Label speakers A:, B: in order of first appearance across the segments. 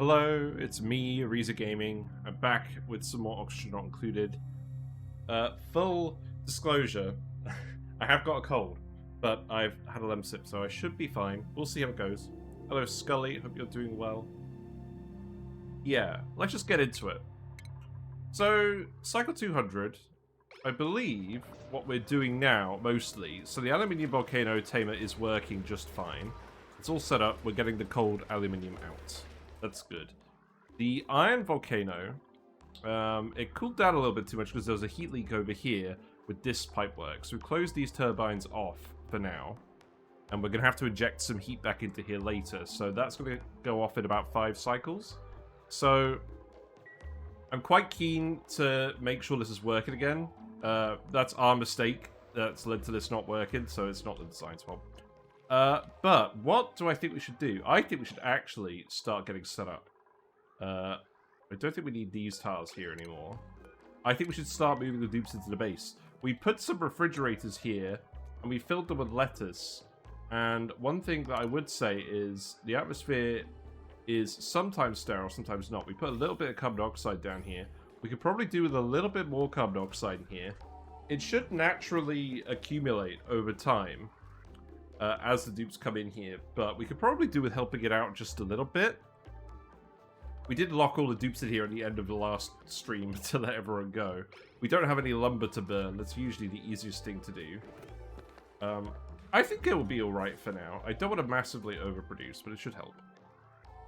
A: Hello, it's me, Reza Gaming. I'm back with some more Oxygen Not Included. Full disclosure, I have got a cold, but I've had a lemon sip, so I should be fine. We'll see how it goes. Hello, Scully. Hope you're doing well. Yeah, let's just get into it. So, Cycle 200, I believe what we're doing now, mostly, so the Aluminium Volcano Tamer is working just fine. It's all set up. We're getting the cold aluminium out. That's good. The Iron Volcano, it cooled down a little bit too much because there was a heat leak over here with this pipework. So we closed these turbines off for now. And we're going to have to inject some heat back into here later. So that's going to go off in about 5 cycles. So I'm quite keen to make sure this is working again. That's our mistake that's led to this not working, so it's not the design's fault. But what do I think we should do? I think we should actually start getting set up. I don't think we need these tiles here anymore. I think we should start moving the dupes into the base. We put some refrigerators here, and we filled them with lettuce. And one thing that I would say is the atmosphere is sometimes sterile, sometimes not. We put a little bit of carbon dioxide down here. We could probably do with a little bit more carbon dioxide in here. It should naturally accumulate over time. As the dupes come in here, but we could probably do with helping it out just a little bit. We did lock all the dupes in here at the end of the last stream to let everyone go. We don't have any lumber to burn. That's usually the easiest thing to do. I think it will be alright for now. I don't want to massively overproduce, but it should help.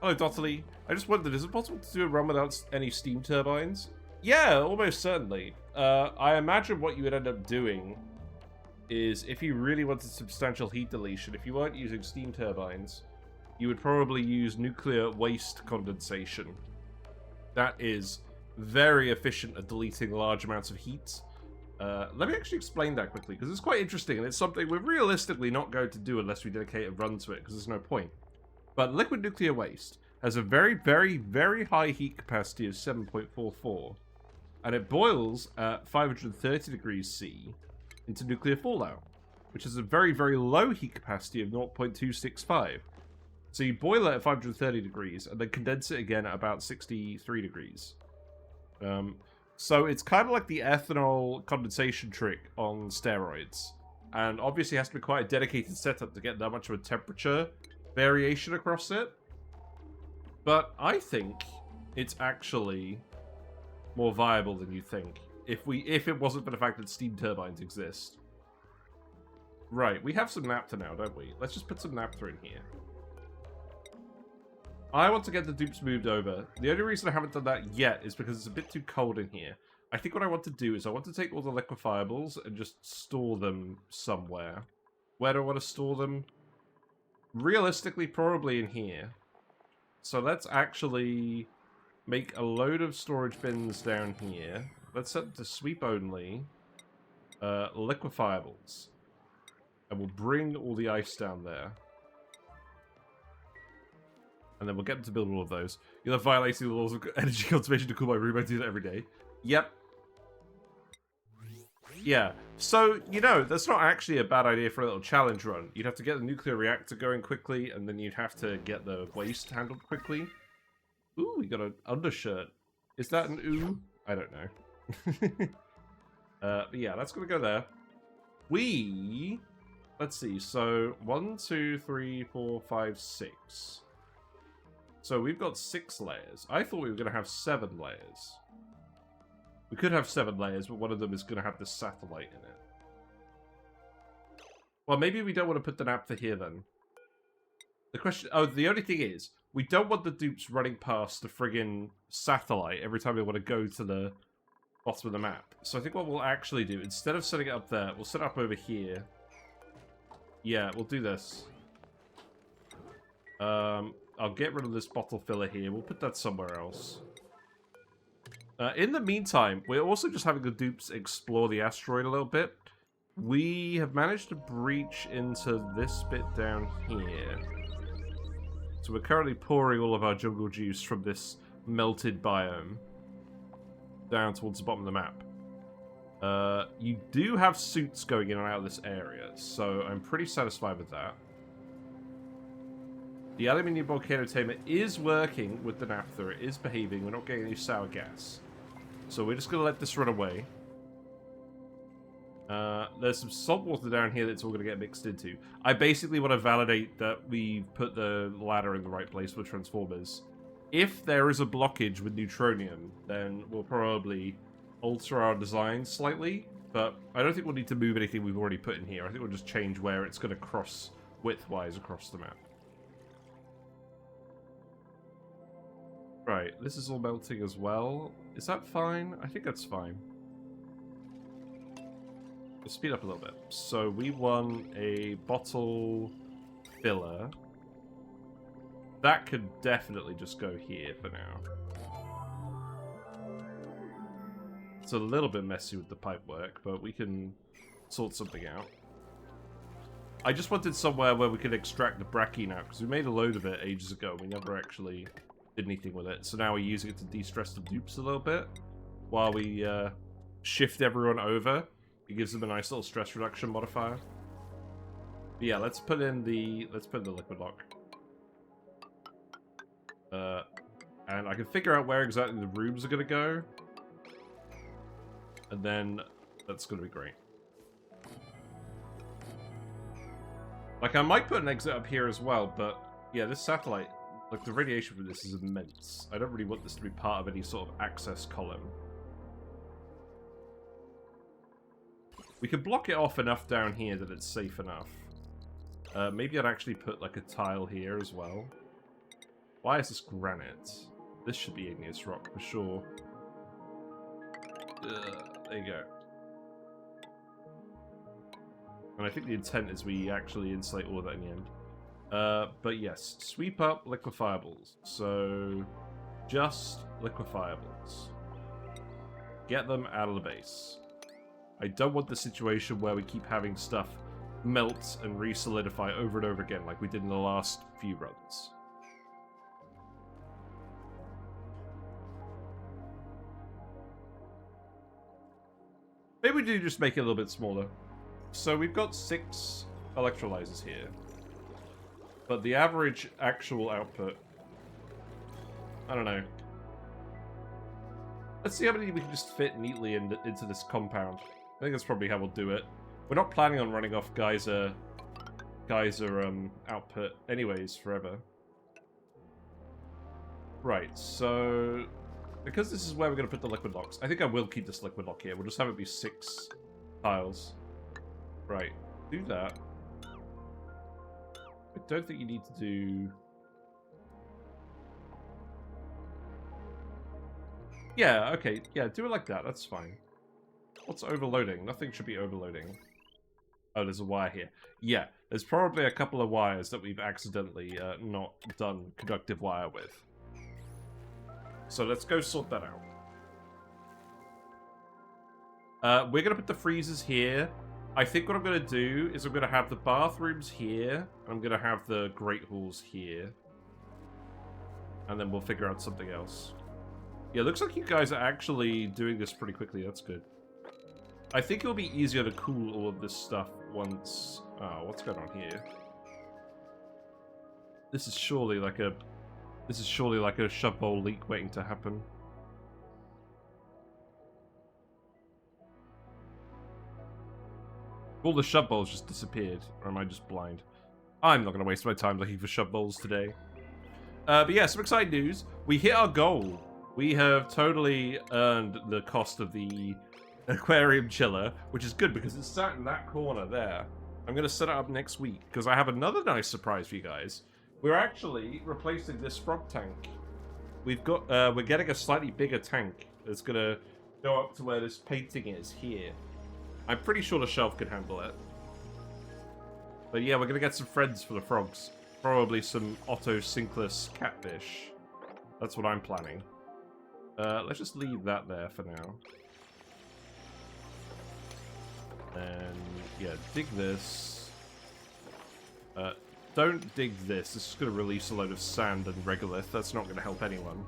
A: Hello, Dotterly. I just wondered, is it possible to do a run without any steam turbines? Yeah, almost certainly. I imagine what you would end up doing is if you really wanted substantial heat deletion, if you weren't using steam turbines, you would probably use nuclear waste condensation. That is very efficient at deleting large amounts of heat. Let me actually explain that quickly, because it's quite interesting, and it's something we're realistically not going to do unless we dedicate a run to it, because there's no point. But liquid nuclear waste has a very, very, very high heat capacity of 7.44, and it boils at 530 degrees C, into nuclear fallout, which is a very, very low heat capacity of 0.265. So you boil it at 530 degrees and then condense it again at about 63 degrees. So it's kind of like the ethanol condensation trick on steroids. And obviously it has to be quite a dedicated setup to get that much of a temperature variation across it. But I think it's actually more viable than you think. If it wasn't for the fact that steam turbines exist. Right, we have some naphtha now, don't we? Let's just put some naphtha in here. I want to get the dupes moved over. The only reason I haven't done that yet is because it's a bit too cold in here. I think what I want to do is I want to take all the liquefiables and just store them somewhere. Where do I want to store them? Realistically, probably in here. So let's actually make a load of storage bins down here. Let's set them to sweep only. Liquefiables. And we'll bring all the ice down there. And then we'll get them to build all of those. You'll have violating the laws of energy conservation to cool my room. I do that every day. Yep. Yeah. So, you know, that's not actually a bad idea for a little challenge run. You'd have to get the nuclear reactor going quickly, and then you'd have to get the waste handled quickly. Ooh, we got an undershirt. Is that an ooh? I don't know. But yeah, that's gonna go there. Let's see, so 1, 2, 3, 4, 5, 6. So we've got 6 layers. I thought we were gonna have 7 layers. We could have 7 layers, but one of them is gonna have the satellite in it. Well, maybe we don't want to put the naphtha here then. The question, the only thing is, we don't want the dupes running past the friggin' satellite every time we want to go to the bottom of the map. So I think what we'll actually do, instead of setting it up there, we'll set it up over here. Yeah, we'll do this. I'll get rid of this bottle filler here. We'll put that somewhere else. In the meantime, we're also just having the dupes explore the asteroid a little bit. We have managed to breach into this bit down here. So we're currently pouring all of our jungle juice from this melted biome down towards the bottom of the map. You do have suits going in and out of this area, so I'm pretty satisfied with that. The aluminium volcano tamer is working with the naphtha. It is behaving. We're not getting any sour gas. So we're just going to let this run away. There's some salt water down here that's all going to get mixed into. I basically want to validate that we've put the ladder in the right place for transformers. If there is a blockage with neutronium, then we'll probably alter our design slightly. But I don't think we'll need to move anything we've already put in here. I think we'll just change where it's going to cross width-wise across the map. Right, this is all melting as well. Is that fine? I think that's fine. Let's speed up a little bit. So we want a bottle filler. That could definitely just go here for now. It's a little bit messy with the pipe work, but we can sort something out. I just wanted somewhere where we could extract the brackine out, because we made a load of it ages ago. We never actually did anything with it. So now we're using it to de-stress the dupes a little bit, while we shift everyone over. It gives them a nice little stress reduction modifier. But yeah, let's put in the liquid lock. And I can figure out where exactly the rooms are going to go. And then that's going to be great. Like, I might put an exit up here as well, but yeah, this satellite, like, the radiation from this is immense. I don't really want this to be part of any sort of access column. We can block it off enough down here that it's safe enough. Maybe I'd actually put, like, a tile here as well. Why is this granite? This should be igneous rock for sure. There you go. And I think the intent is we actually insulate all of that in the end. But yes, sweep up liquefiables. So, just liquefiables. Get them out of the base. I don't want the situation where we keep having stuff melt and re-solidify over and over again like we did in the last few runs. Maybe we do just make it a little bit smaller. So we've got 6 electrolyzers here. But the average actual output... I don't know. Let's see how many we can just fit neatly into this compound. I think that's probably how we'll do it. We're not planning on running off geyser output anyways forever. Right, so... because this is where we're going to put the liquid locks, I think I will keep this liquid lock here. We'll just have it be 6 tiles. Right, do that. I don't think you need to do... yeah, okay, yeah, do it like that, that's fine. What's overloading? Nothing should be overloading. Oh, there's a wire here. Yeah, there's probably a couple of wires that we've accidentally not done conductive wire with. So let's go sort that out. We're going to put the freezers here. I think what I'm going to do is I'm going to have the bathrooms here. And I'm going to have the great halls here. And then we'll figure out something else. Yeah, looks like you guys are actually doing this pretty quickly. That's good. I think it'll be easier to cool all of this stuff once... oh, what's going on here? This is surely like a... this is surely like a shove bowl leak waiting to happen. All the shove bowls just disappeared, or am I just blind? I'm not going to waste my time looking for shove bowls today. But yeah, some exciting news. We hit our goal. We have totally earned the cost of the aquarium chiller, which is good because it's sat in that corner there. I'm going to set it up next week because I have another nice surprise for you guys. We're actually replacing this frog tank. We've got, we're getting a slightly bigger tank that's gonna go up to where this painting is here. I'm pretty sure the shelf can handle it. But yeah, we're gonna get some friends for the frogs. Probably some Otto-Synclus catfish. That's what I'm planning. Let's just leave that there for now. And yeah, dig this. Don't dig this. This is going to release a load of sand and regolith. That's not going to help anyone.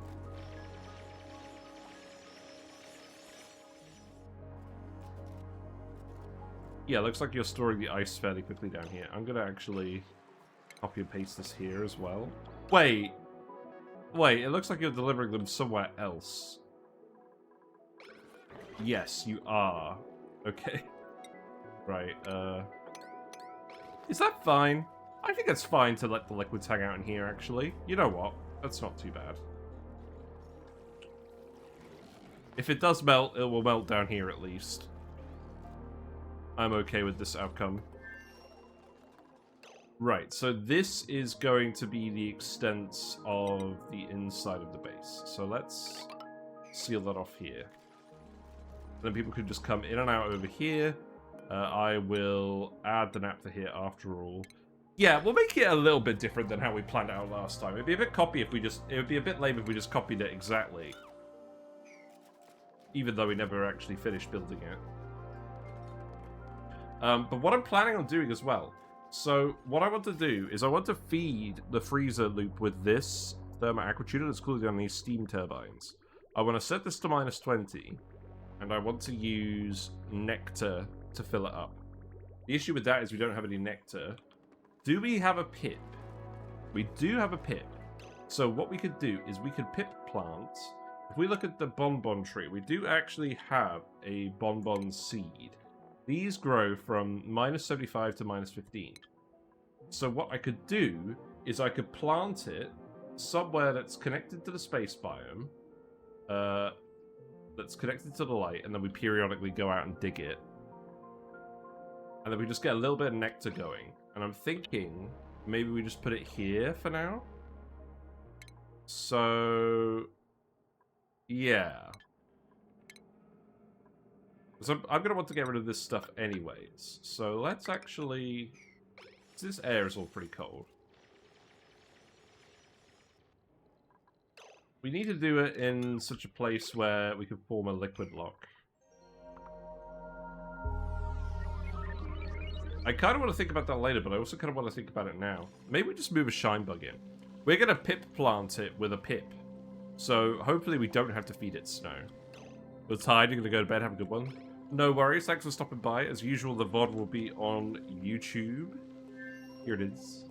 A: Yeah, looks like you're storing the ice fairly quickly down here. I'm going to actually copy and paste this here as well. Wait. Wait, it looks like you're delivering them somewhere else. Yes, you are. Okay. Right, is that fine? I think it's fine to let the liquids hang out in here, actually. You know what? That's not too bad. If it does melt, it will melt down here at least. I'm okay with this outcome. Right, so this is going to be the extent of the inside of the base. So let's seal that off here. Then people could just come in and out over here. I will add the naphtha here after all. Yeah, we'll make it a little bit different than how we planned it out last time. It'd be a bit copy if we just... It would be a bit lame if we just copied it exactly. Even though we never actually finished building it. But what I'm planning on doing as well... So, what I want to do is I want to feed the freezer loop with this thermal aquatuner that's cooling down these steam turbines. I want to set this to -20, and I want to use nectar to fill it up. The issue with that is we don't have any nectar. Do we have a pip? We do have a pip. So what we could do is we could pip plant. If we look at the bonbon tree, we do actually have a bonbon seed. These grow from -75 to -15. So what I could do is I could plant it somewhere that's connected to the space biome, that's connected to the light, and then we periodically go out and dig it. And then we just get a little bit of nectar going. And I'm thinking maybe we just put it here for now. So, yeah. So I'm going to want to get rid of this stuff anyways. So let's actually... This air is all pretty cold. We need to do it in such a place where we can form a liquid lock. I kind of want to think about that later, but I also kind of want to think about it now. Maybe we just move a shine bug in. We're going to pip plant it with a pip. So hopefully we don't have to feed it snow. You're tired, you're going to go to bed, have a good one. No worries, thanks for stopping by. As usual, the VOD will be on YouTube. Here it is.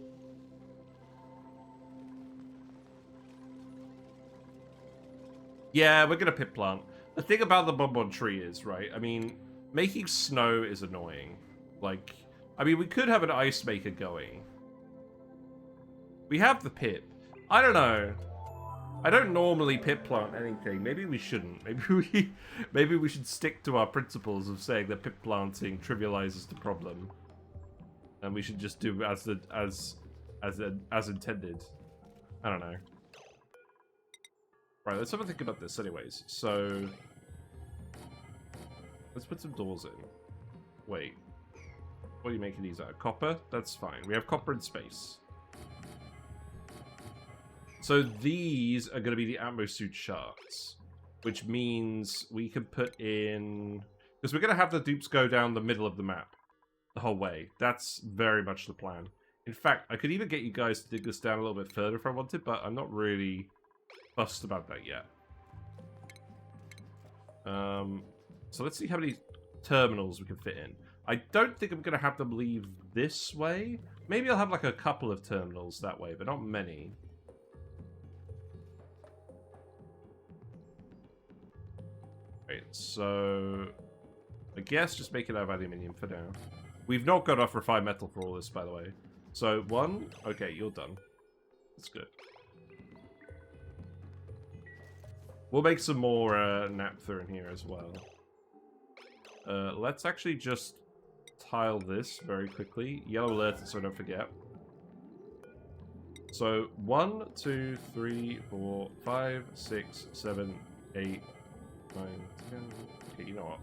A: Yeah, we're going to pip plant. The thing about the bonbon tree is, right, I mean, making snow is annoying. Like, I mean, we could have an ice maker going. We have the pip. I don't know. I don't normally pip plant anything. Maybe we shouldn't. Maybe we should stick to our principles of saying that pip planting trivializes the problem, and we should just do as intended. I don't know. Right, let's have a think about this, anyways. So let's put some doors in. Wait, what are you making these out of? Copper? That's fine. We have copper in space. So these are going to be the Atmo Suit shafts, which means we can put in... Because we're going to have the dupes go down the middle of the map the whole way. That's very much the plan. In fact, I could even get you guys to dig this down a little bit further if I wanted, but I'm not really fussed about that yet. So let's see how many terminals we can fit in. I don't think I'm going to have them leave this way. Maybe I'll have like a couple of terminals that way, but not many. Right, so I guess just make it out of aluminium for now. We've not got enough refined metal for all this, by the way. So, one... Okay, you're done. That's good. We'll make some more naphtha in here as well. Let's actually just tile this very quickly. Yellow alert it so I don't forget. So, 1, 2, 3, 4, 5, 6, 7, 8, 9, 10... Okay, you know what?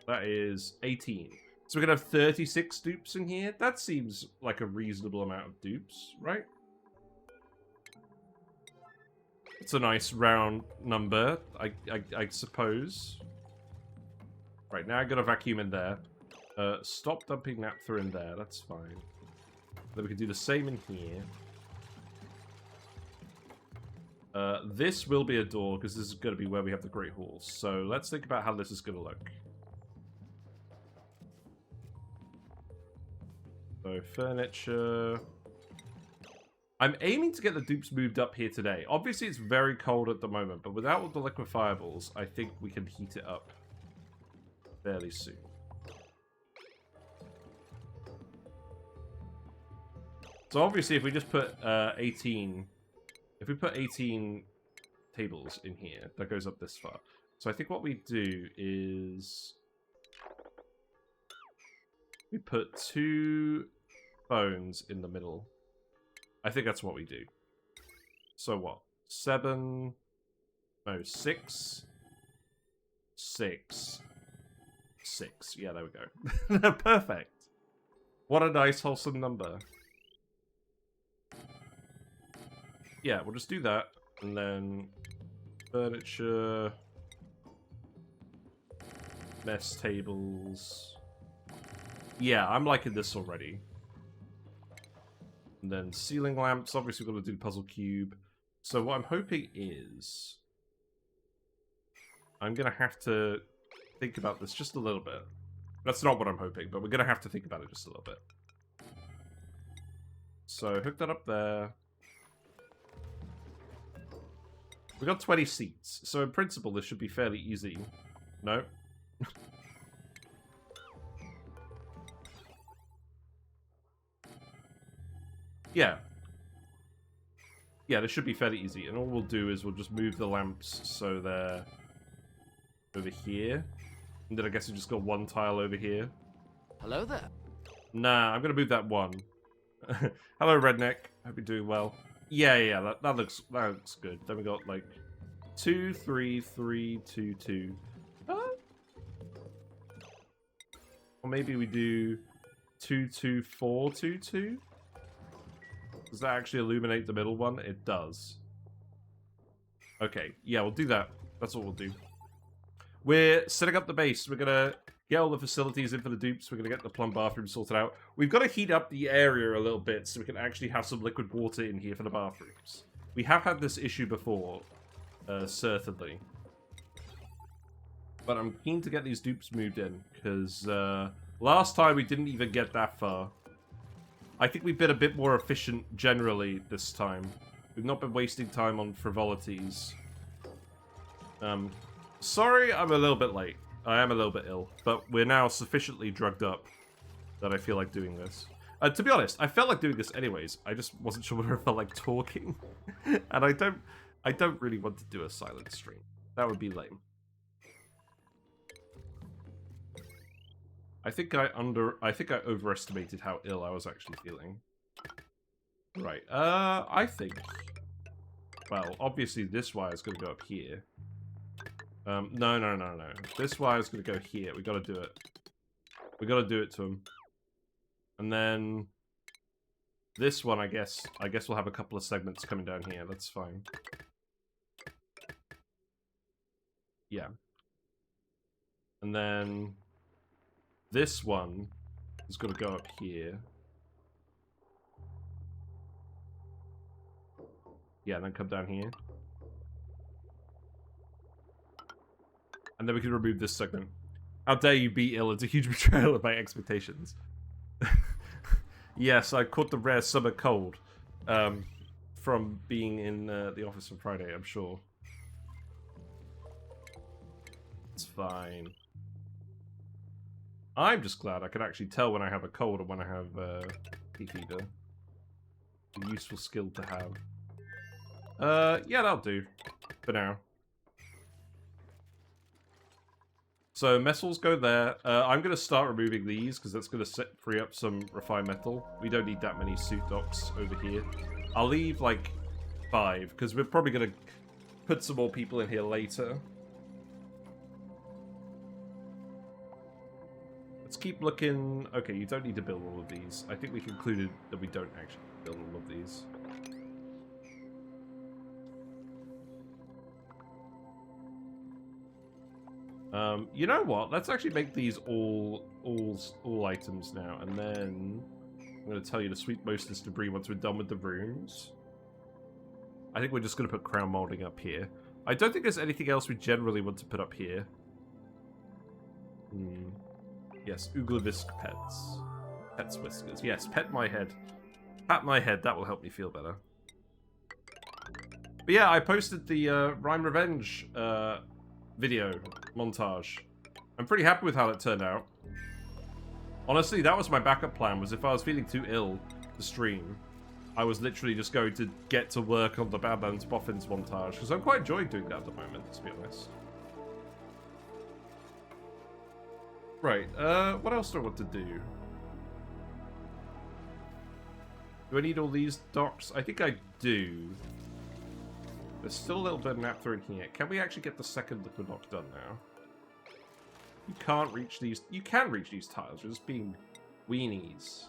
A: That is 18. So we're going to have 36 dupes in here. That seems like a reasonable amount of dupes, right? It's a nice round number, I suppose. Right, now I've got a vacuum in there. Stop dumping naphtha in there, that's fine. Then we can do the same in here. This will be a door, because this is going to be where we have the Great Hall. So let's think about how this is going to look. So furniture. I'm aiming to get the dupes moved up here today. Obviously, it's very cold at the moment, but without all the liquefiables, I think we can heat it up fairly soon. So obviously, if we just put 18... If we put 18 tables in here, that goes up this far. So I think what we do is... We put 2 phones in the middle. I think that's what we do. So what? 7... No, 6... 6... 6. Yeah, there we go. Perfect. What a nice, wholesome number. Yeah, we'll just do that. And then... Furniture... Mess tables... Yeah, I'm liking this already. And then ceiling lamps. Obviously, we're going to do the puzzle cube. So what I'm hoping is... I'm going to have to think about this just a little bit. That's not what I'm hoping, but we're going to have to think about it just a little bit. So hook that up there. We got 20 seats. So in principle, this should be fairly easy. No? Yeah. Yeah, this should be fairly easy. And all we'll do is we'll just move the lamps so they're over here. And then I guess we just got 1 tile over here.
B: Hello there.
A: Nah, I'm going to move that 1. Hello, Redneck. Hope you're doing well. Yeah, that looks good. Then we got, like, 2, 3, 3, 2, 2. Or maybe we do 2, 2, 4, 2, 2. Does that actually illuminate the middle one? It does. Okay, yeah, we'll do that. That's what we'll do. We're setting up the base. We're going to get all the facilities in for the dupes. We're going to get the plum bathroom sorted out. We've got to heat up the area a little bit so we can actually have some liquid water in here for the bathrooms. We have had this issue before, certainly. But I'm keen to get these dupes moved in, because last time we didn't even get that far. I think we've been a bit more efficient generally this time. We've not been wasting time on frivolities. Sorry I'm a little bit late. I am a little bit ill, but we're now sufficiently drugged up that I feel like doing this. To be honest, I felt like doing this anyways. I just wasn't sure whether I felt like talking. And I don't really want to do a silent stream. That would be lame. I think I overestimated how ill I was actually feeling. Right, I think... Well, obviously this wire is going to go up here. No. This wire is going to go here. We got to do it. We got to do it to him. And then... This one, I guess we'll have a couple of segments coming down here. That's fine. Yeah. And then... This one is going to go up here. Yeah, and then come down here. And then we can remove this segment. How dare you be ill? It's a huge betrayal of my expectations. Yes, I caught the rare summer cold from being in the office on Friday, I'm sure. It's fine. I'm just glad I can actually tell when I have a cold and when I have hay fever. A useful skill to have. Yeah, that'll do for now. So metals go there. I'm going to start removing these because that's going to free up some refined metal. We don't need that many suit docks over here. I'll leave like 5 because we're probably going to put some more people in here later. Let's keep looking. Okay, you don't need to build all of these. I think we concluded that we don't actually build all of these. You know what? Let's actually make these all items now, and then I'm going to tell you to sweep most of this debris once we're done with the rooms. I think we're just going to put crown molding up here. I don't think there's anything else we generally want to put up here. Yes, Uglivisk pets. Pet's whiskers. Yes, pet my head. Pat my head, that will help me feel better. But yeah, I posted the Rhyme Revenge video montage. I'm pretty happy with how it turned out. Honestly, that was my backup plan, was if I was feeling too ill to stream, I was literally just going to get to work on the Badlands Boffins montage, because I'm quite enjoying doing that at the moment, to be honest. Right, what else do I want to do? Do I need all these docks? I think I do. There's still a little bit of naphtha in here. Can we actually get the second liquid dock done now? You can't reach these. You can reach these tiles. You're just being weenies.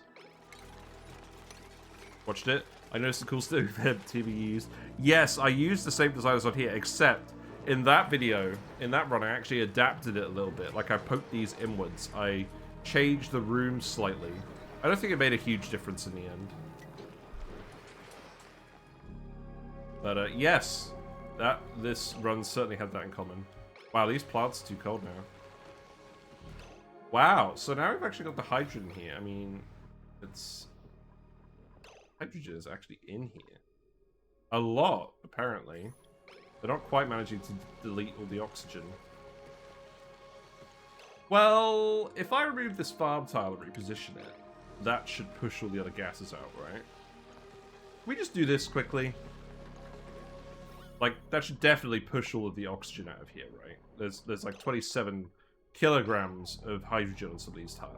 A: Watched it. I noticed the cool stuff TV used. Yes, I used the same design as on here, except in that video, in that run, I actually adapted it a little bit. Like, I poked these inwards. I changed the room slightly. I don't think it made a huge difference in the end. But, yes, this run certainly had that in common. Wow, these plants are too cold now. Wow, so now we've actually got the hydrogen here. I mean, it's... hydrogen is actually in here. A lot, apparently. They're not quite managing to delete all the oxygen. Well, if I remove this farm tile and reposition it, that should push all the other gases out, right? Can we just do this quickly? Like, that should definitely push all of the oxygen out of here, right? There's like 27 kilograms of hydrogen on some of these tiles.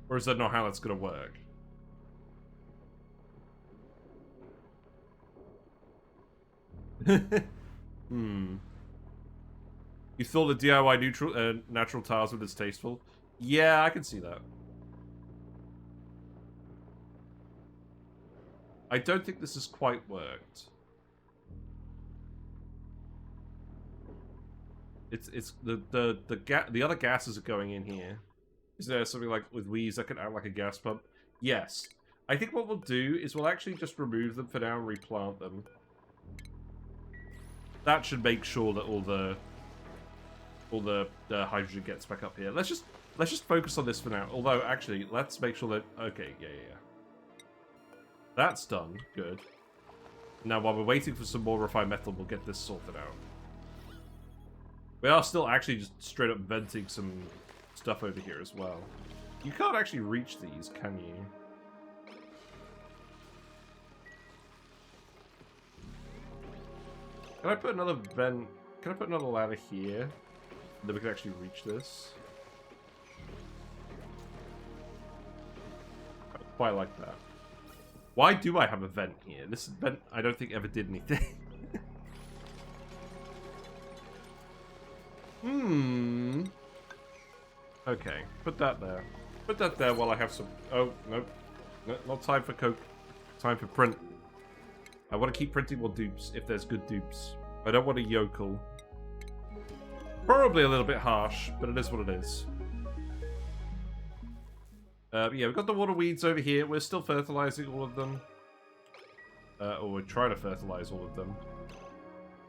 A: Or is that not how that's going to work? Hmm. You thought the DIY natural tiles were distasteful? Yeah, I can see that. I don't think this has quite worked. It's the other gases are going in here. Is there something like with Wheeze that can act like a gas pump? Yes. I think what we'll do is we'll actually just remove them for now and replant them. That should make sure that all the hydrogen gets back up here. Let's just focus on this for now. Although actually, let's make sure that yeah. That's done. Good. Now while we're waiting for some more refined metal, we'll get this sorted out. We are still actually just straight up venting some stuff over here as well. You can't actually reach these, can you? Can I put another vent? Can I put another ladder here? And then we can actually reach this. I quite like that. Why do I have a vent here? This vent, I don't think ever did anything. Okay, put that there. Put that there while I have some... Oh, nope. No, not time for coke. Time for print. I want to keep printing more dupes, if there's good dupes. I don't want a yokel. Probably a little bit harsh, but it is what it is. Yeah, we've got the water weeds over here. We're still fertilizing all of them. Or we're trying to fertilize all of them.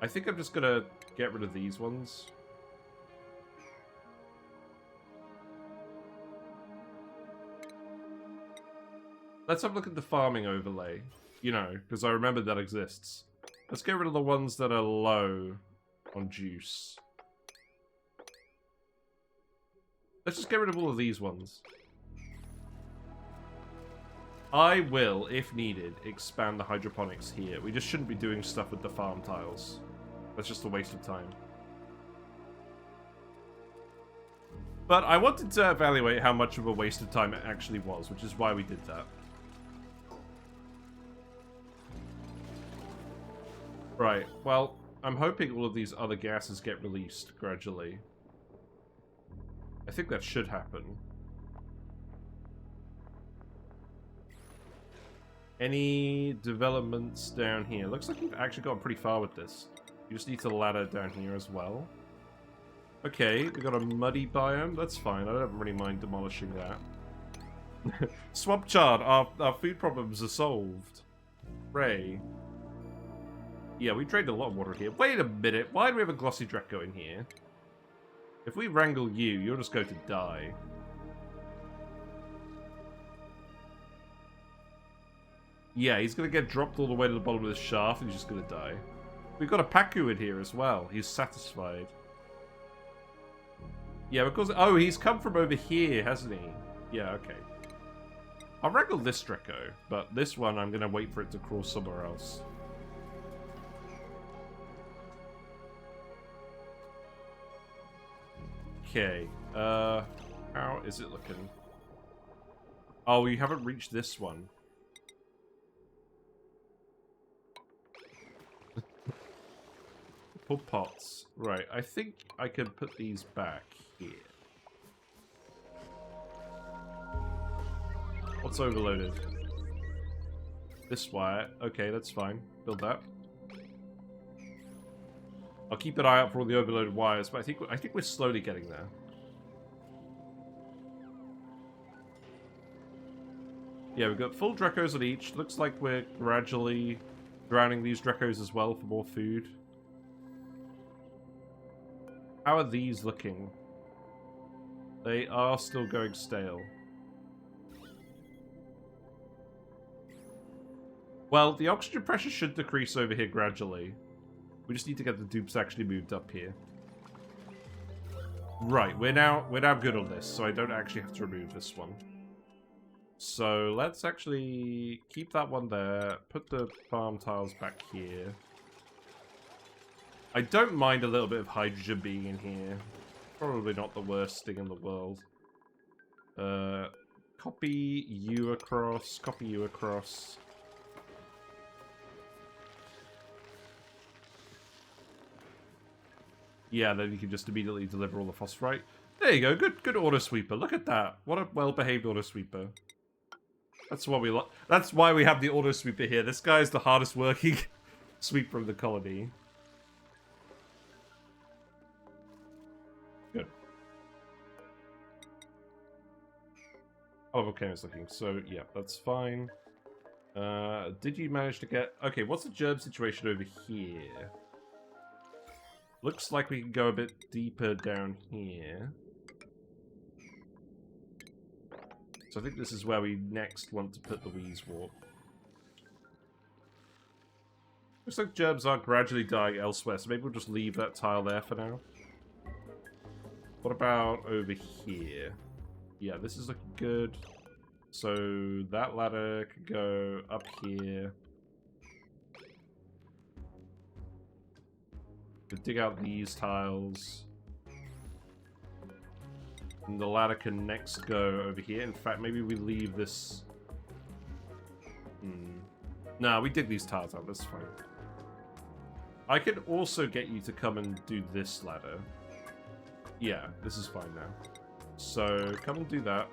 A: I think I'm just going to get rid of these ones. Let's have a look at the farming overlay. You know, because I remember that exists. Let's get rid of the ones that are low on juice. Let's just get rid of all of these ones. I will, if needed, expand the hydroponics here. We just shouldn't be doing stuff with the farm tiles. That's just a waste of time. But I wanted to evaluate how much of a waste of time it actually was, which is why we did that. Right, well, I'm hoping all of these other gases get released gradually. I think that should happen. Any developments down here? Looks like you've actually gotten pretty far with this. You just need to ladder down here as well. Okay, we got a muddy biome. That's fine. I don't really mind demolishing that. Swamp chard, our food problems are solved. Ray. Yeah, we drained a lot of water here. Wait a minute. Why do we have a glossy Draco in here? If we wrangle you, you're just going to die. Yeah, he's going to get dropped all the way to the bottom of the shaft and he's just going to die. We've got a Paku in here as well. He's satisfied. Yeah, because... Oh, he's come from over here, hasn't he? Yeah, okay. I'll wrangle this Draco, but this one I'm going to wait for it to crawl somewhere else. Okay. How is it looking? Oh, we haven't reached this one. Pull pots. Right, I think I can put these back here. What's overloaded? This wire. Okay, that's fine. Build that. I'll keep an eye out for all the overloaded wires, but I think we're slowly getting there. Yeah, we've got full Dracos on each. Looks like we're gradually drowning these Dracos as well for more food. How are these looking? They are still going stale. Well, the oxygen pressure should decrease over here gradually. We just need to get the dupes actually moved up here. Right, we're now good on this, so I don't actually have to remove this one. So let's actually keep that one there, put the farm tiles back here. I don't mind a little bit of hydrogen being in here. Probably not the worst thing in the world. Copy you across, copy you across. Yeah, then you can just immediately deliver all the phosphorite. There you go, good auto sweeper. Look at that. What a well-behaved auto sweeper. That's what we like. That's why we have the auto sweeper here. This guy is the hardest working sweeper of the colony. Good. Oh, volcano's looking. So yeah, that's fine. Did you manage to get? Okay, what's the germ situation over here? Looks like we can go a bit deeper down here. So I think this is where we next want to put the Wheezewort. Looks like germs are gradually dying elsewhere, so maybe we'll just leave that tile there for now. What about over here? Yeah, this is looking good. So that ladder could go up here. To dig out these tiles. And the ladder can next go over here. In fact, maybe we leave this... Nah, we dig these tiles out. That's fine. I could also get you to come and do this ladder. Yeah, this is fine now. So, come and do that.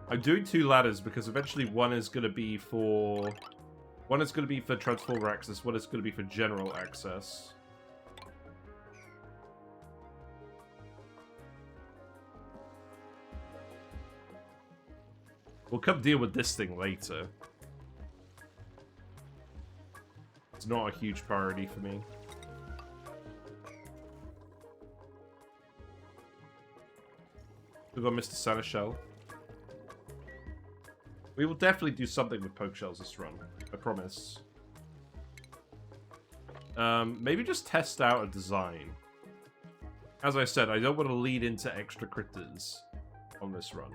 A: I'm doing two ladders because eventually one is going to be for... One is going to be for Transformer access, one is going to be for general access. We'll come deal with this thing later. It's not a huge priority for me. We've got Mr. Seneschal. We will definitely do something with poke shells this run. I promise. Maybe just test out a design. As I said, I don't want to lead into extra critters on this run.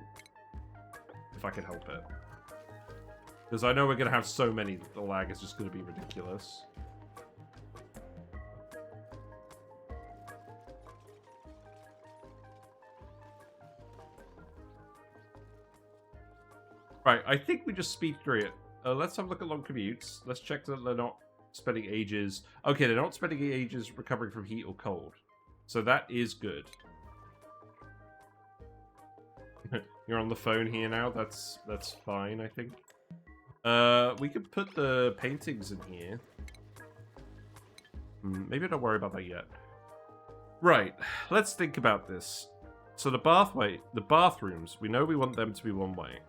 A: If I can help it. Because I know we're going to have so many that the lag is just going to be ridiculous. Right, I think we just speed through it. Let's have a look at long commutes. Let's check that they're not spending ages... Okay, they're not spending ages recovering from heat or cold. So that is good. You're on the phone here now. That's fine, I think. We could put the paintings in here. Maybe don't worry about that yet. Right, let's think about this. So the bathrooms, we know we want them to be one way.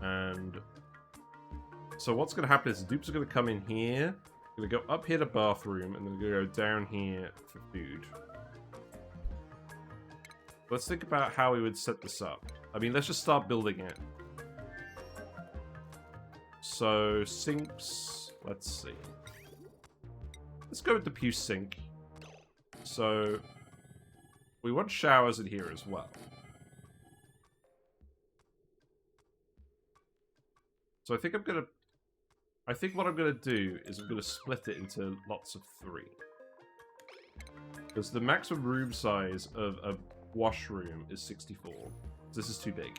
A: And so what's going to happen is the dupes are going to come in here. I'm gonna go up here to bathroom, and then I'm gonna go down here for food. Let's think about how we would set this up. I mean, let's just start building it. So, sinks... Let's see. Let's go with the Puce sink. So, we want showers in here as well. So I think what I'm gonna do is I'm gonna split it into lots of 3. Because the maximum room size of a washroom is 64. So this is too big.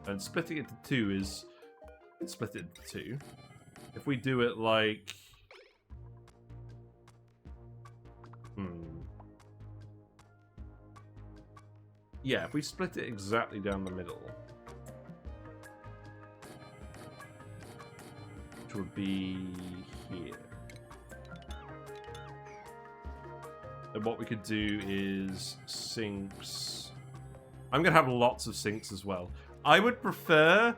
A: And splitting it into 2 is... Let's split it into 2. If we do it like... Yeah, if we split it exactly down the middle... Which would be here. And what we could do is sinks. I'm gonna have lots of sinks as well. I would prefer.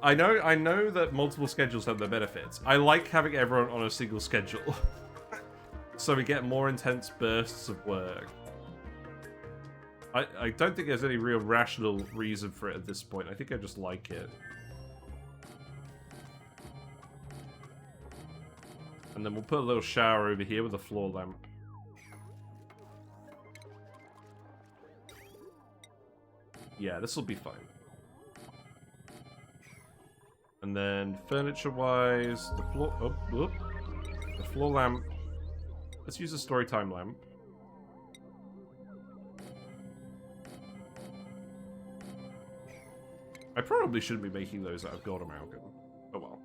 A: I know that multiple schedules have their benefits. I like having everyone on a single schedule, so we get more intense bursts of work. I don't think there's any real rational reason for it at this point. I think I just like it. And then we'll put a little shower over here with a floor lamp. Yeah, this will be fine. And then furniture-wise, the floor... the floor lamp. Let's use a storytime lamp. I probably shouldn't be making those out of gold amalgam. Oh well.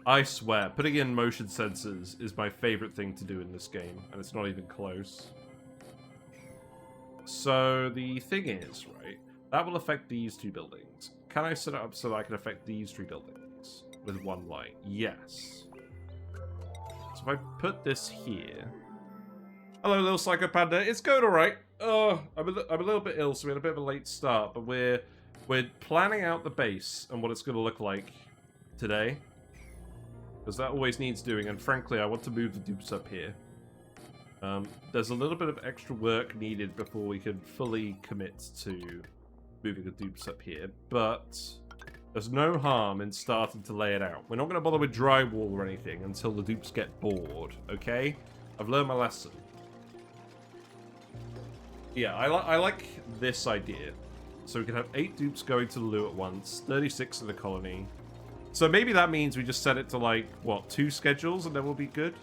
A: I swear, putting in motion sensors is my favorite thing to do in this game, and it's not even close. So, the thing is, right, that will affect these 2 buildings. Can I set it up so that I can affect these 3 buildings with 1 light? Yes. So if I put this here... Hello, little Psycho Panda. It's going alright. Oh, I'm a little bit ill, so we had a bit of a late start, but we're planning out the base and what it's going to look like today. Because that always needs doing, and frankly, I want to move the dupes up here. There's a little bit of extra work needed before we can fully commit to moving the dupes up here, but there's no harm in starting to lay it out. We're not going to bother with drywall or anything until the dupes get bored, okay? I've learned my lesson. Yeah, I like this idea. So we can have 8 dupes going to the loo at once, 36 in the colony. So maybe that means we just set it to, like, what, 2 schedules and then we'll be good?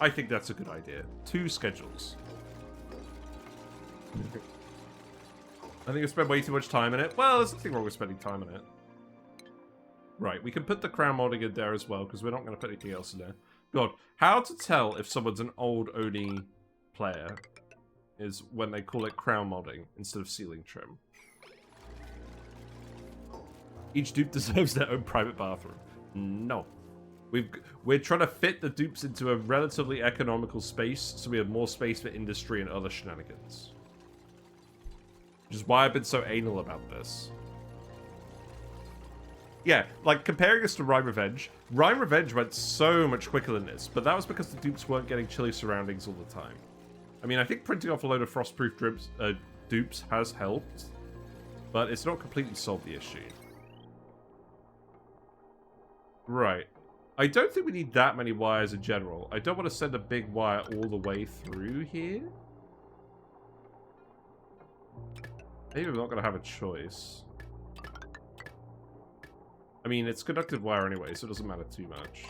A: I think that's a good idea. 2 schedules. I think I spent way too much time in it. Well, there's nothing wrong with spending time in it. Right, we can put the crown modding in there as well, because we're not going to put anything else in there. God, how to tell if someone's an old ONI player is when they call it crown modding instead of ceiling trim. Each dupe deserves their own private bathroom. No. We're trying to fit the dupes into a relatively economical space, so we have more space for industry and other shenanigans. Which is why I've been so anal about this. Yeah, like, comparing this to Rime Revenge went so much quicker than this, but that was because the dupes weren't getting chilly surroundings all the time. I mean, I think printing off a load of frostproof dupes has helped, but it's not completely solved the issue. Right. I don't think we need that many wires in general. I don't want to send a big wire all the way through here. Maybe we're not going to have a choice. I mean, it's conductive wire anyway, so it doesn't matter too much.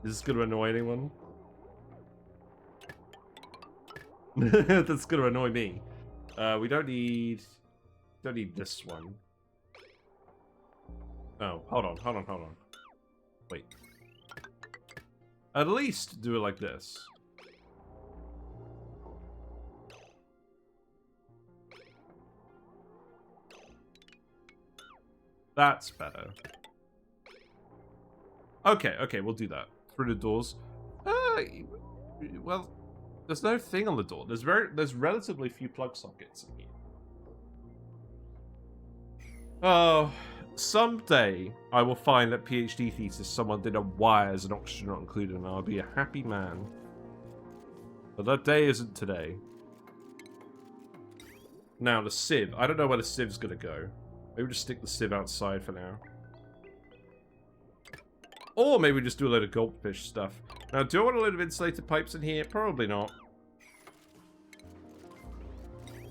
A: Is this going to annoy anyone? That's going to annoy me. We don't need this one. Oh, hold on. Wait. At least do it like this. That's better. Okay, we'll do that. Through the doors. Well, There's no thing on the door. There's relatively few plug sockets in here. Oh, someday I will find that PhD thesis someone did a wires and oxygen not included, and I'll be a happy man. But that day isn't today. Now the sieve. I don't know where the sieve's gonna go. Maybe just stick the sieve outside for now. Or maybe just do a load of goldfish stuff. Now, do I want a load of insulated pipes in here? Probably not.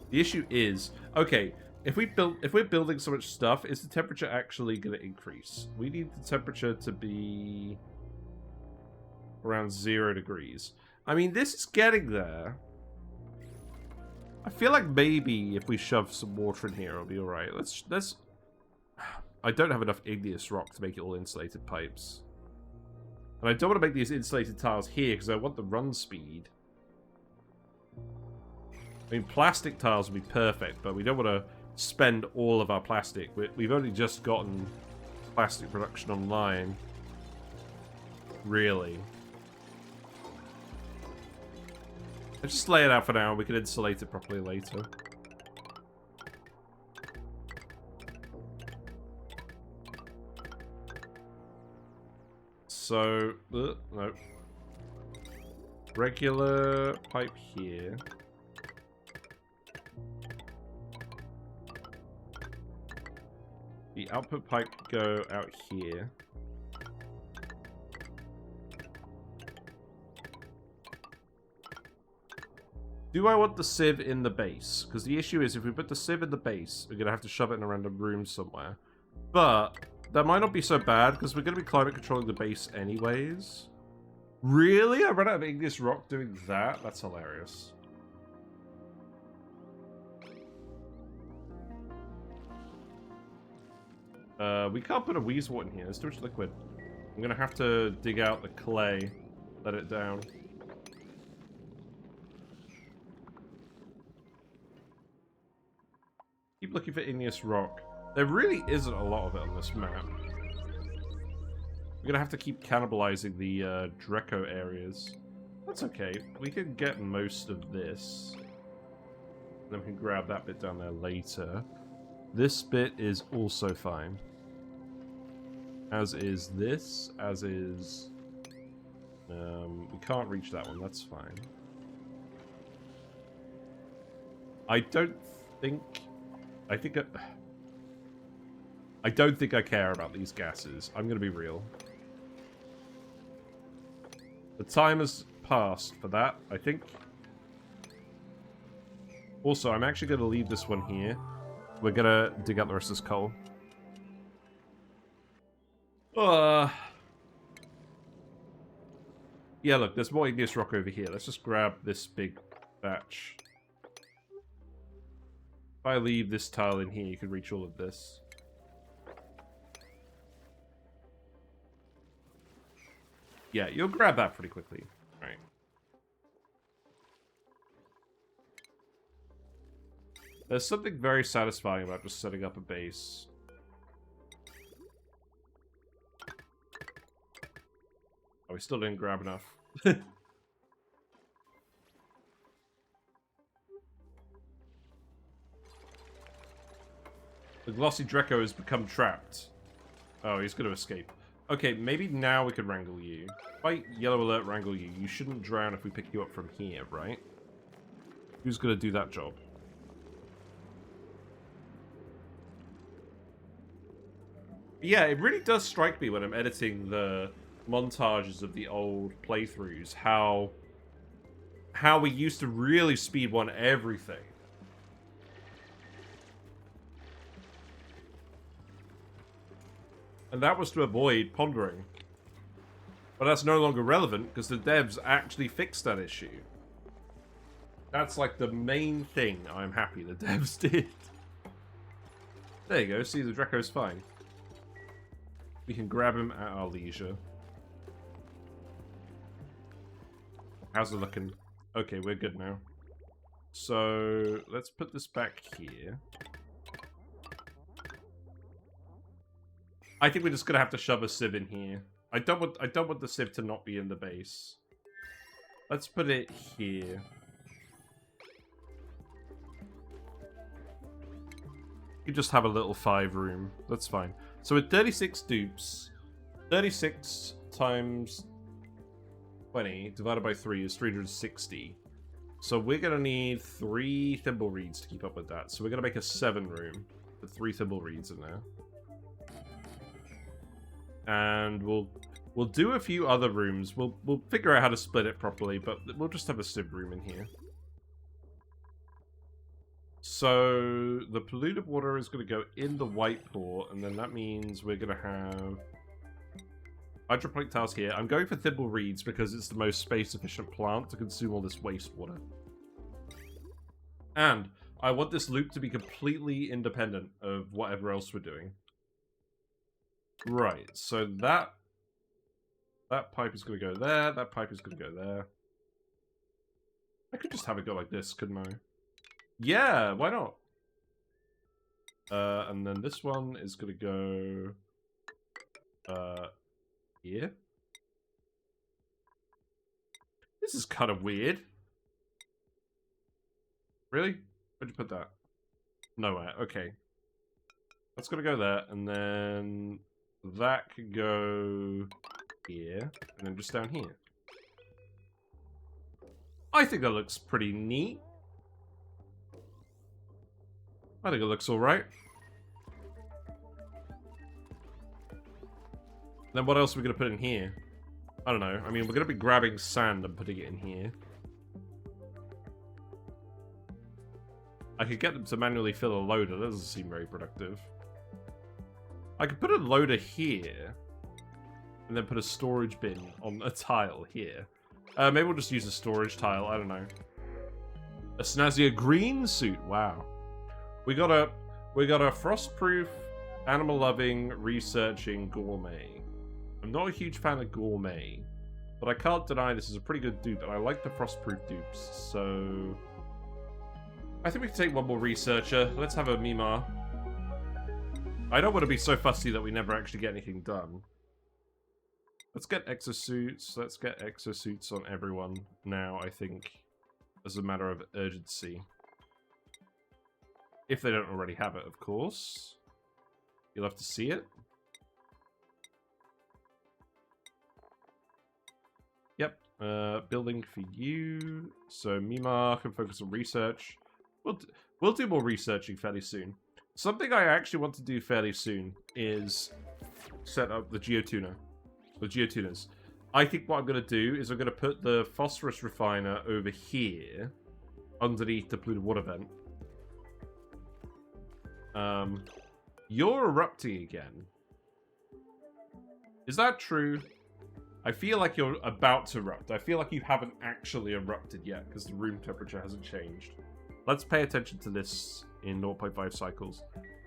A: The issue is, okay, if we're building so much stuff, is the temperature actually going to increase? We need the temperature to be around 0 degrees. I mean, this is getting there. I feel like maybe if we shove some water in here, it'll be alright. Let's... I don't have enough igneous rock to make it all insulated pipes. And I don't want to make these insulated tiles here because I want the run speed. I mean, plastic tiles would be perfect, but we don't want to spend all of our plastic. We've only just gotten plastic production online. Really. Let's just lay it out for now. We can insulate it properly later. So, no. Regular pipe here. The output pipe can go out here. Do I want the sieve in the base? Because the issue is, if we put the sieve in the base, we're going to have to shove it in a random room somewhere. But that might not be so bad, because we're going to be climate controlling the base anyways. Really? I ran out of igneous rock doing that? That's hilarious. We can't put a Weezewort in here. There's too much liquid. I'm going to have to dig out the clay. Let it down. Keep looking for igneous rock. There really isn't a lot of it on this map. We're gonna have to keep cannibalizing the Dreco areas. That's okay. We can get most of this. Then we can grab that bit down there later. This bit is also fine. As is this. As is... we can't reach that one. That's fine. I don't think... I don't think I care about these gases. I'm gonna be real. The time has passed for that, I think. Also, I'm actually gonna leave this one here. We're gonna dig out the rest of this coal. Yeah, look, there's more igneous rock over here. Let's just grab this big batch. If I leave this tile in here, you can reach all of this. Yeah, you'll grab that pretty quickly. Right. There's something very satisfying about just setting up a base. Oh, we still didn't grab enough. The glossy Dreco has become trapped. Oh, he's going to escape. Okay, maybe now we could wrangle you. Fight Yellow Alert, wrangle you. You shouldn't drown if we pick you up from here, right? Who's going to do that job? Yeah, it really does strike me when I'm editing the montages of the old playthroughs how we used to really speed run everything. And that was to avoid pondering. But that's no longer relevant because the devs actually fixed that issue. That's like the main thing I'm happy the devs did. There you go, see, the Dreco's fine. We can grab him at our leisure. How's it looking? Okay, we're good now. So, let's put this back here. I think we're just gonna have to shove a sieve in here. I don't want the sieve to not be in the base. Let's put it here. You just have a little 5 room. That's fine. So with 36 dupes, 36 times 20 divided by 3 is 360. So we're going to need 3 thimble reeds to keep up with that. So we're going to make a 7 room with 3 thimble reeds in there. And we'll do a few other rooms. We'll figure out how to split it properly, but we'll just have a sieve room in here. So the polluted water is going to go in the white port, and then that means we're going to have hydroponic tiles here. I'm going for thimble reeds because it's the most space-efficient plant to consume all this wastewater. And I want this loop to be completely independent of whatever else we're doing. Right, so that pipe is going to go there, that pipe is going to go there. I could just have it go like this, couldn't I? Yeah, why not? And then this one is going to go here. This is kind of weird. Really? Where'd you put that? Nowhere. Okay. That's going to go there, and then that could go here, and then just down here. I think that looks pretty neat. I think it looks alright. Then what else are we going to put in here? I don't know. I mean, we're going to be grabbing sand and putting it in here. I could get them to manually fill a loader. That doesn't seem very productive. I could put a loader here. And then put a storage bin on a tile here. Maybe we'll just use a storage tile. I don't know. A snazzier green suit. Wow. We got a frostproof, animal-loving, researching gourmet. I'm not a huge fan of gourmet, but I can't deny this is a pretty good dupe, and I like the frostproof dupes, so I think we can take one more researcher. Let's have a Mimar. I don't want to be so fussy that we never actually get anything done. Let's get exosuits. Let's get exosuits on everyone now, I think, as a matter of urgency. If they don't already have it, of course. You'll have to see it. Yep. Building for you. So Mimar can focus on research. We'll do more researching fairly soon. Something I actually want to do fairly soon is set up the Geotuner. The Geotuners. I think what I'm going to do is I'm going to put the Phosphorus refiner over here, underneath the polluted water vent. You're erupting again. Is that true? I feel like you're about to erupt. I feel like you haven't actually erupted yet because the room temperature hasn't changed. Let's pay attention to this in 0.5 cycles.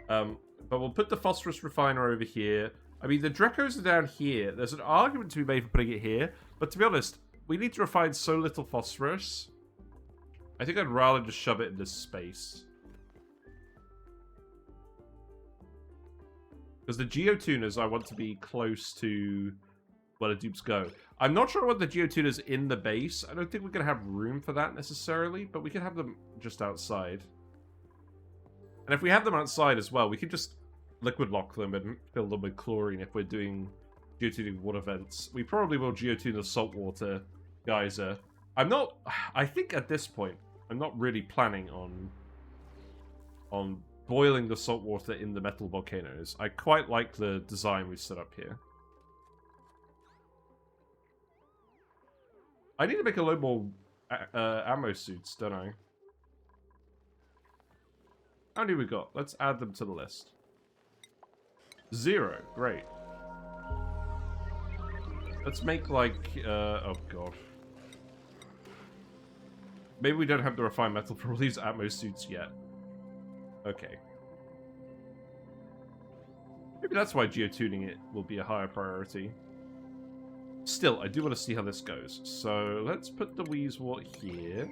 A: But we'll put the Phosphorus refiner over here. I mean, the Drecos are down here. There's an argument to be made for putting it here. But to be honest, we need to refine so little phosphorus. I think I'd rather just shove it in this space. Because the Geotuners, I want to be close to where the dupes go. I'm not sure I want the Geotuners in the base. I don't think we're going to have room for that necessarily, but we can have them just outside. And if we have them outside as well, we can just liquid lock them and fill them with chlorine if we're doing geotuning water vents. We probably will geotune the saltwater geyser. I think at this point, I'm not really planning on boiling the saltwater in the Metal Volcanoes. I quite like the design we've set up here. I need to make a load more Atmo Suits, don't I? How many we got? Let's add them to the list. 0. Great. Let's make like... oh god. Maybe we don't have the refined metal for all these Atmo Suits yet. Okay. Maybe that's why geotuning it will be a higher priority. Still, I do want to see how this goes. So, let's put the Weezewort here.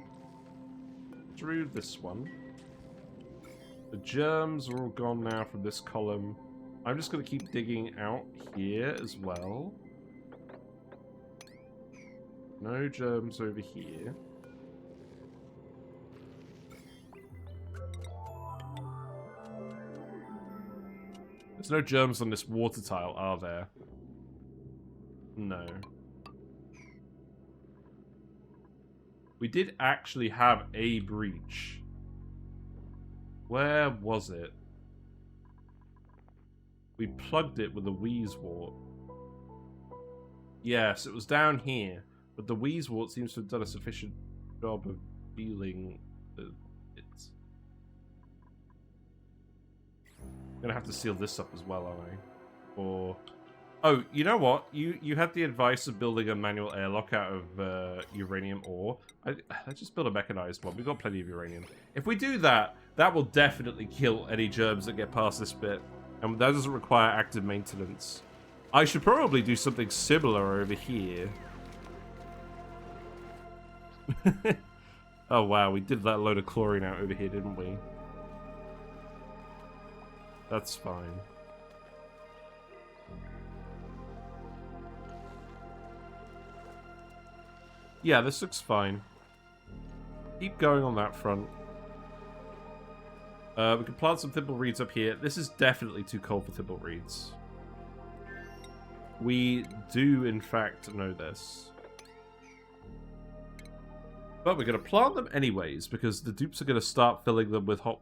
A: Through this one. The germs are all gone now from this column. I'm just going to keep digging out here as well. No germs over here. There's no germs on this water tile, are there? No. We did actually have a breach. Where was it? We plugged it with a Wheezewort. Yes, it was down here. But the Wheezewort seems to have done a sufficient job of healing it. I'm gonna have to seal this up as well, aren't I? Or... Oh, you know what? You had the advice of building a manual airlock out of uranium ore. Let's just build a mechanized one. We've got plenty of uranium. If we do that, that will definitely kill any germs that get past this bit. And that doesn't require active maintenance. I should probably do something similar over here. Oh wow, we did that load of chlorine out over here, didn't we? That's fine. Yeah, this looks fine. Keep going on that front. We can plant some thimble reeds up here. This is definitely too cold for thimble reeds. We do, in fact, know this. But we're going to plant them anyways, because the dupes are going to start filling them with hot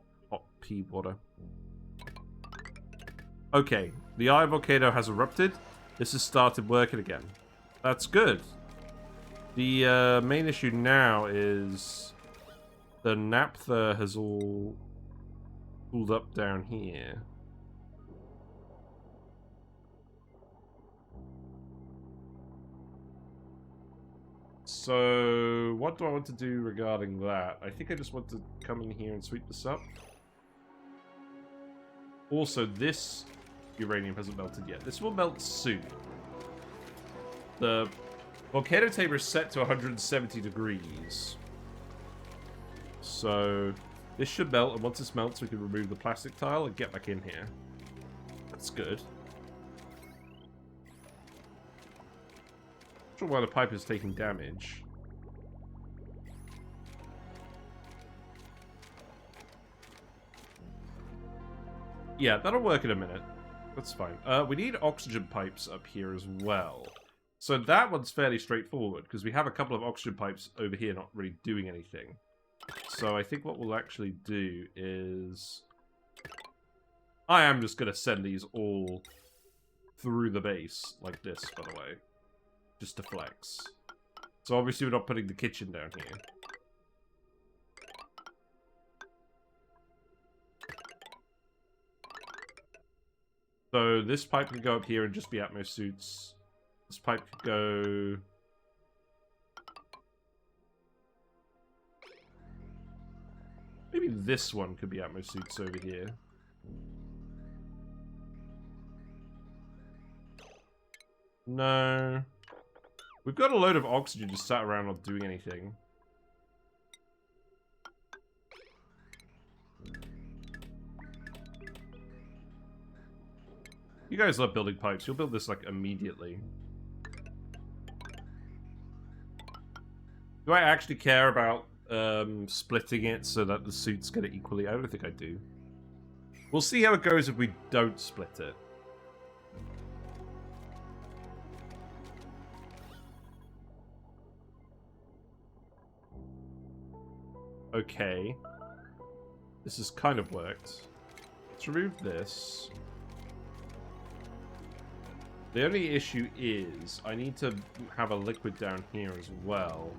A: pea water. Okay, the Iron Volcano has erupted. This has started working again. That's good. The main issue now is the naphtha has all pulled up down here. So, what do I want to do regarding that? I think I just want to come in here and sweep this up. Also, this uranium hasn't melted yet. This will melt soon. The volcano taper is set to 170 degrees. So, this should melt, and once this melts, we can remove the plastic tile and get back in here. That's good. Not sure why the pipe is taking damage. Yeah, that'll work in a minute. That's fine. We need oxygen pipes up here as well. So that one's fairly straightforward, because we have a couple of oxygen pipes over here not really doing anything. So I think what we'll actually do is... I am just going to send these all through the base, like this, by the way. Just to flex. So obviously we're not putting the kitchen down here. So this pipe can go up here and just be Atmo Suits. This pipe could go... Maybe this one could be Atmo Suits over here. No. We've got a load of oxygen just sat around not doing anything. You guys love building pipes. You'll build this, like, immediately. Do I actually care about splitting it so that the suits get it equally? I don't think I do. We'll see how it goes if we don't split it. Okay. This has kind of worked. Let's remove this. The only issue is, I need to have a liquid down here as well.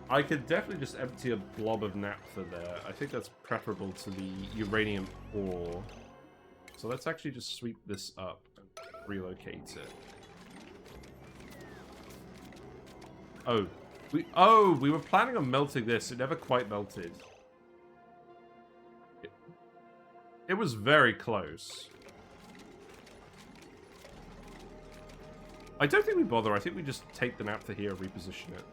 A: I could definitely just empty a blob of naphtha there. I think that's preferable to the uranium ore. So let's actually just sweep this up and relocate it. Oh, we were planning on melting this. It never quite melted. It was very close. I don't think we bother. I think we just take the naphtha here and reposition it.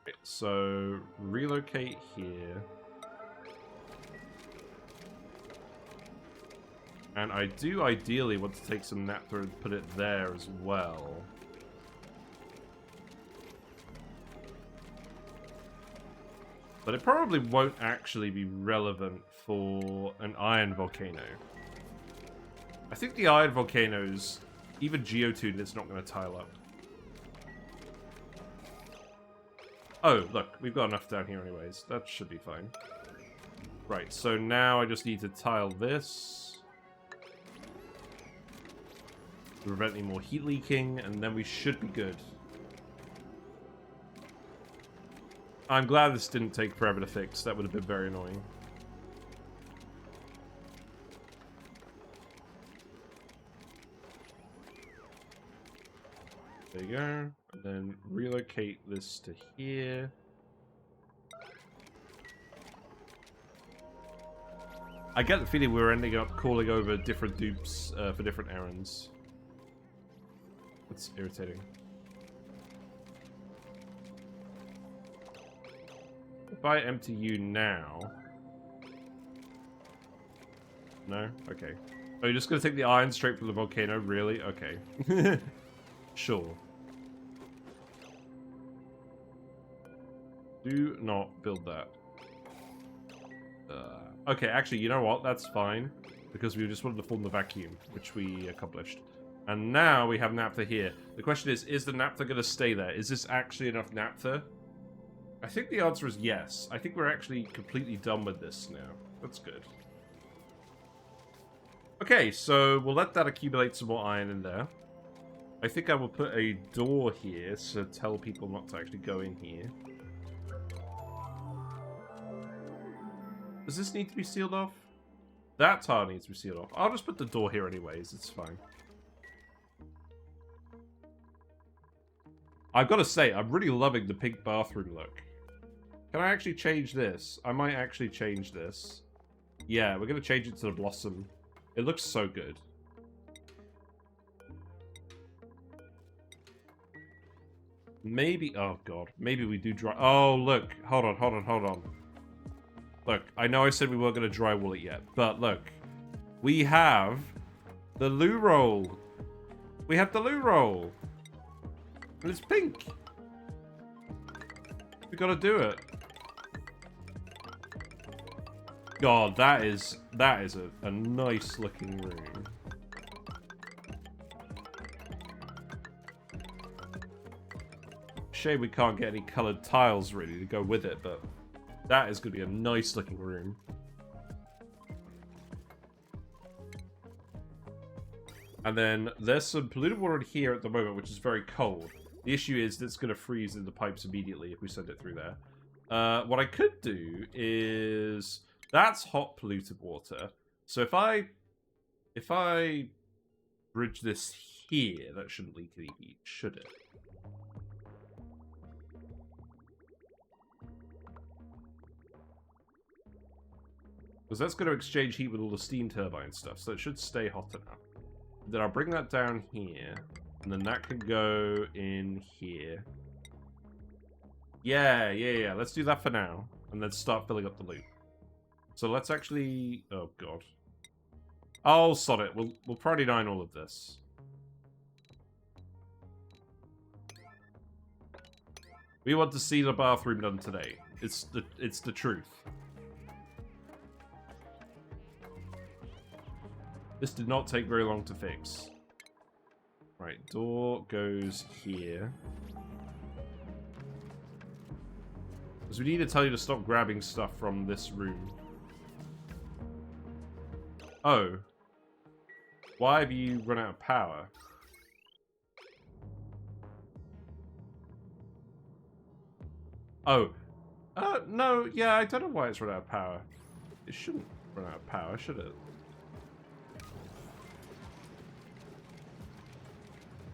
A: Okay, so, relocate here. And I do ideally want to take some naphtha and put it there as well. But it probably won't actually be relevant for an Iron Volcano. I think the Iron Volcanoes, even Geotune, it's not going to tile up. Oh, look, we've got enough down here anyways. That should be fine. Right, so now I just need to tile this. To prevent any more heat leaking, and then we should be good. I'm glad this didn't take forever to fix. That would have been very annoying. There you go. And then relocate this to here. I get the feeling we're ending up calling over different dupes for different errands. That's irritating. If I empty you now... No? Okay. Oh, you're just gonna take the iron straight from the volcano? Really? Okay. Sure. Do not build that. Okay, actually, you know what? That's fine. Because we just wanted to form the vacuum, which we accomplished. And now we have naphtha here. The question is the naphtha going to stay there? Is this actually enough naphtha? I think the answer is yes. I think we're actually completely done with this now. That's good. Okay, so we'll let that accumulate some more iron in there. I think I will put a door here to tell people not to actually go in here. Does this need to be sealed off? That tile needs to be sealed off. I'll just put the door here anyways. It's fine. I've got to say, I'm really loving the pink bathroom look. Can I actually change this? I might actually change this. Yeah, we're going to change it to the blossom. It looks so good. Maybe... Oh, God. Maybe we do dry... Oh, look. Hold on, hold on, hold on. Look, I know I said we weren't going to drywall it yet, but look. We have the loo roll. We have the loo roll. And it's pink. We gotta do it. God, that is a nice looking room. Shame we can't get any coloured tiles really to go with it, but that is going to be a nice looking room. And then there's some polluted water in here at the moment, which is very cold. The issue is that it's going to freeze in the pipes immediately if we send it through there. What I could do is... That's hot polluted water. So if I bridge this here, that shouldn't leak any heat, should it? Because that's going to exchange heat with all the steam turbine stuff, so it should stay hot enough. Then I'll bring that down here, and then that can go in here. Yeah. Let's do that for now, and then start filling up the loop. So let's actually... Oh, God. Oh, sod it. We'll priority 9 all of this. We want to see the bathroom done today. It's the truth. This did not take very long to fix. Right, door goes here. Because we need to tell you to stop grabbing stuff from this room. Oh. Why have you run out of power? Oh. No, yeah, I don't know why it's run out of power. It shouldn't run out of power, should it?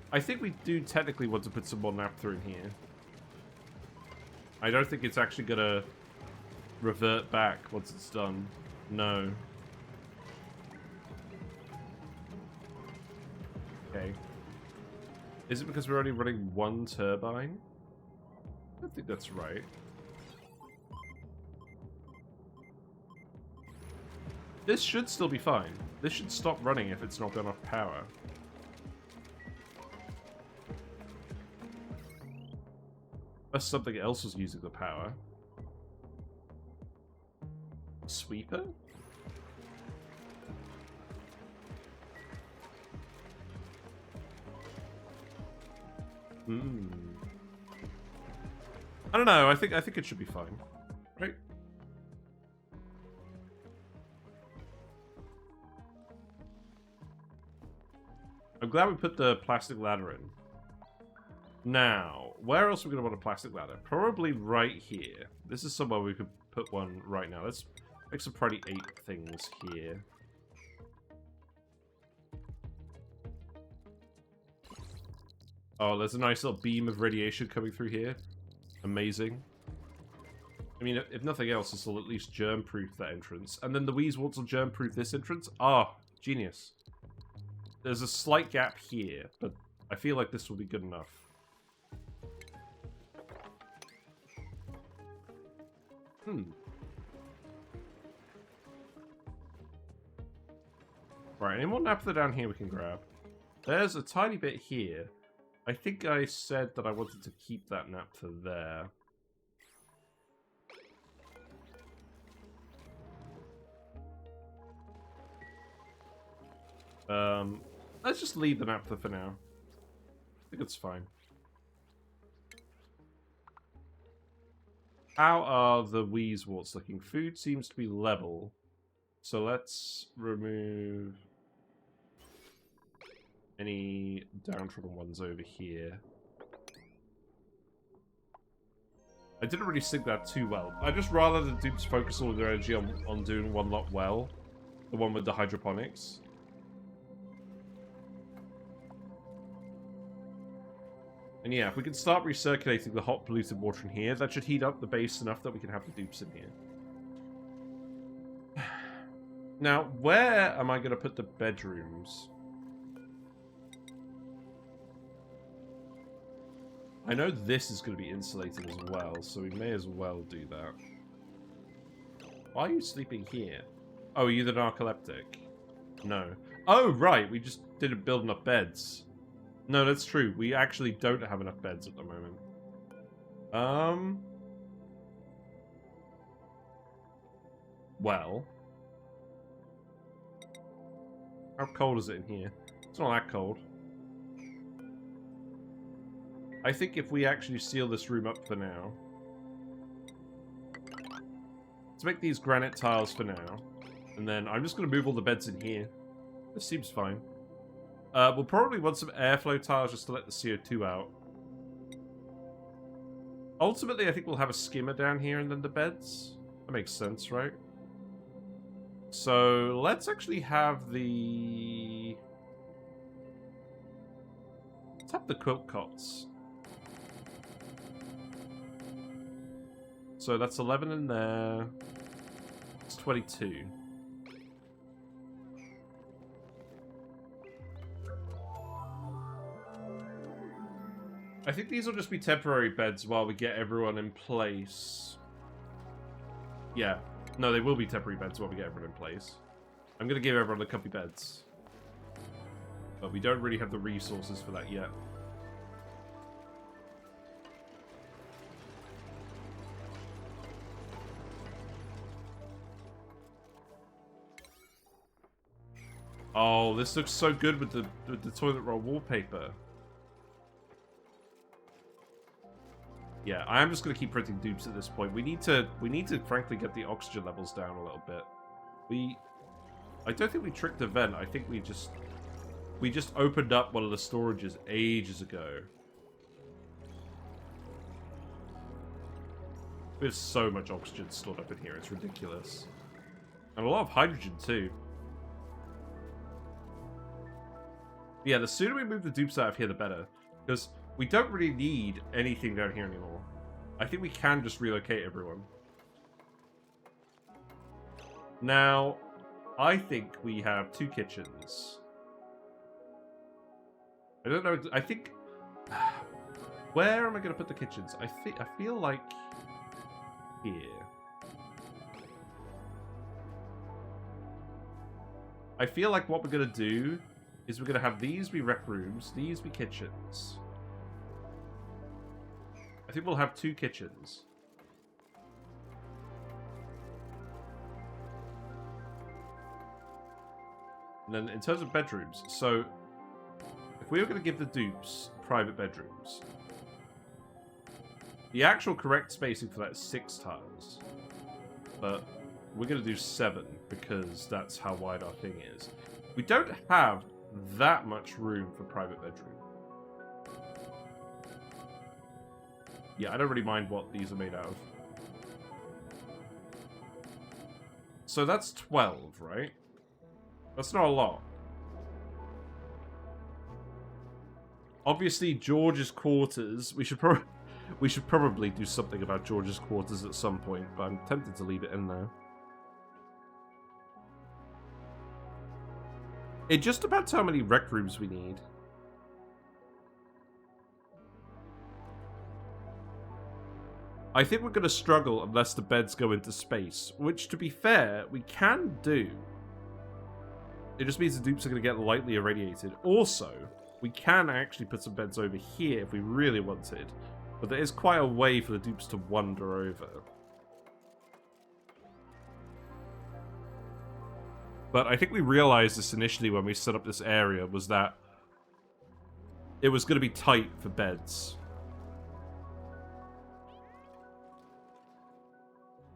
A: I think we do technically want to put some more naphtha in here. I don't think it's actually gonna revert back once it's done. No. Okay. Is it because we're only running one turbine? I don't think that's right. This should still be fine. This should stop running if it's not got enough power. Unless something else was using the power. Sweeper? Hmm. I don't know. I think it should be fine, right? I'm glad we put the plastic ladder in. Now, where else are we going to want a plastic ladder? Probably right here. This is somewhere we could put one right now. Let's make some probably 8 things here. Oh, there's a nice little beam of radiation coming through here. Amazing. I mean, if nothing else, this will at least germ-proof that entrance. And then the Weezeworts will germ-proof this entrance. Ah, genius. There's a slight gap here, but I feel like this will be good enough. Right, any more naphtha down here we can grab? There's a tiny bit here. I think I said that I wanted to keep that naphtha there. Let's just leave the naphtha for now. I think it's fine. How are the Weezeworts looking? Food seems to be level. So let's remove any downtrodden ones over here. I didn't really sync that too well. I'd just rather the dupes focus all of their energy on doing one lot well. The one with the hydroponics. And yeah, if we can start recirculating the hot polluted water in here, that should heat up the base enough that we can have the dupes in here. Now, where am I going to put the bedrooms? I know this is going to be insulated as well, so we may as well do that. Why are you sleeping here? Oh, are you the narcoleptic? No. Oh, right, we just didn't build enough beds. No, that's true. We actually don't have enough beds at the moment. Well. How cold is it in here? It's not that cold. I think if we actually seal this room up for now. Let's make these granite tiles for now. And then I'm just going to move all the beds in here. This seems fine. We'll probably want some airflow tiles just to let the CO2 out. Ultimately, I think we'll have a skimmer down here and then the beds. That makes sense, right? So, let's actually have the... Let's have the quilt cots. So that's 11 in there. It's 22. I think these will just be temporary beds while we get everyone in place. Yeah. No, they will be temporary beds while we get everyone in place. I'm going to give everyone the comfy beds. But we don't really have the resources for that yet. Oh, this looks so good with the toilet roll wallpaper. Yeah, I am just going to keep printing dupes at this point. We need to frankly get the oxygen levels down a little bit. I don't think we tricked the vent. I think we just opened up one of the storages ages ago. We have so much oxygen stored up in here. It's ridiculous. And a lot of hydrogen too. Yeah, the sooner we move the dupes out of here, the better. Because we don't really need anything down here anymore. I think we can just relocate everyone. Now, I think we have 2 kitchens. I don't know. I think... Where am I going to put the kitchens? I feel like... Here. I feel like what we're going to do is we're going to have these be rec rooms, these be kitchens. I think we'll have 2 kitchens. And then in terms of bedrooms, so if we were going to give the dupes private bedrooms, the actual correct spacing for that is 6 tiles. But we're going to do 7 because that's how wide our thing is. We don't have that much room for private bedroom. Yeah, I don't really mind what these are made out of. So that's 12, right? That's not a lot. Obviously, George's quarters. We should probably do something about George's quarters at some point, but I'm tempted to leave it in there. It just depends how many rec rooms we need. I think we're going to struggle unless the beds go into space, which, to be fair, we can do. It just means the dupes are going to get lightly irradiated. Also, we can actually put some beds over here if we really wanted, but there is quite a way for the dupes to wander over. But I think we realized this initially when we set up this area, was that it was going to be tight for beds.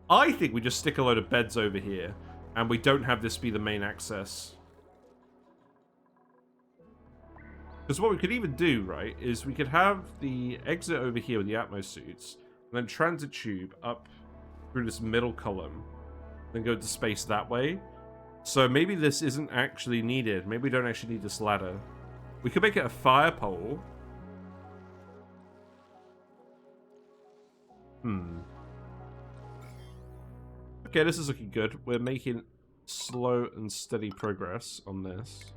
A: I think we just stick a load of beds over here, and we don't have this be the main access. Because what we could even do, right, is we could have the exit over here with the Atmo Suits, and then transit tube up through this middle column, then go to space that way. So maybe this isn't actually needed. Maybe we don't actually need this ladder. We could make it a fire pole. Okay, this is looking good. We're making slow and steady progress on this.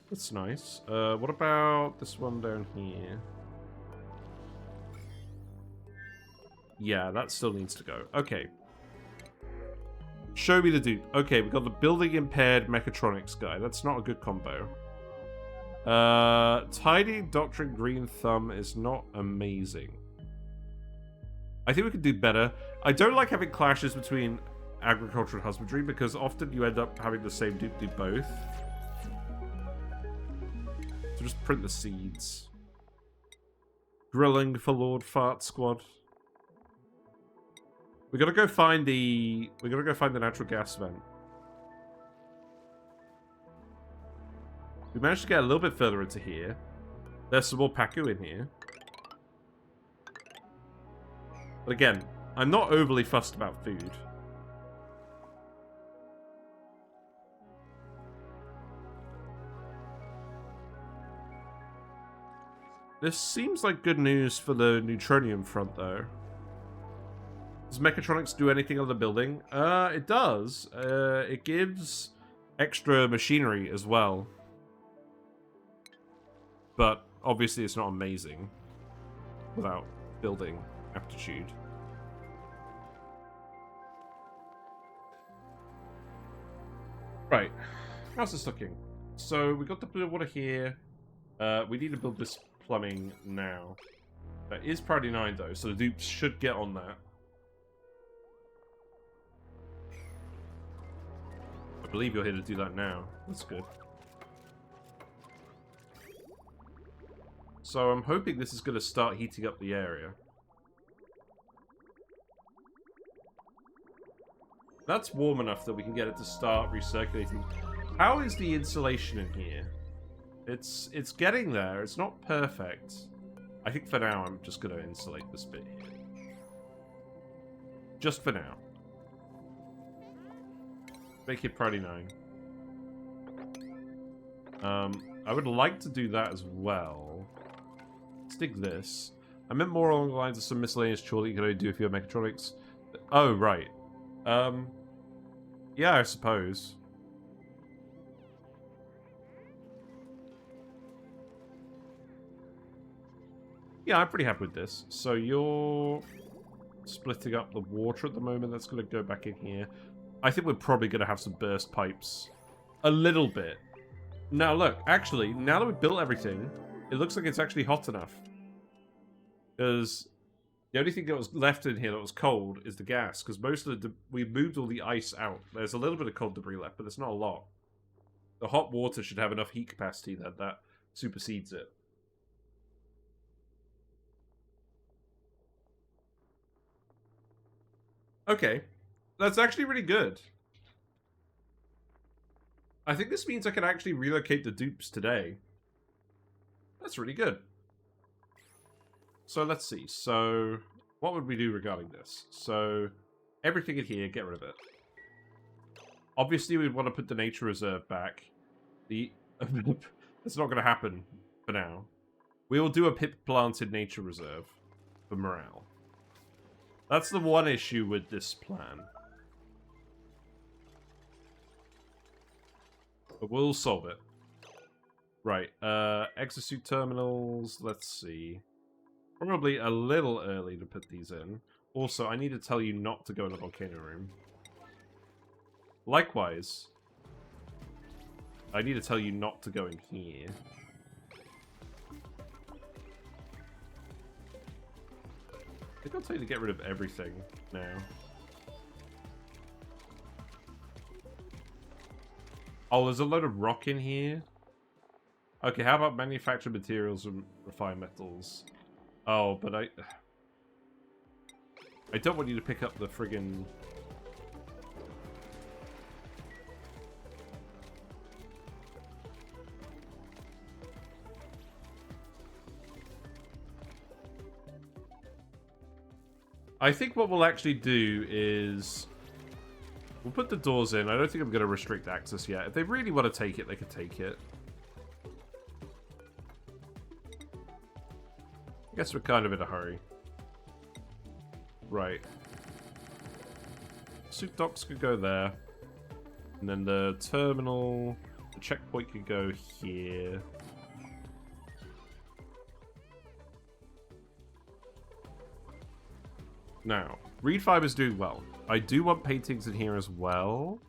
A: That's nice. What about this one down here? Yeah, that still needs to go. Okay. Show me the dupe. Okay, we got the building impaired mechatronics guy. That's not a good combo. Tidy Doctrine Green Thumb is not amazing. I think we could do better. I don't like having clashes between agriculture and husbandry because often you end up having the same dupe do both. So just print the seeds. Grilling for Lord Fart Squad. We gotta go find the natural gas vent. We managed to get a little bit further into here. There's some more Paku in here. But again, I'm not overly fussed about food. This seems like good news for the neutronium front, though. Does mechatronics do anything on the building? It does. It gives extra machinery as well. But obviously it's not amazing without building aptitude. Right. How's this looking? So we got the blue water here. We need to build this plumbing now. That is priority 9 though, so the dupes should get on that. I believe you're here to do that now. That's good. So I'm hoping this is going to start heating up the area. That's warm enough that we can get it to start recirculating. How is the insulation in here? It's getting there. It's not perfect. I think for now I'm just going to insulate this bit here. Just for now. Make it priority 9. I would like to do that as well. Stick this. I meant more along the lines of some miscellaneous chore that you can only do if you have mechatronics. Oh, right. Yeah, I suppose. Yeah, I'm pretty happy with this. So you're splitting up the water at the moment. That's going to go back in here. I think we're probably going to have some burst pipes. A little bit. Now, look. Actually, now that we've built everything, it looks like it's actually hot enough. Because the only thing that was left in here that was cold is the gas. Because most of the... we moved all the ice out. There's a little bit of cold debris left, but it's not a lot. The hot water should have enough heat capacity that supersedes it. Okay. That's actually really good. I think this means I can actually relocate the dupes today. That's really good. So let's see. So what would we do regarding this? So everything in here, get rid of it. Obviously, we'd want to put the nature reserve back. That's not going to happen for now. We will do a pip-planted nature reserve for morale. That's the one issue with this plan. But we'll solve it. Right, exosuit terminals, let's see. Probably a little early to put these in. Also, I need to tell you not to go in the volcano room. Likewise, I need to tell you not to go in here. I think I'll tell you to get rid of everything now. Oh, there's a load of rock in here. Okay, how about manufactured materials and refined metals? Oh, but I don't want you to pick up the friggin... I think what we'll actually do is... we'll put the doors in. I don't think I'm going to restrict access yet. If they really want to take it, they can take it. I guess we're kind of in a hurry. Right. Suit docks could go there. And then the terminal... the checkpoint could go here. Now, reed fiber's doing well. I do want paintings in here as well.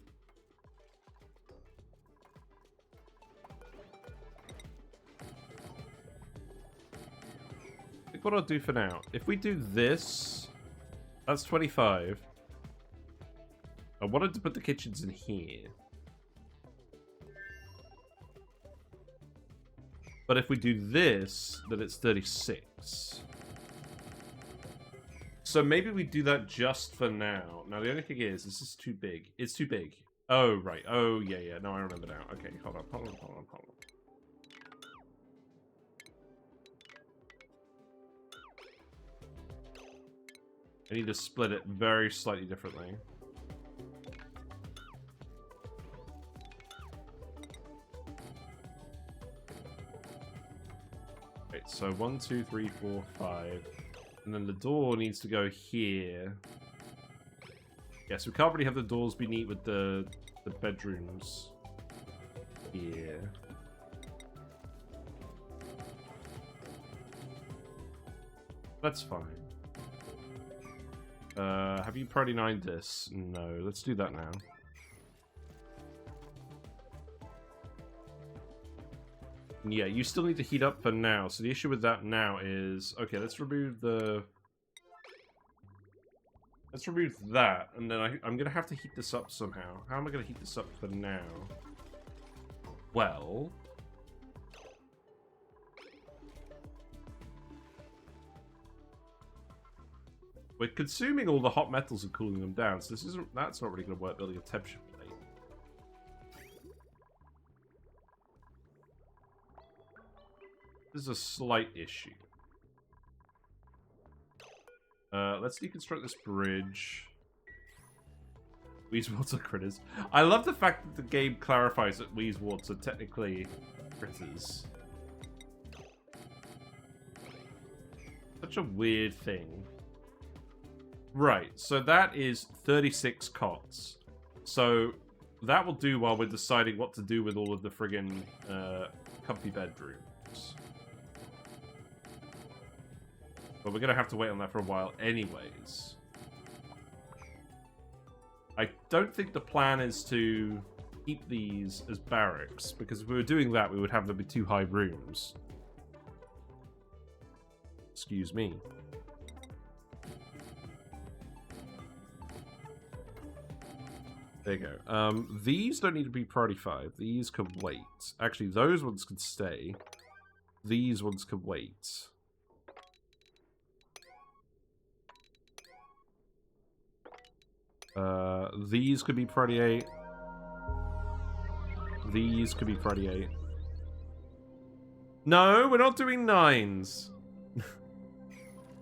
A: I think what I'll do for now, if we do this, that's 25. I wanted to put the kitchens in here. But if we do this, then it's 36. So maybe we do that just for now. Now, the only thing is, this is too big. It's too big. Oh, right. Oh, yeah, yeah. No, I remember now. Okay, hold on. I need to split it very slightly differently. Right, so 1, 2, 3, 4, 5... and then the door needs to go here. Yes, we can't really have the doors be neat with the bedrooms here. That's fine. Have you priority 9'd this? No, let's do that now. Yeah, you still need to heat up for now. So the issue with that now is... okay, let's remove the... let's remove that. And then I'm going to have to heat this up somehow. How am I going to heat this up for now? Well... we're consuming all the hot metals and cooling them down. So that's not really going to work building a temperature plate. This is a slight issue. Let's deconstruct this bridge. Wheezeworts are critters. I love the fact that the game clarifies that Wheezeworts are technically critters. Such a weird thing. Right, so that is 36 cots. So that will do while we're deciding what to do with all of the friggin' comfy bedrooms. But we're going to have to wait on that for a while anyways. I don't think the plan is to keep these as barracks, because if we were doing that, we would have them be 2 high rooms. Excuse me. There you go. These don't need to be priority 5. These can wait. Actually, those ones can stay. These ones can wait. These could be priority 8. These could be priority 8. No, we're not doing 9s.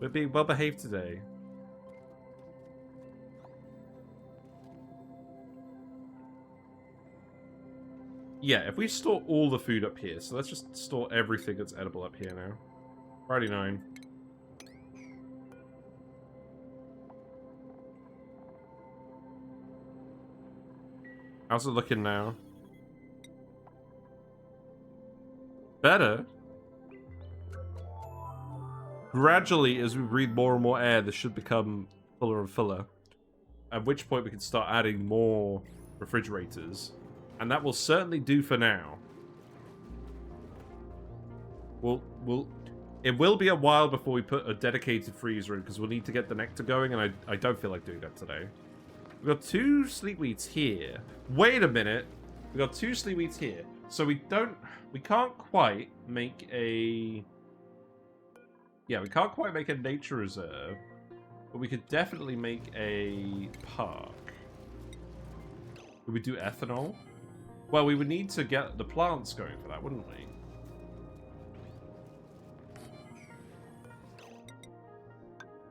A: We're being well behaved today. Yeah, if we store all the food up here, so let's just store everything that's edible up here now. Priority 9. How's it looking now? Better? Gradually, as we breathe more and more air, this should become fuller and fuller. At which point we can start adding more refrigerators. And that will certainly do for now. It will be a while before we put a dedicated freezer in, because we'll need to get the nectar going, and I don't feel like doing that today. We've got 2 sleepweeds here. Wait a minute. We've got 2 sleepweeds here. So we can't quite make a... Yeah, we can't quite make a nature reserve. But we could definitely make a park. Would we do ethanol? Well, we would need to get the plants going for that, wouldn't we?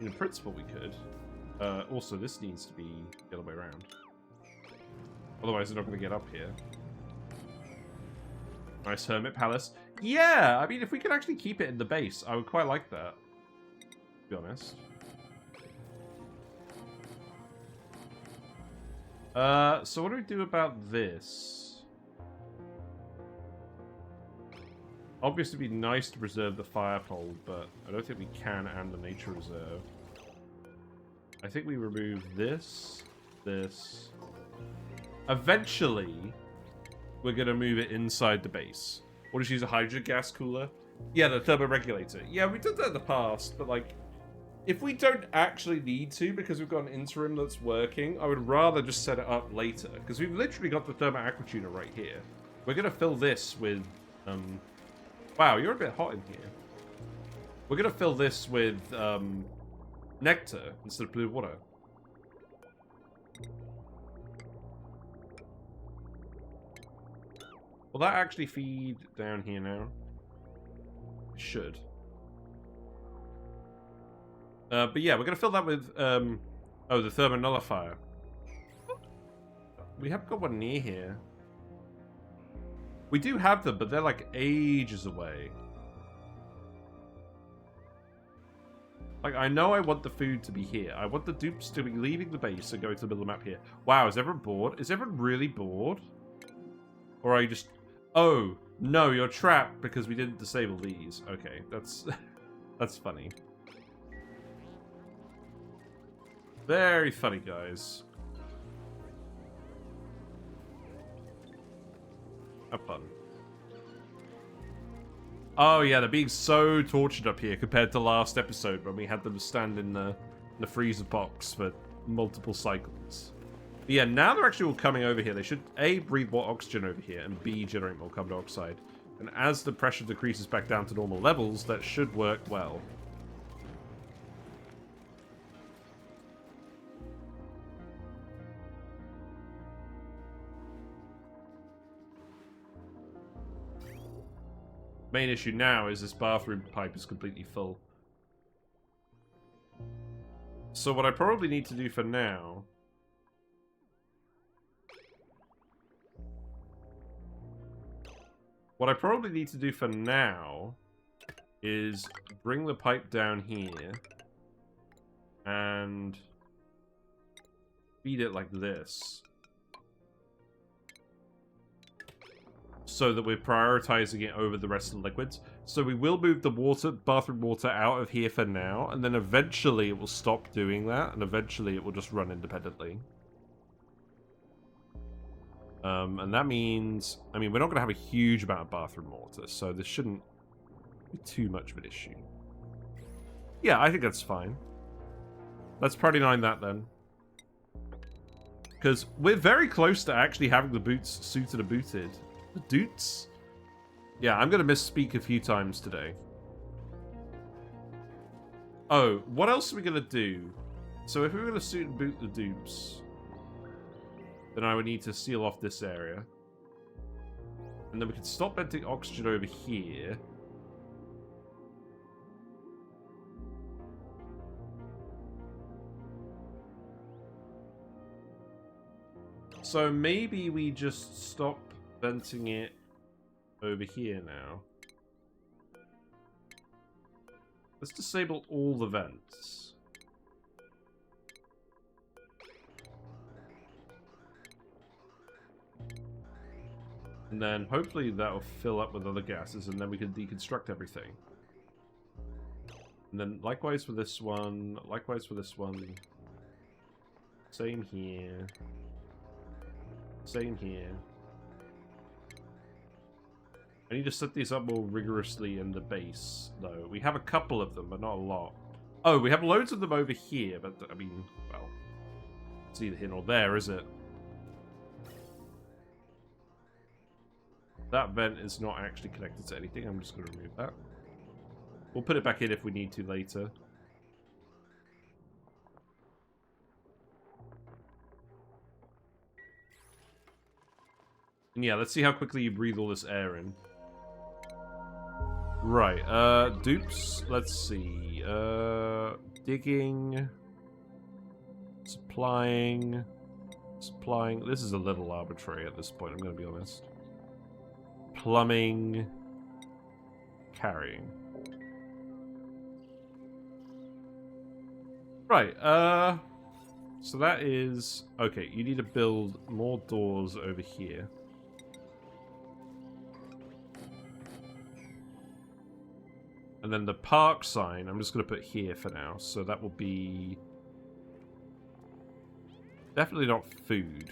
A: In principle, we could. Also, this needs to be the other way around. Otherwise, they're not going to get up here. Nice hermit palace. Yeah! I mean, if we could actually keep it in the base, I would quite like that. To be honest. So what do we do about this? Obviously, it'd be nice to preserve the fire pole, but I don't think we can and the nature reserve. I think we remove this, this. Eventually, we're going to move it inside the base. Or just use a hydrogen gas cooler. Yeah, the thermoregulator. Yeah, we did that in the past, but like, if we don't actually need to, because we've got an interim that's working, I would rather just set it up later. Because we've literally got the thermo aquatuner right here. We're going to fill this with... Wow, you're a bit hot in here. We're going to fill this with nectar instead of blue water. Will that actually feed down here now? It should. But yeah, we're going to fill that with, oh, the thermonullifier. We haven't got one near here. We do have them, but they're like ages away. Like, I know I want the food to be here. I want the dupes to be leaving the base and going to the middle of the map here. Wow, is everyone bored? Is everyone really bored? Or are you just... Oh, no, you're trapped because we didn't disable these. Okay, that's... that's funny. Very funny, guys. Have fun. Oh yeah, they're being so tortured up here compared to last episode when we had them stand in the freezer box for multiple cycles. But yeah, now they're actually all coming over here. They should A, breathe more oxygen over here, and B, generate more carbon dioxide. And as the pressure decreases back down to normal levels, that should work well. Main issue now is this bathroom pipe is completely full. So what I probably need to do for now... What I probably need to do for now is bring the pipe down here and feed it like this. So that we're prioritizing it over the rest of the liquids. So we will move the water, bathroom water out of here for now, and then eventually it will stop doing that, and eventually it will just run independently. And that means, I mean, we're not going to have a huge amount of bathroom water, so this shouldn't be too much of an issue. Yeah, I think that's fine. Let's priority 9 that then. Because we're very close to actually having the boots suited and booted. The dupes? Yeah, I'm going to misspeak a few times today. Oh, what else are we going to do? So if we were going to suit and boot the dupes, then I would need to seal off this area. And then we can stop venting oxygen over here. So maybe we just stop venting it over here now. Let's disable all the vents. And then hopefully that'll fill up with other gases, and then we can deconstruct everything. And then likewise for this one, likewise for this one. Same here. Same here. I need to set these up more rigorously in the base, though. We have a couple of them, but not a lot. Oh, we have loads of them over here, but, I mean, well, it's either here nor there, is it? That vent is not actually connected to anything. I'm just going to remove that. We'll put it back in if we need to later. And yeah, let's see how quickly you breathe all this air in. Right, dupes. Let's see. Digging. Supplying. Supplying. This is a little arbitrary at this point, I'm going to be honest. Plumbing. Carrying. Right, so that is... Okay, you need to build more doors over here. And then the park sign, I'm just going to put here for now. So that will be... Definitely not food.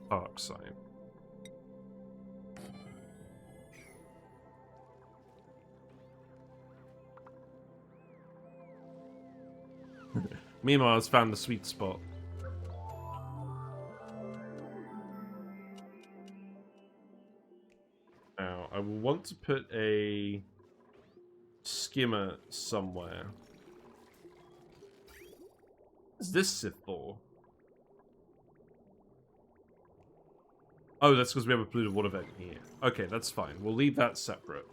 A: Park sign. Meanwhile, I've found the sweet spot. Now, I will want to put a skimmer somewhere. What is this sieve for? Oh, that's because we have a polluted water vent here. Okay, that's fine. We'll leave that separate.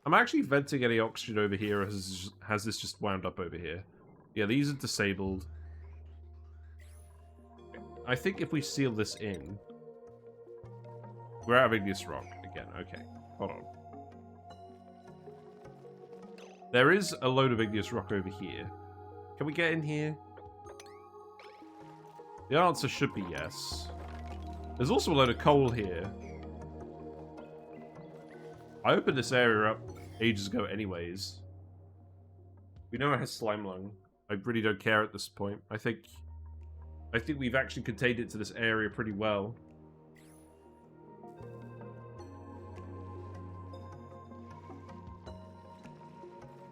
A: I'm actually venting any oxygen over here, or has this just wound up over here? Yeah, these are disabled. I think if we seal this in... We're out of igneous rock again. Okay, hold on. There is a load of igneous rock over here. Can we get in here? The answer should be yes. There's also a load of coal here. I opened this area up ages ago anyways. We know it has slime lung. I really don't care at this point. I think we've actually contained it to this area pretty well.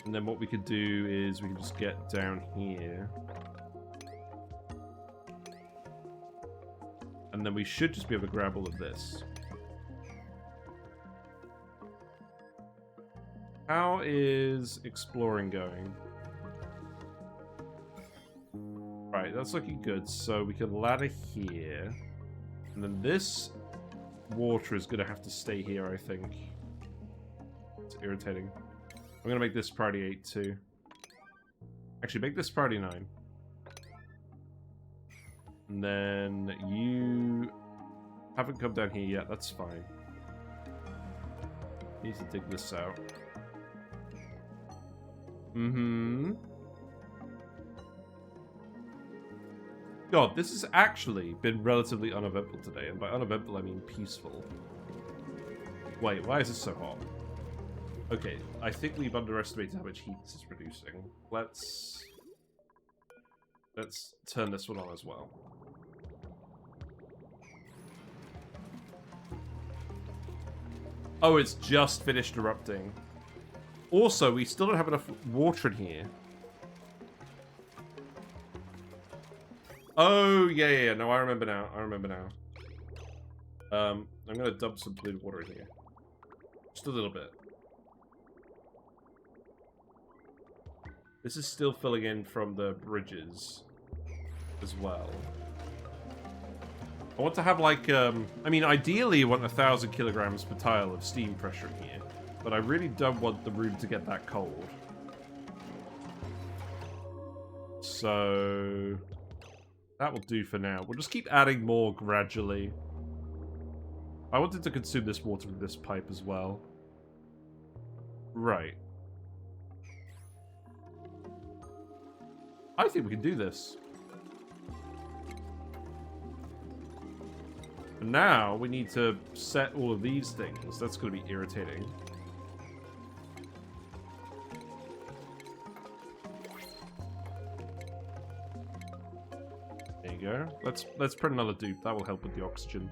A: And then what we could do is we can just get down here. And then we should just be able to grab all of this. How is exploring going? Right, that's looking good. So we can ladder here. And then this water is going to have to stay here, I think. It's irritating. I'm going to make this priority 8 too. Actually, make this priority 9. And then you haven't come down here yet. That's fine. Need to dig this out. God, this has actually been relatively uneventful today. And by uneventful, I mean peaceful. Wait, why is this so hot? Okay, I think we've underestimated how much heat this is producing. Let's turn this one on as well. Oh, it's just finished erupting. Also, we still don't have enough water in here. Oh, yeah. No, I remember now. I'm gonna dump some blue water in here. Just a little bit. This is still filling in from the bridges as well. I want to have like, I mean, ideally you want 1,000 kilograms per tile of steam pressure in here, but I really don't want the room to get that cold. So that will do for now. We'll just keep adding more gradually. I wanted to consume this water from this pipe as well. Right. I think we can do this. And now we need to set all of these things. That's going to be irritating. There you go. Let's print another dupe. That will help with the oxygen.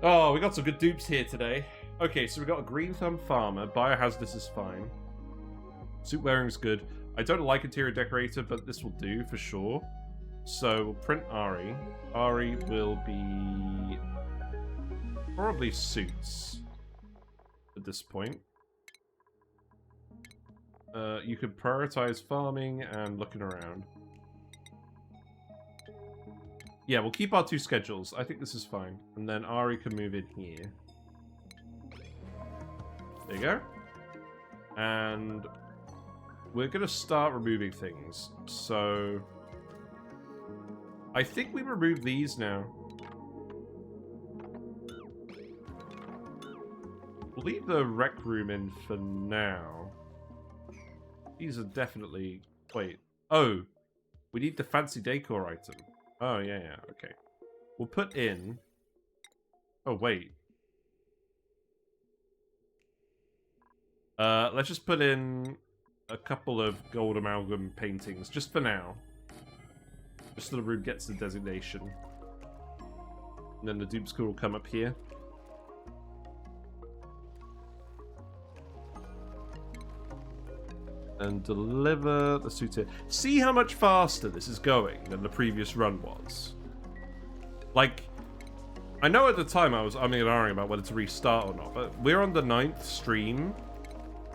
A: Oh, we got some good dupes here today. Okay, so we got a green thumb farmer. Biohazardous is fine. Suit wearing's good. I don't like interior decorator, but this will do for sure. So we'll print Ari. Ari will be probably suits at this point. You could prioritize farming and looking around. Yeah, we'll keep our two schedules. I think this is fine. And then Ari can move in here. There you go. And we're going to start removing things. So I think we remove these now. We'll leave the rec room in for now. These are definitely... Wait. Oh, we need the fancy decor item. Oh, yeah, okay. We'll put in... Oh, wait. Let's just put in a couple of gold amalgam paintings, just for now. Just so the room gets the designation. And then the dupe school will come up here. And deliver the suit here. See how much faster this is going than the previous run was. Like, I know at the time I was umming and ahhing about whether to restart or not, but we're on the 9th stream,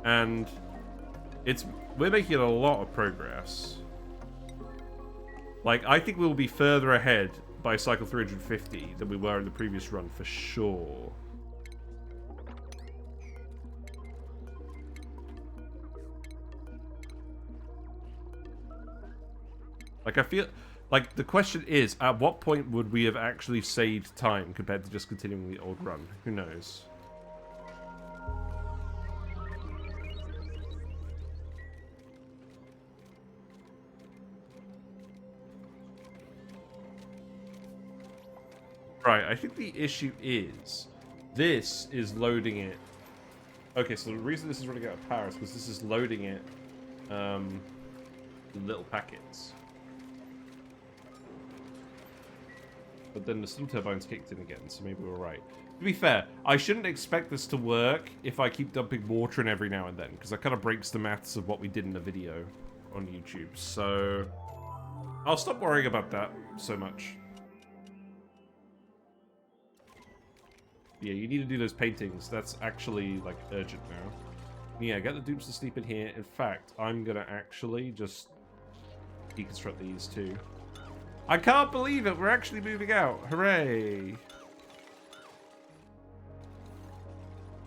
A: and we're making a lot of progress. Like, I think we'll be further ahead by cycle 350 than we were in the previous run for sure. Like, I feel like the question is, at what point would we have actually saved time compared to just continuing the old run? Who knows? Right, I think the issue is this is loading it. Okay, so the reason this is running out of power is because this is loading it in little packets. But then the steam turbines kicked in again, so maybe we're right. To be fair, I shouldn't expect this to work if I keep dumping water in every now and then, because that kind of breaks the maths of what we did in the video on YouTube. So I'll stop worrying about that so much. Yeah, you need to do those paintings. That's actually, like, urgent now. Yeah, get the dupes to sleep in here. In fact, I'm going to actually just deconstruct these too. I can't believe it! We're actually moving out! Hooray!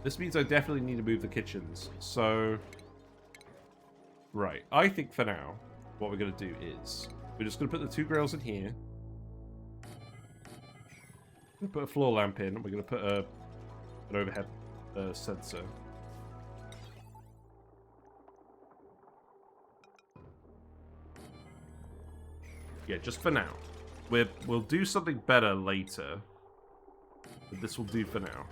A: This means I definitely need to move the kitchens. So, right. I think for now, what we're going to do is we're just going to put the 2 grills in here. We're going to put a floor lamp in. We're going to put an overhead sensor. Yeah, just for now. We'll do something better later. But this will do for now.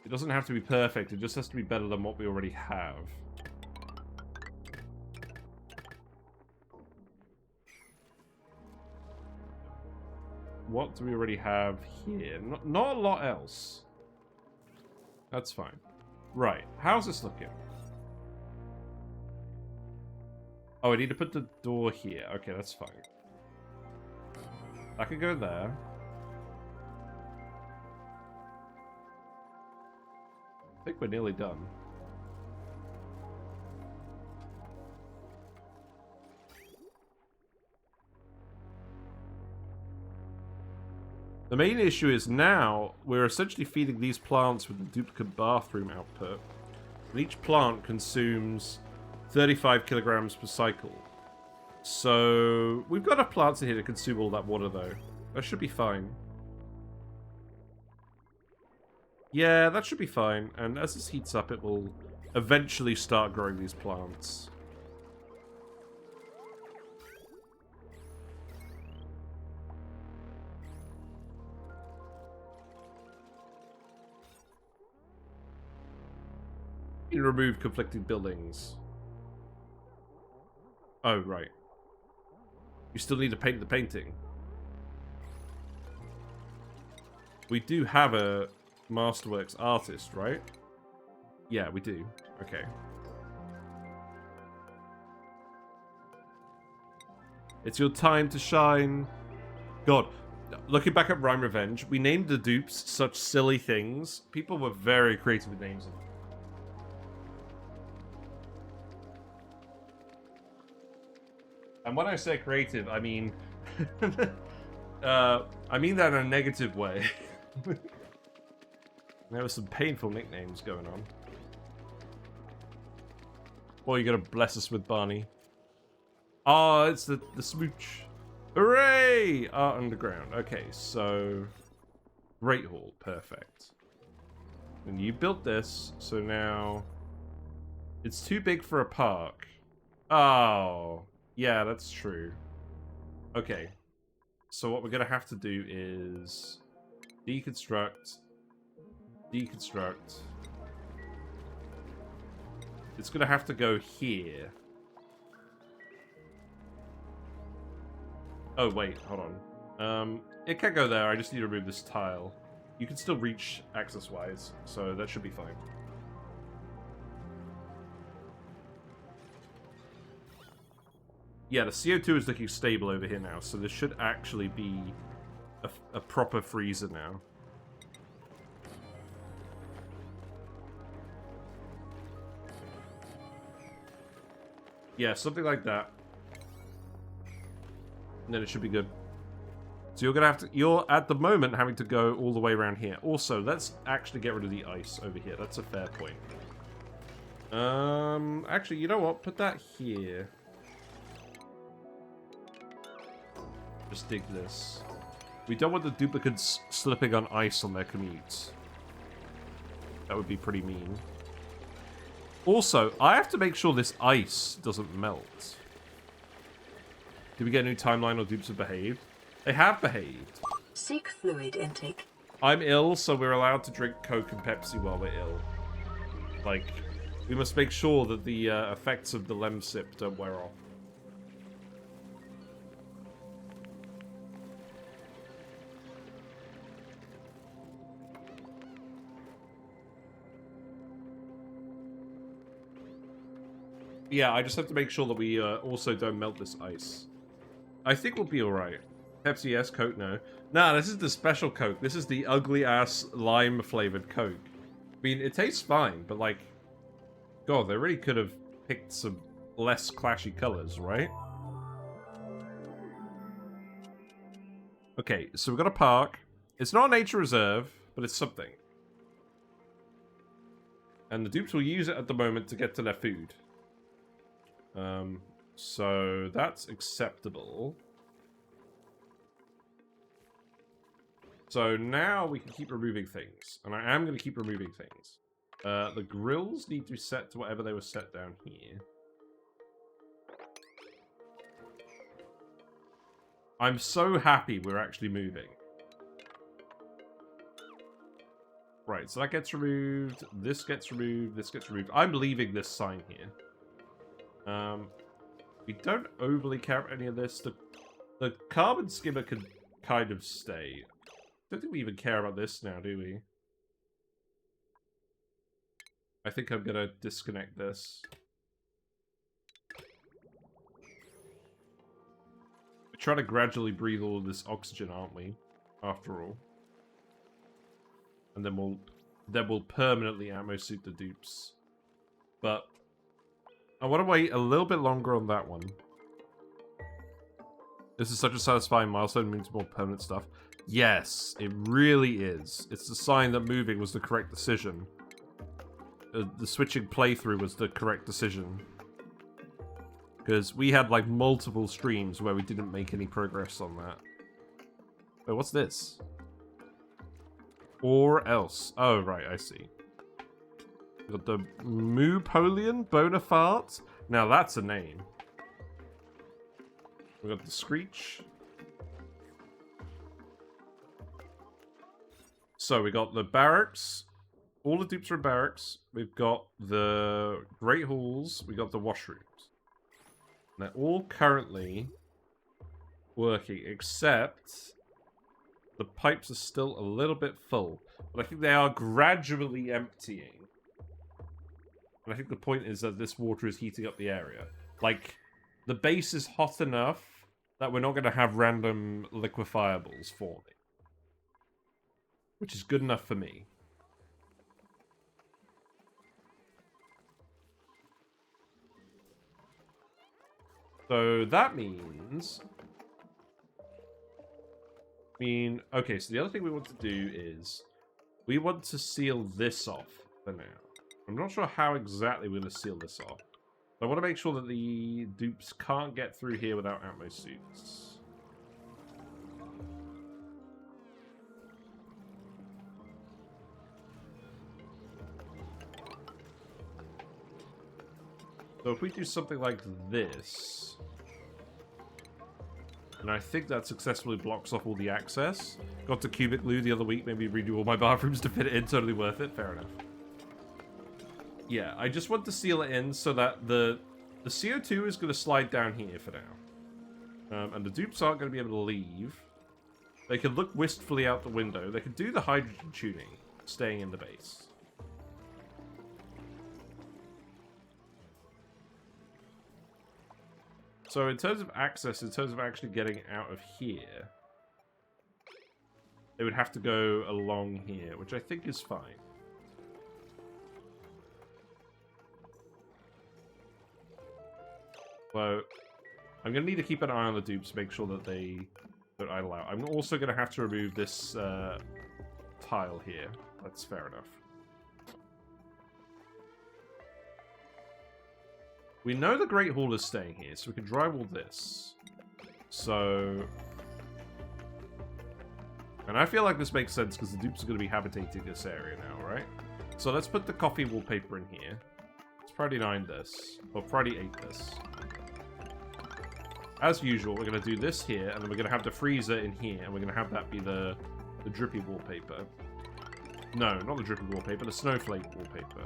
A: It doesn't have to be perfect, it just has to be better than what we already have. What do we already have here? Not a lot else. That's fine. Right, how's this looking? Oh, I need to put the door here. Okay, that's fine. I could go there. I think we're nearly done. The main issue is now we're essentially feeding these plants with the duplicate bathroom output. And each plant consumes 35 kilograms per cycle. So we've got enough plants in here to consume all that water though. That should be fine. Yeah, that should be fine. And as this heats up, it will eventually start growing these plants. You remove conflicting buildings. Oh, right. You still need to paint the painting. We do have a Masterworks artist, right? Yeah, we do. Okay. It's your time to shine. God, looking back at Rhyme Revenge, we named the dupes such silly things. People were very creative with names of them. And when I say creative, I mean... I mean that in a negative way. There were some painful nicknames going on. Well, you gotta bless us with Barney. Oh, it's the smooch. Hooray! Art Underground. Okay, so... Great Hall. Perfect. And you built this, so now... It's too big for a park. Oh... Yeah, that's true. Okay. So what we're going to have to do is... Deconstruct. Deconstruct. It's going to have to go here. Oh, wait. Hold on. It can go there. I just need to remove this tile. You can still reach access-wise, so that should be fine. Yeah, the CO2 is looking stable over here now, so this should actually be a proper freezer now. Yeah, something like that. And then it should be good. So you're gonna have to, you're at the moment having to go all the way around here. Also, let's actually get rid of the ice over here. That's a fair point. Actually, you know what? Put that here. Just dig this. We don't want the duplicates slipping on ice on their commutes. That would be pretty mean. Also, I have to make sure this ice doesn't melt. Did we get a new timeline or dupes have behaved? They have behaved.
B: Seek fluid intake.
A: I'm ill, so we're allowed to drink Coke and Pepsi while we're ill. Like, we must make sure that the effects of the Lemsip don't wear off. Yeah, I just have to make sure that we also don't melt this ice. I think we'll be alright. Pepsi yes, Coke no. Nah, this is the special Coke. This is the ugly-ass lime-flavored Coke. I mean, it tastes fine, but like... God, they really could have picked some less clashy colors, right? Okay, so we've got a park. It's not a nature reserve, but it's something. And the dupes will use it at the moment to get to their food. So that's acceptable. So now we can keep removing things. And I am going to keep removing things. The grills need to be set to whatever they were set down here. I'm so happy we're actually moving. Right, so that gets removed. This gets removed. This gets removed. I'm leaving this sign here. We don't overly care about any of this. The carbon skimmer can kind of stay. Don't think we even care about this now, do we? I think I'm gonna disconnect this. We're trying to gradually breathe all of this oxygen, aren't we? After all. And then we'll permanently Atmo Suit the dupes. But I want to wait a little bit longer on that one. This is such a satisfying milestone, means more permanent stuff. Yes, it really is. It's the sign that moving was the correct decision. The switching playthrough was the correct decision. Because we had like multiple streams where we didn't make any progress on that. Wait, what's this? Or else. Oh, right, I see. We've got the Mupolian Bonafart. Now that's a name. We've got the Screech. So we got the barracks. All the dupes are in barracks. We've got the Great Halls. We got the washrooms. They're all currently working, except the pipes are still a little bit full. But I think they are gradually emptying. And I think the point is that this water is heating up the area. Like, the base is hot enough that we're not going to have random liquefiables forming. Which is good enough for me. So that means... okay, so the other thing we want to do is... we want to seal this off for now. I'm not sure how exactly we're going to seal this off. But I want to make sure that the dupes can't get through here without Atmo Suits. So if we do something like this... and I think that successfully blocks off all the access. Got to cubic glue the other week, maybe redo all my bathrooms to fit it in, totally worth it, fair enough. Yeah, I just want to seal it in so that the CO2 is going to slide down here for now. And the dupes aren't going to be able to leave. They can look wistfully out the window. They can do the hydrogen tuning, staying in the base. So in terms of access, in terms of actually getting out of here, they would have to go along here, which I think is fine. So I'm going to need to keep an eye on the dupes to make sure that they don't idle out. I'm also going to have to remove this tile here. That's fair enough. We know the Great Hall is staying here, so we can drywall this. So... and I feel like this makes sense because the dupes are going to be habitating this area now, right? So let's put the coffee wallpaper in here. Let's Friday 9 this. Or Friday 8 this. As usual, we're going to do this here, and then we're going to have the freezer in here, and we're going to have that be the drippy wallpaper. No, not the drippy wallpaper, the snowflake wallpaper.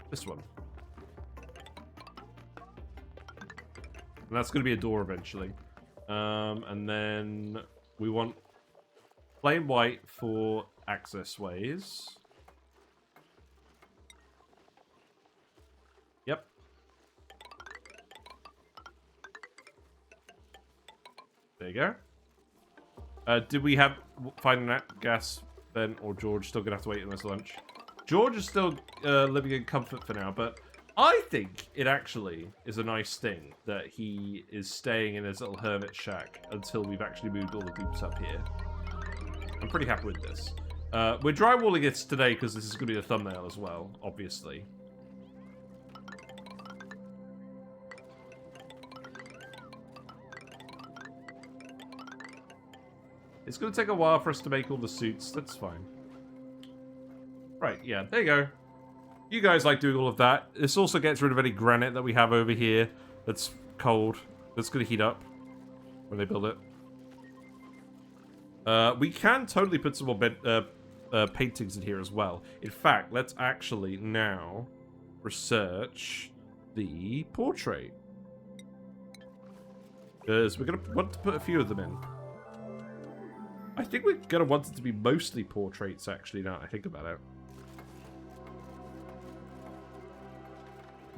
A: This one. And that's going to be a door eventually. And then we want plain white for access ways. Yep. There you go. Did we find a gas then, or George still gonna have to wait on his lunch? George is still living in comfort for now, but I think it actually is a nice thing that he is staying in his little hermit shack until we've actually moved all the dupes up here. I'm pretty happy with this. We're drywalling it today because this is going to be the thumbnail as well, obviously. It's going to take a while for us to make all the suits. That's fine. Right, yeah, there you go. You guys like doing all of that. This also gets rid of any granite that we have over here. That's cold. That's gonna heat up when they build it. We can totally put some more paintings in here as well. In fact, let's actually now research the portrait. Because we're going to want to put a few of them in. I think we're going to want it to be mostly portraits, actually, now that I think about it.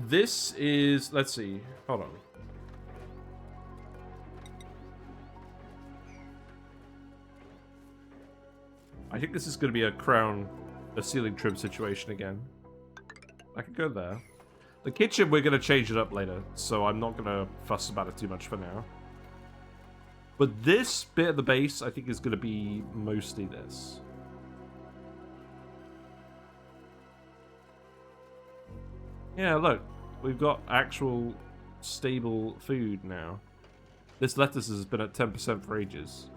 A: This is... Let's see. Hold on. I think this is going to be a ceiling trim situation again. I could go there. The kitchen, we're going to change it up later, so I'm not going to fuss about it too much for now. But this bit at the base, I think, is going to be mostly this. Yeah, look. We've got actual stable food now. This lettuce has been at 10% for ages.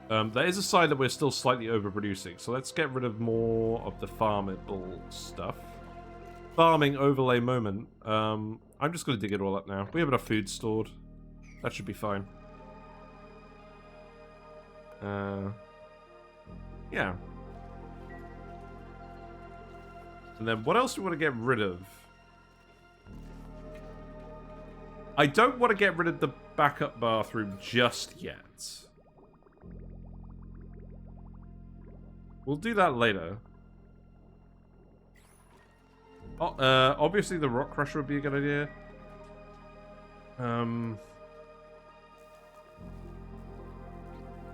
A: There is a sign that we're still slightly overproducing, so let's get rid of more of the farmable stuff. Farming overlay moment. I'm just going to dig it all up now. We have enough food stored. That should be fine. Yeah. And then what else do we want to get rid of? I don't want to get rid of the backup bathroom just yet. We'll do that later. Oh, obviously the rock crusher would be a good idea. I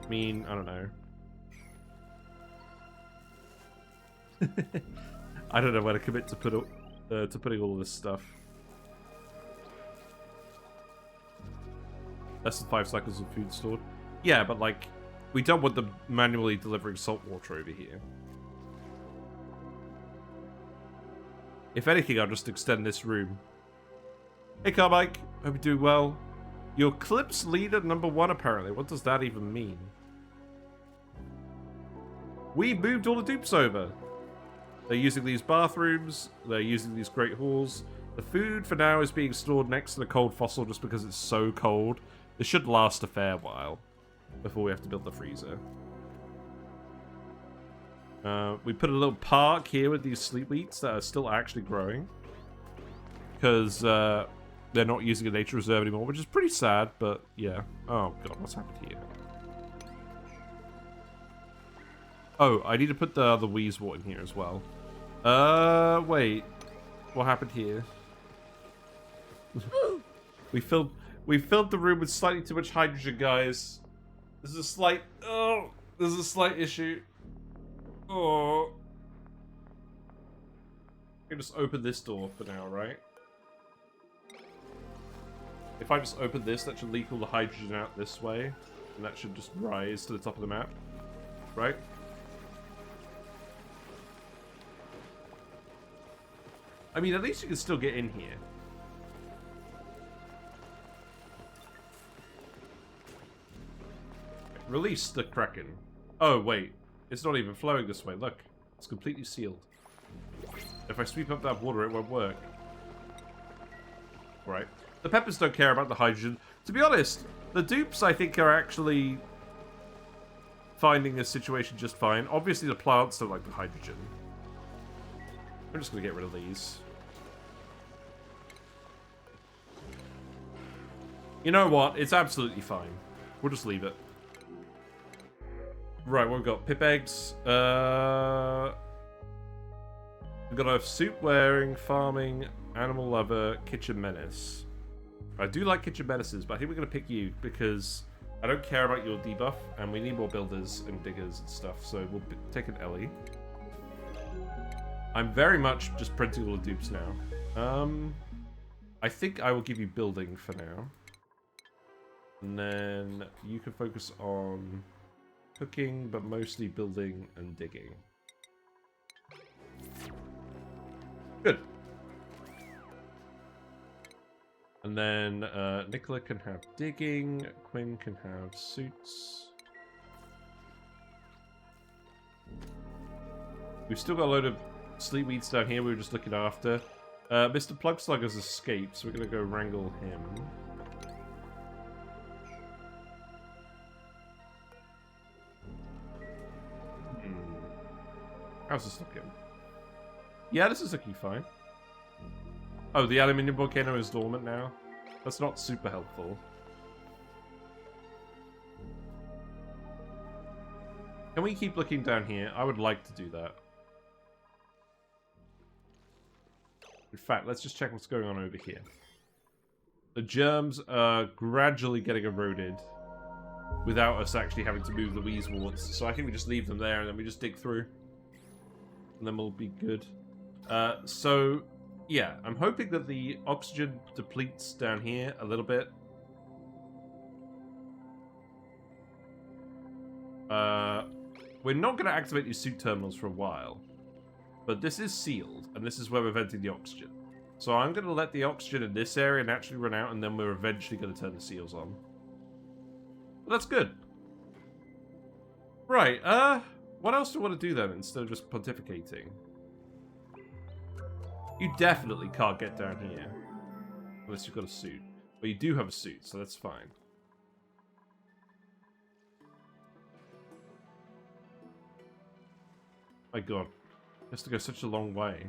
A: mean, I don't know. I don't know where to commit to putting all of this stuff. Less than 5 cycles of food stored. Yeah, but like, we don't want them manually delivering salt water over here. If anything, I'll just extend this room. Hey, Carbike. Hope you're doing well. Your Clips leader #1, apparently. What does that even mean? We moved all the dupes over. They're using these bathrooms. They're using these great halls. The food, for now, is being stored next to the cold fossil just because it's so cold. This should last a fair while before we have to build the freezer. We put a little park here with these sleep wheats that are still actually growing. Because they're not using a nature reserve anymore, which is pretty sad, but yeah. Oh god, what's happened here? Oh, I need to put the Wheezewort in here as well. Wait. What happened here? We filled the room with slightly too much hydrogen, guys. There's a slight issue. Oh. I can just open this door for now, right? If I just open this, that should leak all the hydrogen out this way. And that should just rise to the top of the map. Right? I mean, at least you can still get in here. Release the Kraken. Oh, wait. It's not even flowing this way. Look. It's completely sealed. If I sweep up that water, it won't work. Right. The peppers don't care about the hydrogen. To be honest, the dupes, I think, are actually finding this situation just fine. Obviously, the plants don't like the hydrogen. I'm just going to get rid of these. You know what? It's absolutely fine. We'll just leave it. Right, what we've got? Pip eggs. We've got a suit wearing, farming, animal lover, kitchen menace. I do like kitchen menaces, but I think we're going to pick you because I don't care about your debuff, and we need more builders and diggers and stuff, so we'll take an Ellie. I'm very much just printing all the dupes now. I think I will give you building for now. And then you can focus on cooking, but mostly building and digging. Good. And then Nicola can have digging, Quinn can have suits. We've still got a load of sleep weeds down here we were just looking after. Mr. Plugslug has escaped, so we're gonna go wrangle him. How's this looking? Yeah, this is looking fine. Oh, the aluminium volcano is dormant now? That's not super helpful. Can we keep looking down here? I would like to do that. In fact, let's just check what's going on over here. The germs are gradually getting eroded without us actually having to move the Weezeworts. So I think we just leave them there and then we just dig through. And then we'll be good. So, yeah, I'm hoping that the oxygen depletes down here a little bit. We're not going to activate these suit terminals for a while. But this is sealed, and this is where we're venting the oxygen. So I'm going to let the oxygen in this area naturally run out, and then we're eventually going to turn the seals on. But that's good. Right, what else do I want to do then, instead of just pontificating? You definitely can't get down here. Unless you've got a suit. But you do have a suit, so that's fine. My god. It has to go such a long way.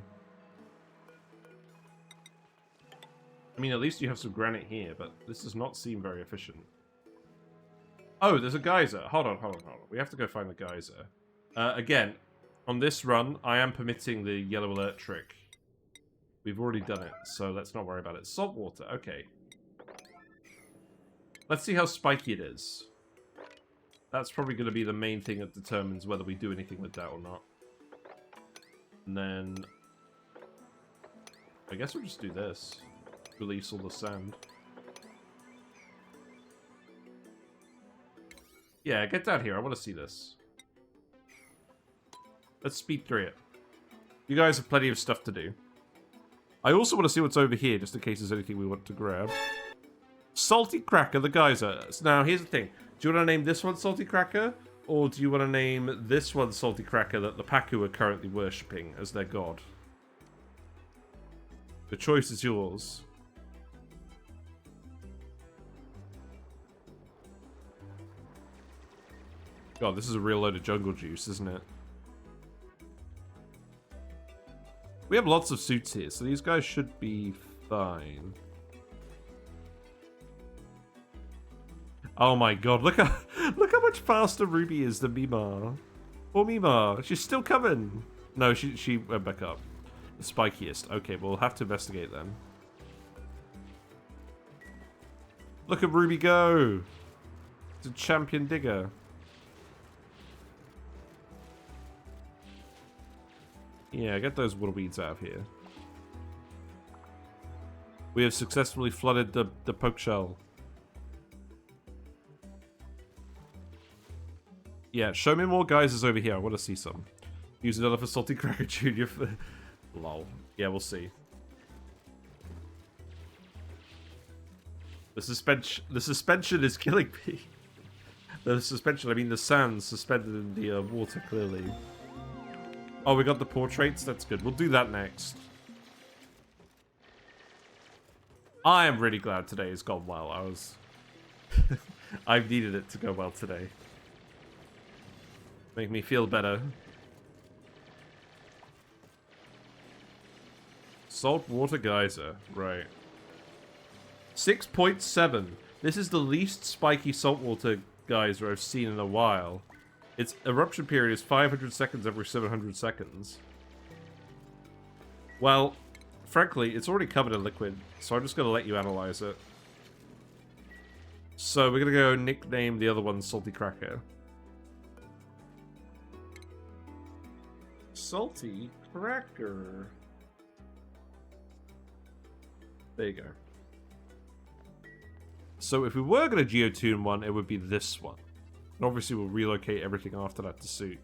A: I mean, at least you have some granite here, but this does not seem very efficient. Oh, there's a geyser. Hold on. We have to go find the geyser. Again, on this run, I am permitting the yellow alert trick. We've already done it, so let's not worry about it. Salt water, okay. Let's see how spiky it is. That's probably going to be the main thing that determines whether we do anything with that or not. And then... I guess we'll just do this. Release all the sand. Yeah, get down here. I want to see this. Let's speed through it. You guys have plenty of stuff to do. I also want to see what's over here, just in case there's anything we want to grab. Salty Cracker, the geyser. Now, here's the thing. Do you want to name this one Salty Cracker? Or do you want to name this one Salty Cracker that the Paku are currently worshipping as their god? The choice is yours. God, this is a real load of jungle juice, isn't it? We have lots of suits here, so these guys should be fine. Oh my god, look how much faster Ruby is than Mima. Poor Mima, she's still coming. No, she went back up. The spikiest. Okay, we'll have to investigate then. Look at Ruby go! It's a champion digger. Yeah, get those water weeds out of here. We have successfully flooded the poke shell. Yeah, show me more geysers over here. I want to see some. Use another for Salty Cracker Jr. for... Lol. Yeah, we'll see. The suspension is killing me. The suspension, I mean the sand suspended in the water, clearly. Oh, we got the portraits? That's good. We'll do that next. I am really glad today has gone well. I've needed it to go well today. Make me feel better. Saltwater geyser. Right. 6.7. This is the least spiky saltwater geyser I've seen in a while. Its eruption period is 500 seconds every 700 seconds. Well, frankly, it's already covered in liquid, so I'm just going to let you analyze it. So we're going to go nickname the other one Salty Cracker. Salty Cracker. There you go. So if we were going to Geotune one, it would be this one. And obviously we'll relocate everything after that to suit.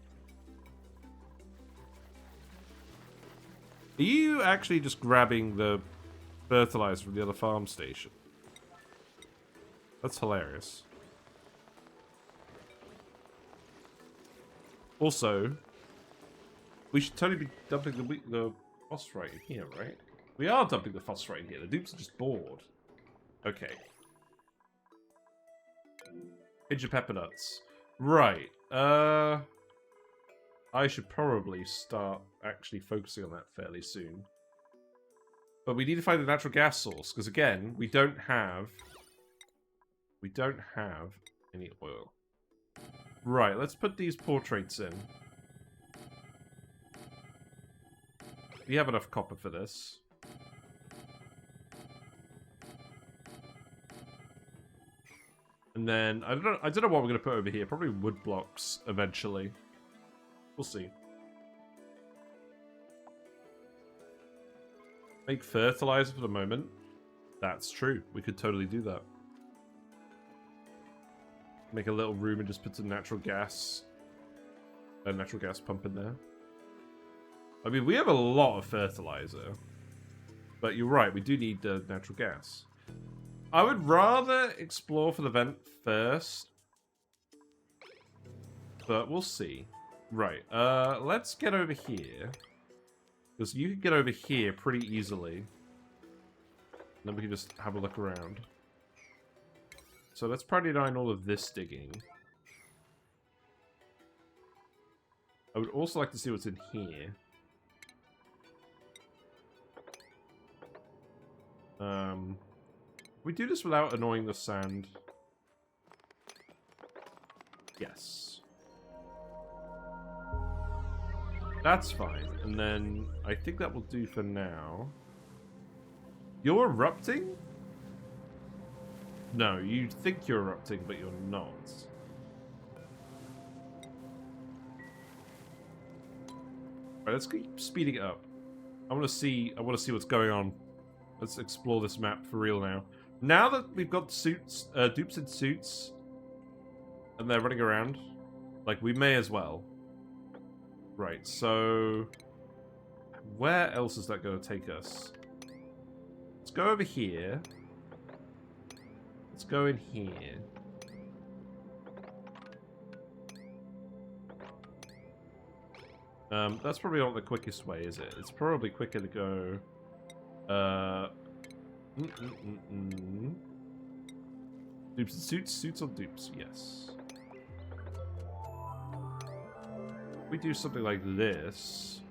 A: Are you actually just grabbing the fertilizer from the other farm station? That's hilarious. Also, we should totally be dumping the phosphorite in here, right? We are dumping the phosphorus in here. The dupes are just bored. Okay. Pinch of pepper nuts. Right. I should probably start actually focusing on that fairly soon. But we need to find the natural gas source, because again, we don't have any oil. Right, let's put these portraits in. We have enough copper for this. And then I don't know what we're gonna put over here. Probably wood blocks eventually. We'll see. Make fertilizer for the moment. That's true. We could totally do that. Make a little room and just put some natural gas. A natural gas pump in there. I mean, we have a lot of fertilizer. But you're right, we do need the natural gas. I would rather explore for the vent first. But we'll see. Right, let's get over here. Because you can get over here pretty easily. And then we can just have a look around. So let's priority 9 all of this digging. I would also like to see what's in here. We do this without annoying the sand. Yes. That's fine. And then I think that will do for now. You're erupting? No, you think you're erupting, but you're not. Alright, let's keep speeding it up. I want to see what's going on. Let's explore this map for real now. Now that we've got suits, dupes in suits, and they're running around, like, we may as well. Right, so where else is that going to take us? Let's go over here. Let's go in here. That's probably not the quickest way, is it? It's probably quicker to go... Dupes and suits? Suits or dupes? Yes. We do something like this.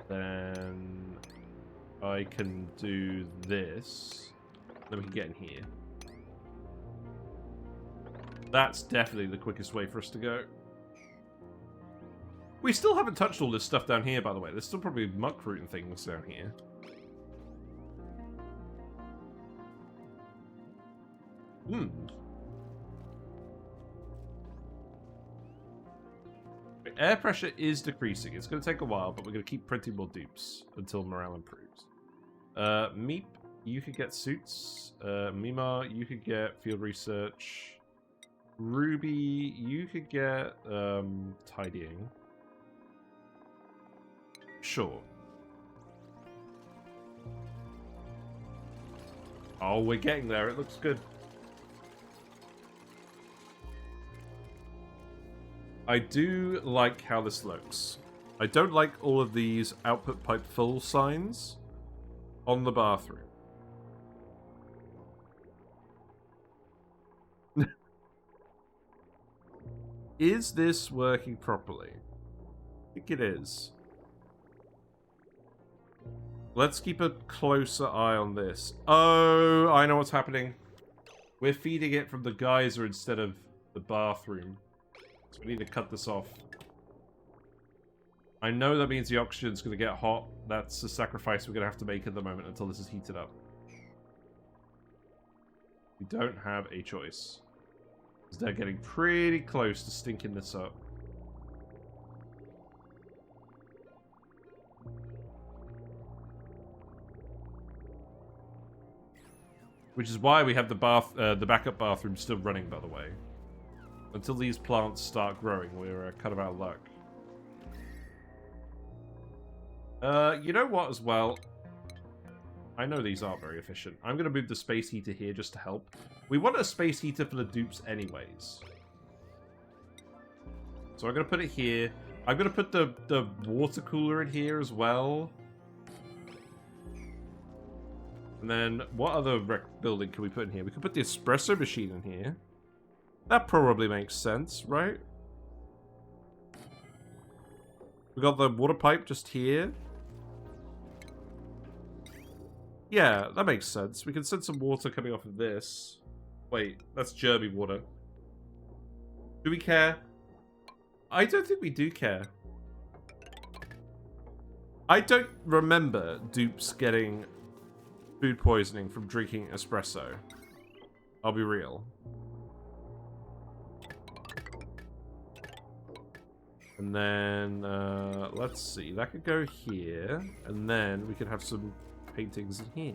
A: Then... I can do this. Then we can get in here. That's definitely the quickest way for us to go. We still haven't touched all this stuff down here, by the way. There's still probably muckroot and things down here. Air pressure is decreasing. It's going to take a while, but we're going to keep printing more dupes until morale improves. Meep, you could get suits. Mima, you could get field research. Ruby, you could get tidying. Sure. Oh, we're getting there. It looks good. I do like how this looks. I don't like all of these output pipe full signs on the bathroom. Is this working properly? I think it is. Let's keep a closer eye on this. Oh, I know what's happening. We're feeding it from the geyser instead of the bathroom. So we need to cut this off. I know that means the oxygen's going to get hot. That's a sacrifice we're going to have to make at the moment until this is heated up. We don't have a choice. Because they're getting pretty close to stinking this up. Which is why we have the backup bathroom still running, by the way. Until these plants start growing, we're kind of out of luck. You know what, as well? I know these aren't very efficient. I'm going to move the space heater here just to help. We want a space heater for the dupes anyways. So I'm going to put it here. I'm going to put the water cooler in here as well. And then what other building can we put in here? We could put the espresso machine in here. That probably makes sense, right? We got the water pipe just here. Yeah, that makes sense. We can send some water coming off of this. Wait, that's germy water. Do we care? I don't think we do care. I don't remember dupes getting food poisoning from drinking espresso. I'll be real. And then, let's see. That could go here. And then we could have some paintings in here.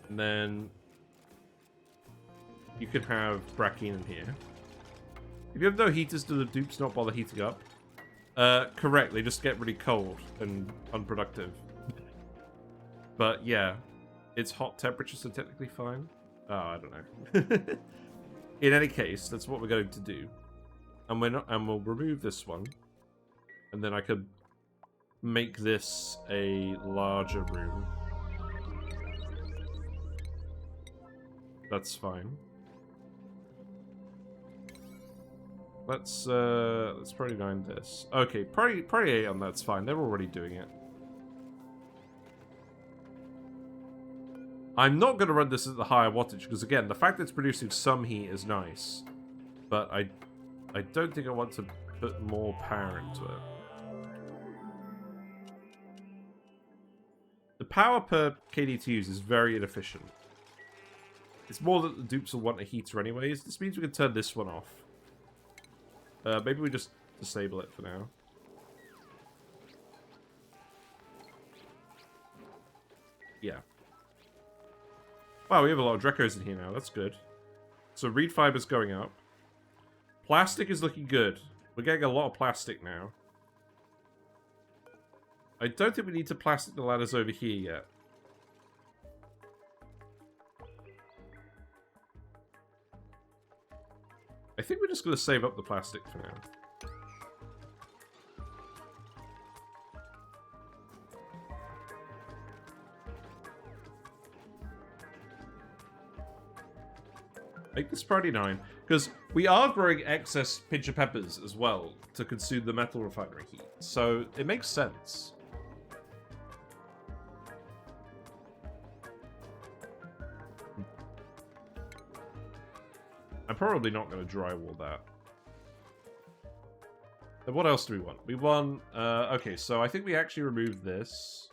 A: And then you could have Brackeen in here. If you have no heaters, do the dupes not bother heating up? Correct. They just get really cold and unproductive. But yeah, it's hot temperature, so technically fine. Oh, I don't know. In any case, that's what we're going to do. And we'll remove this one. And then I could make this a larger room. That's fine. Let's probably nine this. Okay, probably 8 on that's fine. They're already doing it. I'm not going to run this at the higher wattage, because again, the fact that it's producing some heat is nice. But I don't think I want to put more power into it. The power per KD2s is very inefficient. It's more that the dupes will want a heater anyways. This means we can turn this one off. Maybe we just disable it for now. Yeah. Wow, we have a lot of Drecos in here now. That's good. So reed fiber's going up. Plastic is looking good. We're getting a lot of plastic now. I don't think we need to plastic the ladders over here yet. I think we're just going to save up the plastic for now. Make this priority 9, because we are growing excess pincher peppers as well to consume the metal refinery heat, so it makes sense. I'm probably not going to drywall that. Then what else do we want? We want... okay, so I think we actually removed this.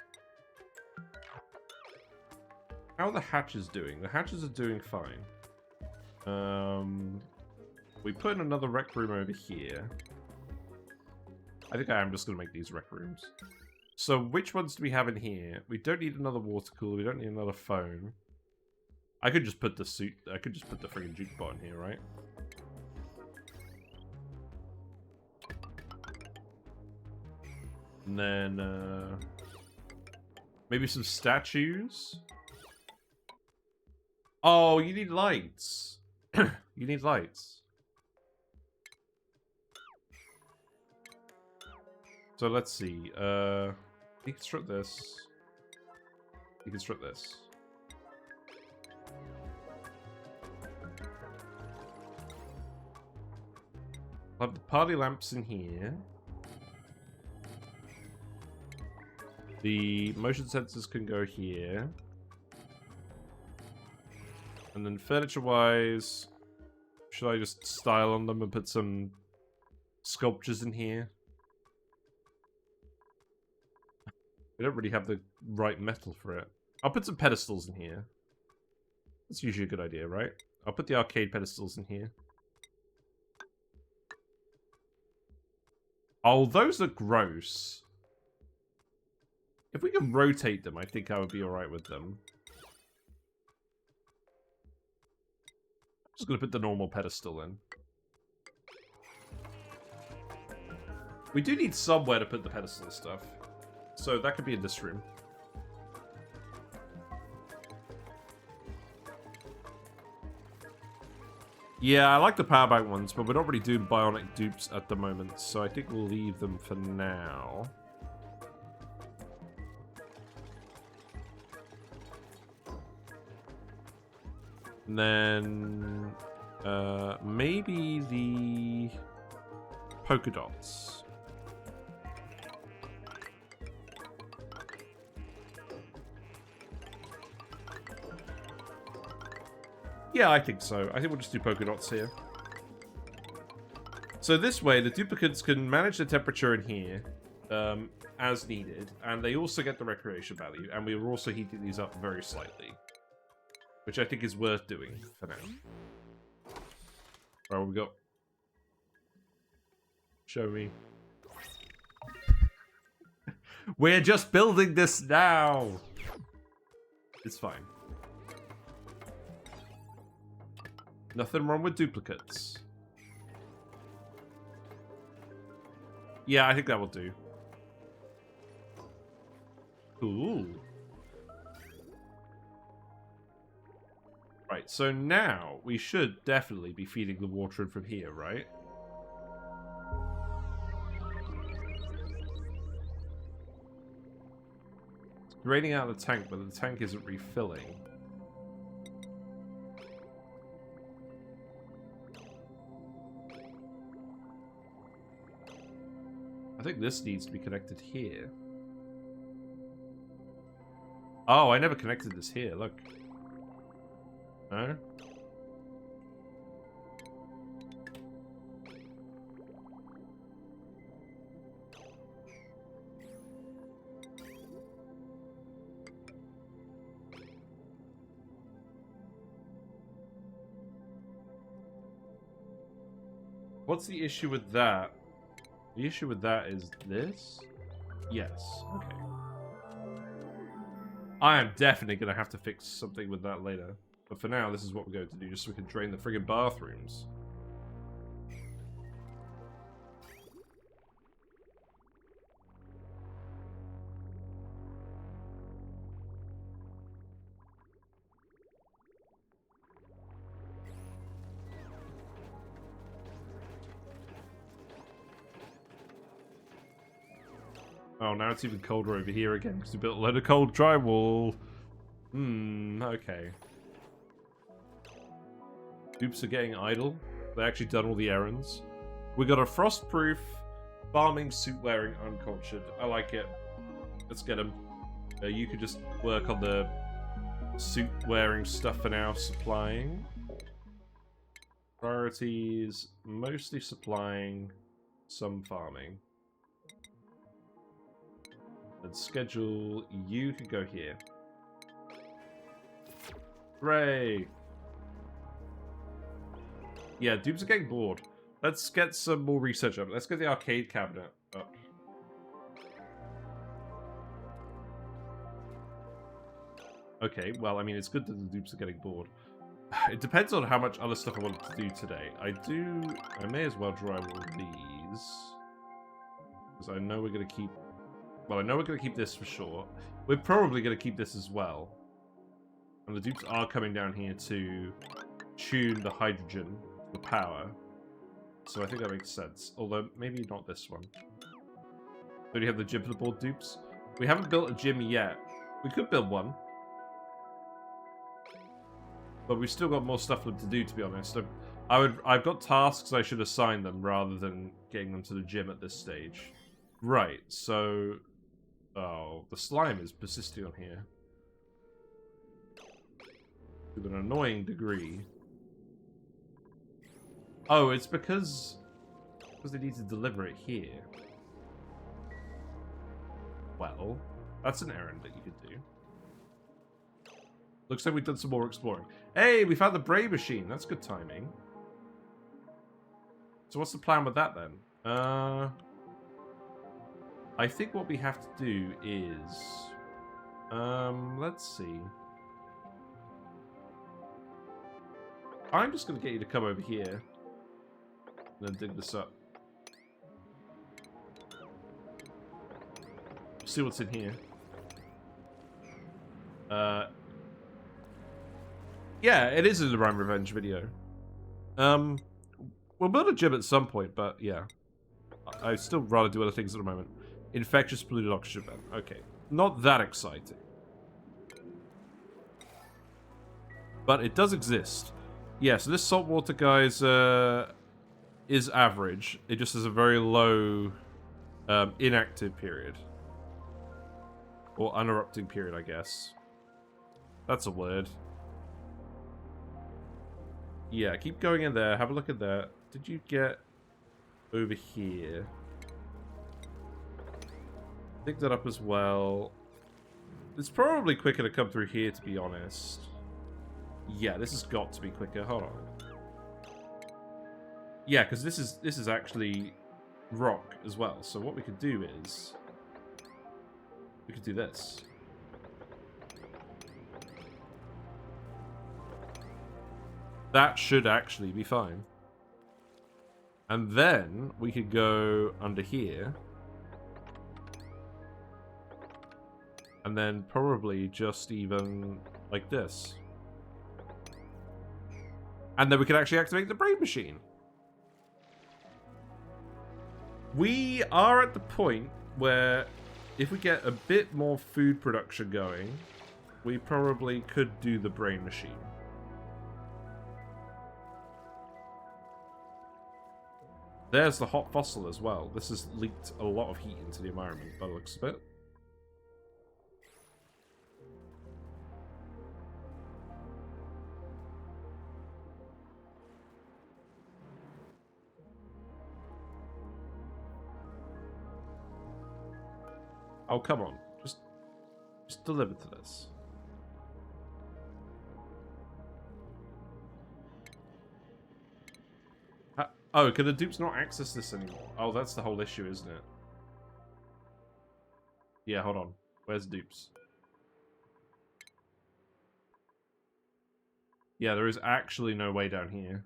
A: How are the hatches doing? The hatches are doing fine. We put in another rec room over here. I think I am just going to make these rec rooms. So which ones do we have in here? We don't need another water cooler. We don't need another phone. I could just put the suit. I could just put the friggin' jukebot in here, right? And then maybe some statues. Oh, you need lights. You need lights. So let's see. Deconstruct this. Deconstruct this. I'll have the party lamps in here. The motion sensors can go here. And then furniture-wise, should I just style on them and put some sculptures in here? We don't really have the right metal for it. I'll put some pedestals in here. That's usually a good idea, right? I'll put the arcade pedestals in here. Oh, those are gross. If we can rotate them, I think I would be alright with them. Just gonna put the normal pedestal in. We do need somewhere to put the pedestal and stuff. So that could be in this room. Yeah, I like the power bank ones, but we're not really doing bionic dupes at the moment, so I think we'll leave them for now. And then maybe the polka dots. Yeah, I think so. I think we'll just do polka dots here. So this way, the duplicates can manage the temperature in here as needed, and they also get the recreation value, and we are also heating these up very slightly, which I think is worth doing for now. Right, what we got? Show me. We're just building this now! It's fine. Nothing wrong with duplicates. Yeah, I think that will do. Cool. Right, so now we should definitely be feeding the water in from here, right? It's draining out of the tank, but the tank isn't refilling. I think this needs to be connected here. Oh, I never connected this here, look. No? What's the issue with that? The issue with that is this? Yes. Okay. I am definitely going to have to fix something with that later. But for now, this is what we're going to do, just so we can drain the friggin' bathrooms. Oh, now it's even colder over here again, because we built a load of cold drywall. Okay. Dupes are getting idle. They actually done all the errands. We got a frostproof farming suit wearing uncultured. I like it. Let's get them. You could just work on the suit wearing stuff for now. Supplying. Priorities. Mostly supplying. Some farming. And schedule. You could go here. Hooray! Yeah, dupes are getting bored. Let's get some more research up. Let's get the arcade cabinet up. Okay, well, I mean, it's good that the dupes are getting bored. It depends on how much other stuff I want to do today. I may as well dry all these. Because I know we're going to keep... Well, I know we're going to keep this for sure. We're probably going to keep this as well. And the dupes are coming down here to tune the hydrogen, the power. So I think that makes sense. Although, maybe not this one. Do you have the gym for the board dupes? We haven't built a gym yet. We could build one. But we've still got more stuff for them to do, to be honest. I've got tasks I should assign them rather than getting them to the gym at this stage. Right, so... Oh, the slime is persisting on here. To an annoying degree. Oh, it's because they need to deliver it here. Well, that's an errand that you could do. Looks like we've done some more exploring. Hey, we found the Bray machine. That's good timing. So what's the plan with that then? I think what we have to do is... let's see. I'm just going to get you to come over here. And then dig this up. See what's in here. Yeah, it is a Divine Revenge video. We'll build a gym at some point, but yeah. I'd still rather do other things at the moment. Infectious polluted oxygen vent. Okay. Not that exciting. But it does exist. Yeah, so this saltwater geyser is average. It just has a very low inactive period. Or unerupting period, I guess. That's a word. Yeah, keep going in there. Have a look at that. Did you get over here? Pick that up as well. It's probably quicker to come through here, to be honest. Yeah, this has got to be quicker. Hold on. Yeah, because this is actually rock as well. So what we could do is we could do this. That should actually be fine. And then we could go under here. And then probably just even like this. And then we could actually activate the brain machine. We are at the point where if we get a bit more food production going, we probably could do the brain machine. There's the hot fossil as well. This has leaked a lot of heat into the environment by the looks of it. Oh, come on. Just deliver to this. Oh, can the dupes not access this anymore? Oh, that's the whole issue, isn't it? Yeah, hold on. Where's dupes? Yeah, there is actually no way down here.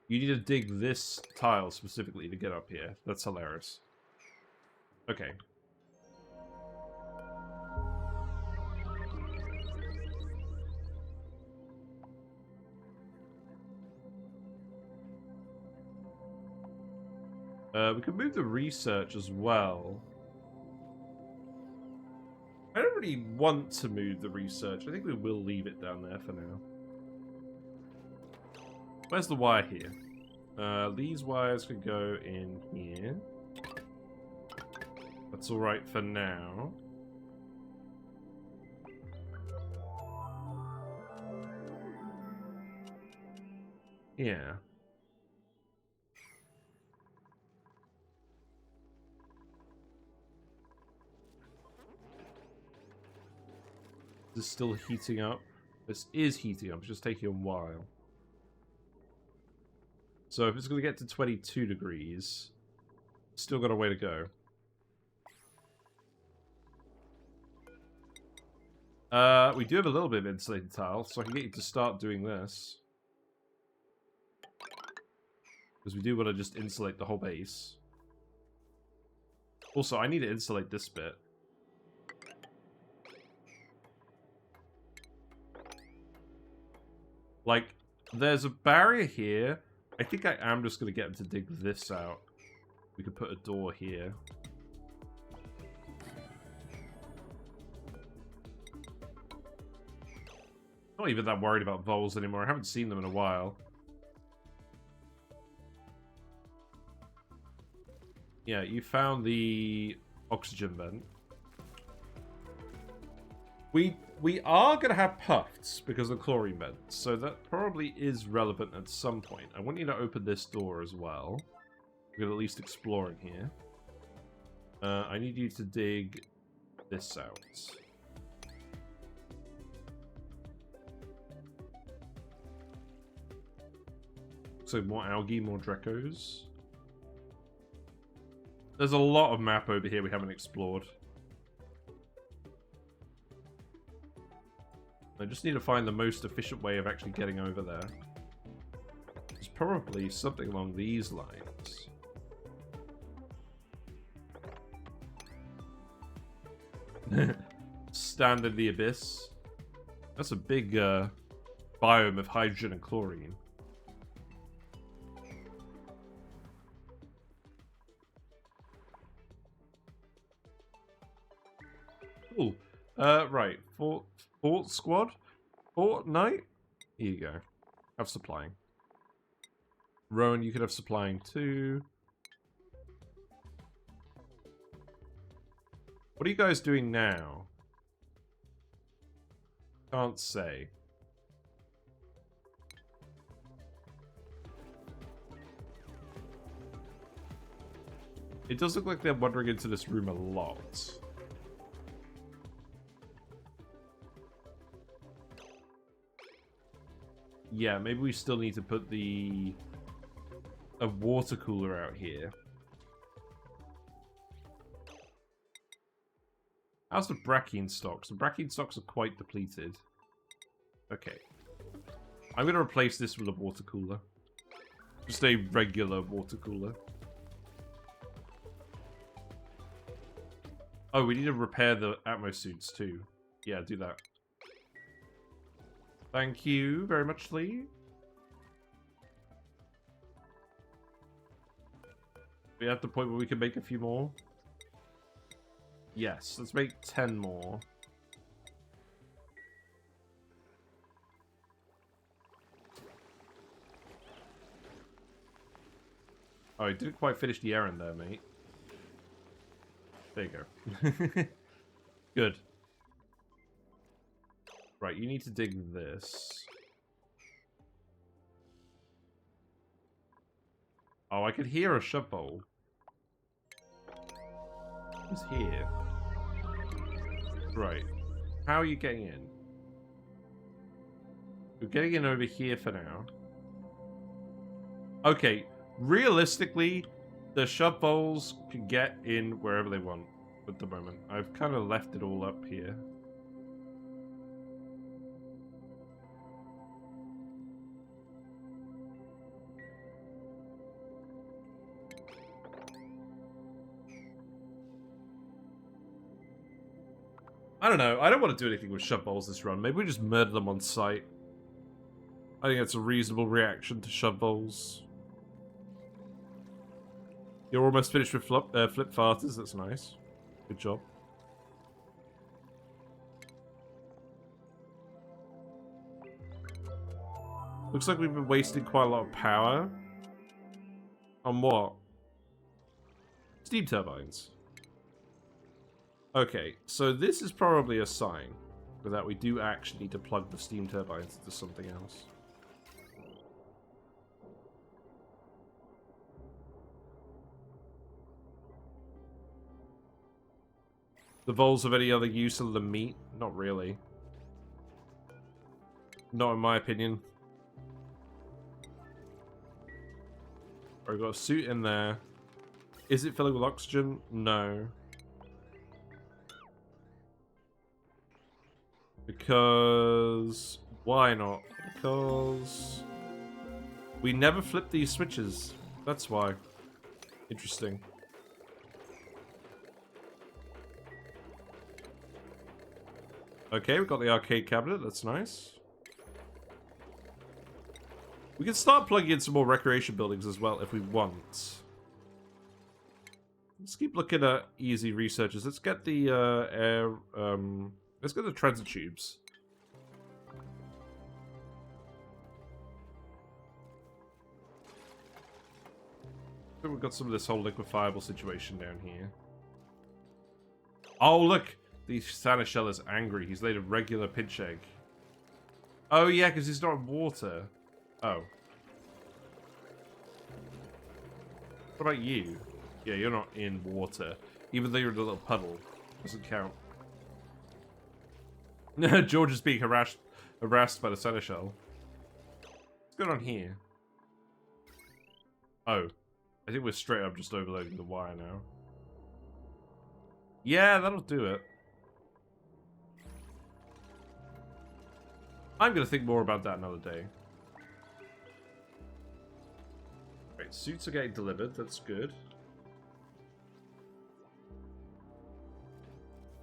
A: You need to dig this tile specifically to get up here. That's hilarious. Okay. We could move the research as well. I don't really want to move the research. I think we will leave it down there for now. Where's the wire here? These wires could go in here. That's alright for now. Yeah. This is still heating up. This is heating up. It's just taking a while. So if it's going to get to 22 degrees, still got a way to go. We do have a little bit of insulated tile, so I can get you to start doing this. Because we do want to just insulate the whole base. Also, I need to insulate this bit. Like, there's a barrier here. I think I am just going to get them to dig this out. We could put a door here. Not even that worried about voles anymore. I haven't seen them in a while. Yeah, you found the oxygen vent. We are going to have Pufts because of the chlorine vent, so that probably is relevant at some point. I want you to open this door as well. We're at least exploring here. I need you to dig this out. So more algae, more Drecos. There's a lot of map over here we haven't explored. I just need to find the most efficient way of actually getting over there. It's probably something along these lines. Stand in the abyss. That's a big biome of hydrogen and chlorine. Cool. Right. Fort Squad. Fortnite? Here you go. Have supplying. Rowan, you could have supplying too. What are you guys doing now? Can't say. It does look like they're wandering into this room a lot. Yeah, maybe we still need to put a water cooler out here. How's the Brachian stocks? The Brachian stocks are quite depleted. Okay. I'm going to replace this with a water cooler. Just a regular water cooler. Oh, we need to repair the Atmo Suits too. Yeah, do that. Thank you very much, Lee. We at the point where we can make a few more? Yes, let's make 10 more. Oh, I didn't quite finish the errand there, mate. There you go. Good. Right, you need to dig this. Oh, I could hear a shovel. Who's here? Right. How are you getting in? You're getting in over here for now. Okay, realistically, the shovels can get in wherever they want at the moment. I've kind of left it all up here. I don't know. I don't want to do anything with shovels this run. Maybe we just murder them on sight. I think that's a reasonable reaction to shovels. You're almost finished with flip farters. That's nice. Good job. Looks like we've been wasting quite a lot of power. On what? Steam turbines. Okay, so this is probably a sign that we do actually need to plug the steam turbines into something else. The voles have any other use other than meat? Not really. Not in my opinion. I've got a suit in there. Is it filling with oxygen? No. Because... why not? Because... we never flip these switches. That's why. Interesting. Okay, we've got the arcade cabinet. That's nice. We can start plugging in some more recreation buildings as well if we want. Let's keep looking at easy researches. Let's get the let's get the transit tubes. I think we've got some of this whole liquefiable situation down here. Oh, look! The Seneschal is angry. He's laid a regular pinch egg. Oh, yeah, because he's not in water. Oh. What about you? Yeah, you're not in water. Even though you're in a little puddle. Doesn't count. George is being harassed by the Seneschal. What's going on here? Oh. I think we're straight up just overloading the wire now. Yeah, that'll do it. I'm going to think more about that another day. Right, suits are getting delivered. That's good.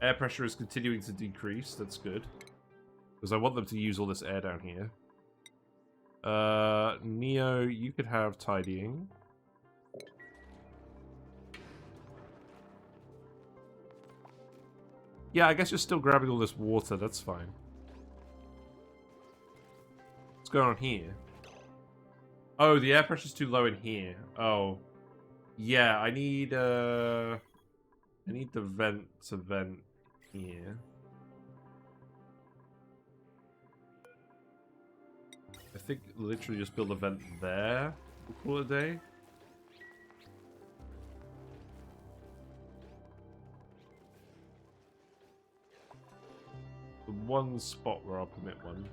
A: Air pressure is continuing to decrease. That's good. Because I want them to use all this air down here. Neo, you could have tidying. Yeah, I guess you're still grabbing all this water. That's fine. going on here? Oh, the air pressure's too low in here. Oh. Yeah, I need the vent to vent here. I think literally just build a vent there. We'll call it a day. The one spot where I'll permit one.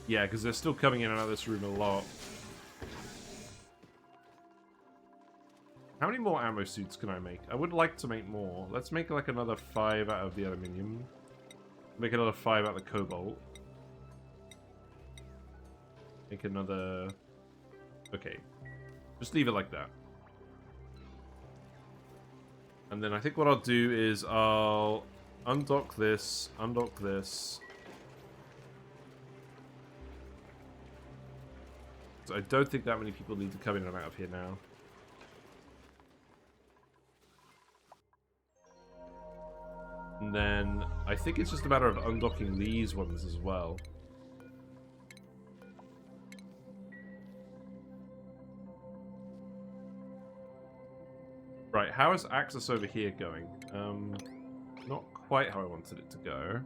A: Yeah, because they're still coming in and out of this room a lot. How many more ammo suits can I make? I would like to make more. Let's make like another 5 out of the aluminium. Make another 5 out of the cobalt. Make another... Okay. Just leave it like that. And then I think what I'll do is I'll undock this, undock this. So I don't think that many people need to come in and out of here now. And then I think it's just a matter of undocking these ones as well. Right, how is access over here going? Not quite how I wanted it to go.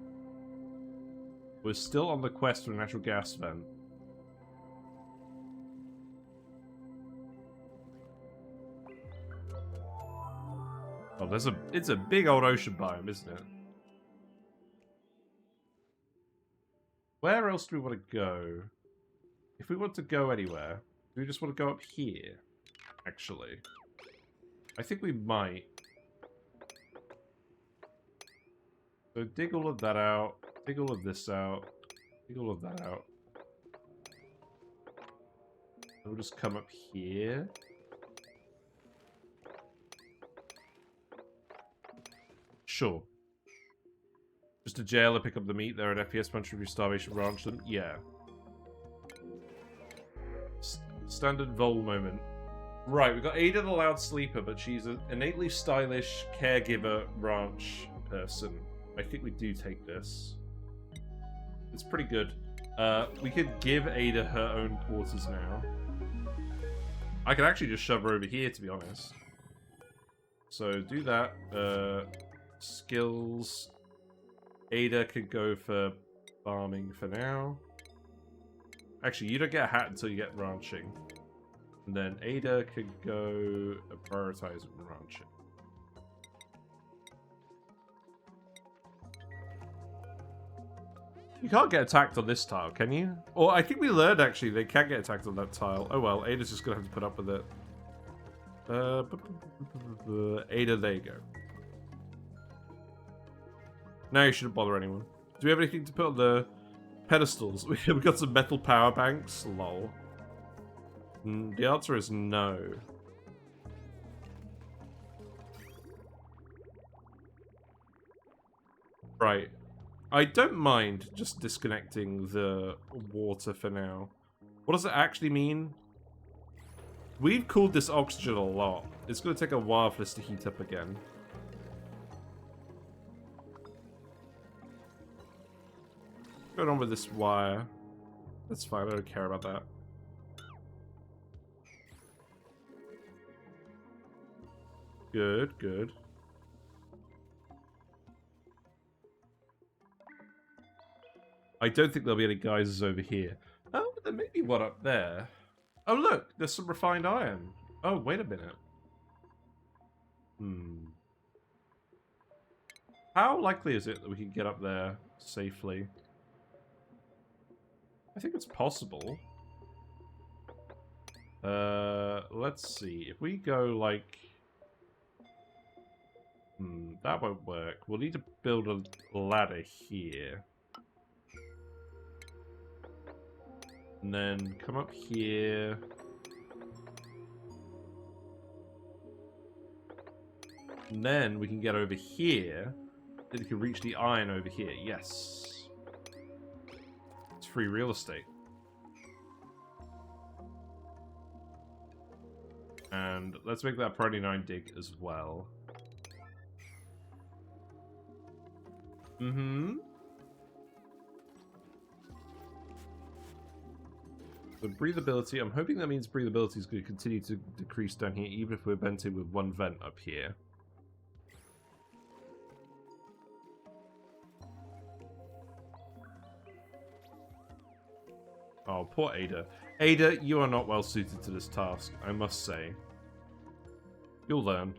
A: We're still on the quest for a natural gas vent. Oh, it's a big old ocean biome, isn't it? Where else do we want to go? If we want to go anywhere, do we just want to go up here? Actually. I think we might. So dig all of that out. Dig all of this out. Dig all of that out. And we'll just come up here. Sure. Just a jailer, pick up the meat. They're an FPS punch of your starvation ranch them. Yeah. Standard Vol moment. Right, we've got Ada the loud sleeper, but she's an innately stylish caregiver ranch person. I think we do take this. It's pretty good. We could give Ada her own quarters now. I could actually just shove her over here, to be honest. So do that. Skills. Ada could go for farming for now. Actually, you don't get a hat until you get ranching. And then Ada could go prioritize ranching. You can't get attacked on this tile, can you? Or I think we learned actually they can get attacked on that tile. Oh well, Ada's just gonna have to put up with it. Ada, there you go. Now you shouldn't bother anyone. Do we have anything to put on the pedestals? We've got some metal power banks. Lol. The answer is no. Right. I don't mind just disconnecting the water for now. What does it actually mean? We've cooled this oxygen a lot. It's going to take a while for this to heat up again. What's going on with this wire? That's fine, I don't care about that. Good, good. I don't think there'll be any geysers over here. Oh, there may be one up there. Oh, look, there's some refined iron. Oh, wait a minute. How likely is it that we can get up there safely? I think it's possible. Let's see. If we go like... that won't work. We'll need to build a ladder here. And then come up here. And then we can get over here. Then we can reach the iron over here. Yes. It's free real estate. And let's make that priority 9 dig as well. The breathability, I'm hoping that means breathability is going to continue to decrease down here, even if we're venting with one vent up here. Oh, poor Ada. Ada, you are not well suited to this task, I must say. You'll learn.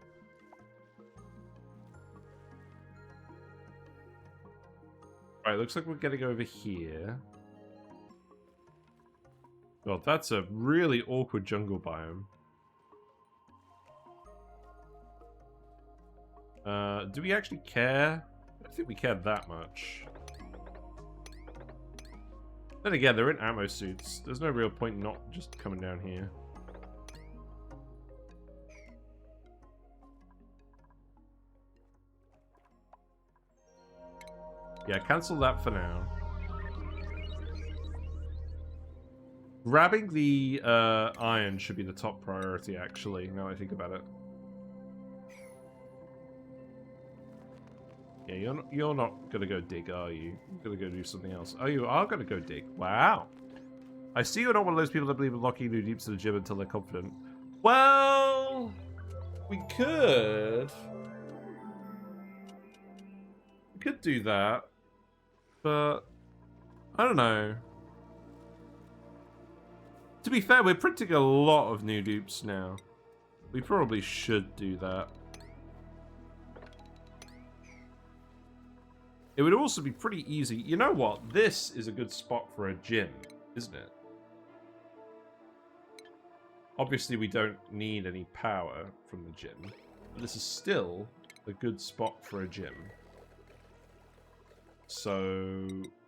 A: Right, looks like we're getting over here. God, that's a really awkward jungle biome. Do we actually care? I don't think we care that much. Then again, they're in Atmo Suits. There's no real point not just coming down here. Yeah, cancel that for now. Grabbing the iron should be the top priority, actually, now I think about it. Yeah, you're not gonna go dig, are you? You're gonna go do something else. Oh, you are gonna go dig. Wow. I see you're not one of those people that believe in locking new deeps to the gym until they're confident. Well, we could. We could do that. But, I don't know. To be fair, we're printing a lot of new dupes now. We probably should do that. It would also be pretty easy. You know what? This is a good spot for a gym, isn't it? Obviously, we don't need any power from the gym. But this is still a good spot for a gym. So,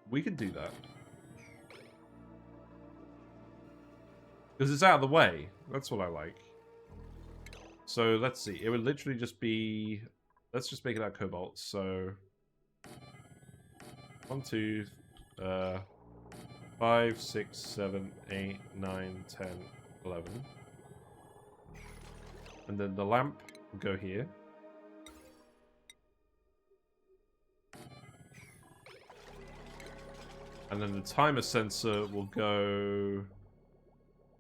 A: we can do that. Because it's out of the way. That's what I like. So, let's see. It would literally just be... Let's just make it out cobalt. So... 1, 2, 5, 6, 7, 8, 9, 10, 11. And then the lamp will go here. And then the timer sensor will go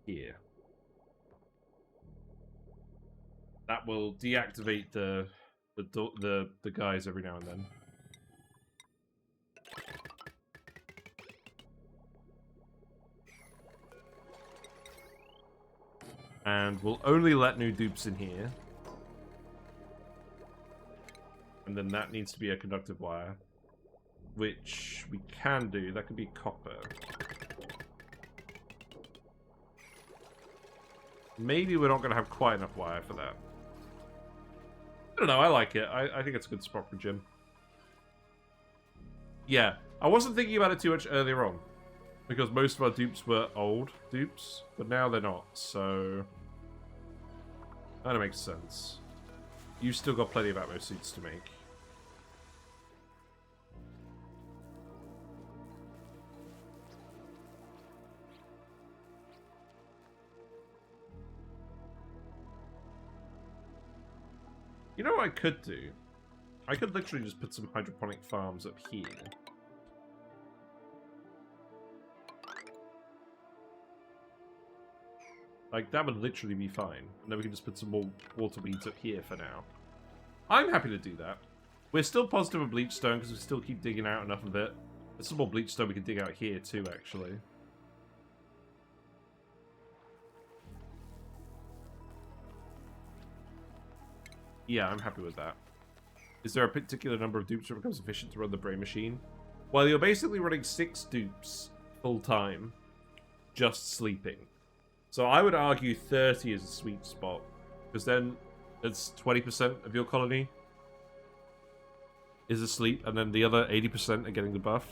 A: here. That will deactivate the guys every now and then. And we'll only let new dupes in here. And then that needs to be a conductive wire. Which we can do. That could be copper. Maybe we're not going to have quite enough wire for that. I don't know, I like it. I think it's a good spot for gym. Yeah, I wasn't thinking about it too much earlier on. Because most of our dupes were old dupes, but now they're not, so... That makes sense. You've still got plenty of Atmo Suits to make. You know what I could do? I could literally just put some hydroponic farms up here. Like, that would literally be fine. And then we can just put some more water weeds up here for now. I'm happy to do that. We're still positive of bleach stone because we still keep digging out enough of it. There's some more bleach stone we can dig out here too, actually. Yeah, I'm happy with that. Is there a particular number of dupes that becomes sufficient to run the brain machine? Well, you're basically running 6 dupes full time, just sleeping. So I would argue 30 is a sweet spot, because then it's 20% of your colony is asleep, and then the other 80% are getting the buff.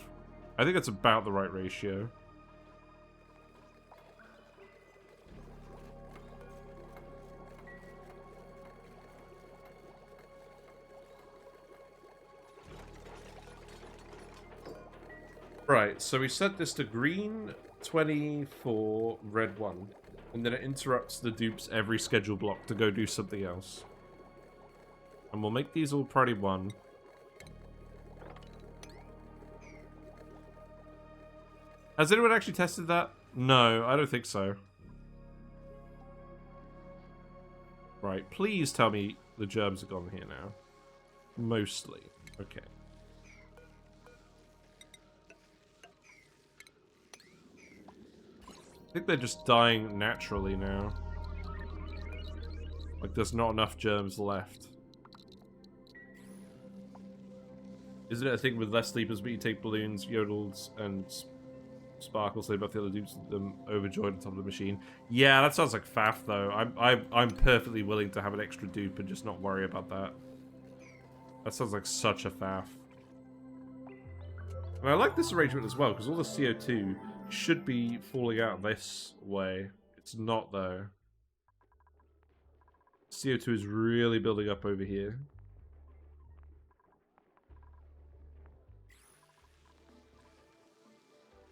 A: I think that's about the right ratio. Right, so we set this to green 24, red 1. And then it interrupts the dupes every schedule block to go do something else. And we'll make these all priority 1. Has anyone actually tested that? No, I don't think so. Right, please tell me the germs are gone here now. Mostly. Okay. I think they're just dying naturally now. Like, there's not enough germs left. Isn't it a thing with less sleepers, but you take balloons, yodels, and sparkles, they both the other dupes them overjoyed on top of the machine? Yeah, that sounds like faff, though. I'm perfectly willing to have an extra dupe and just not worry about that. That sounds like such a faff. And I like this arrangement as well, because all the CO2 should be falling out this way. It's not, though. CO2 is really building up over here.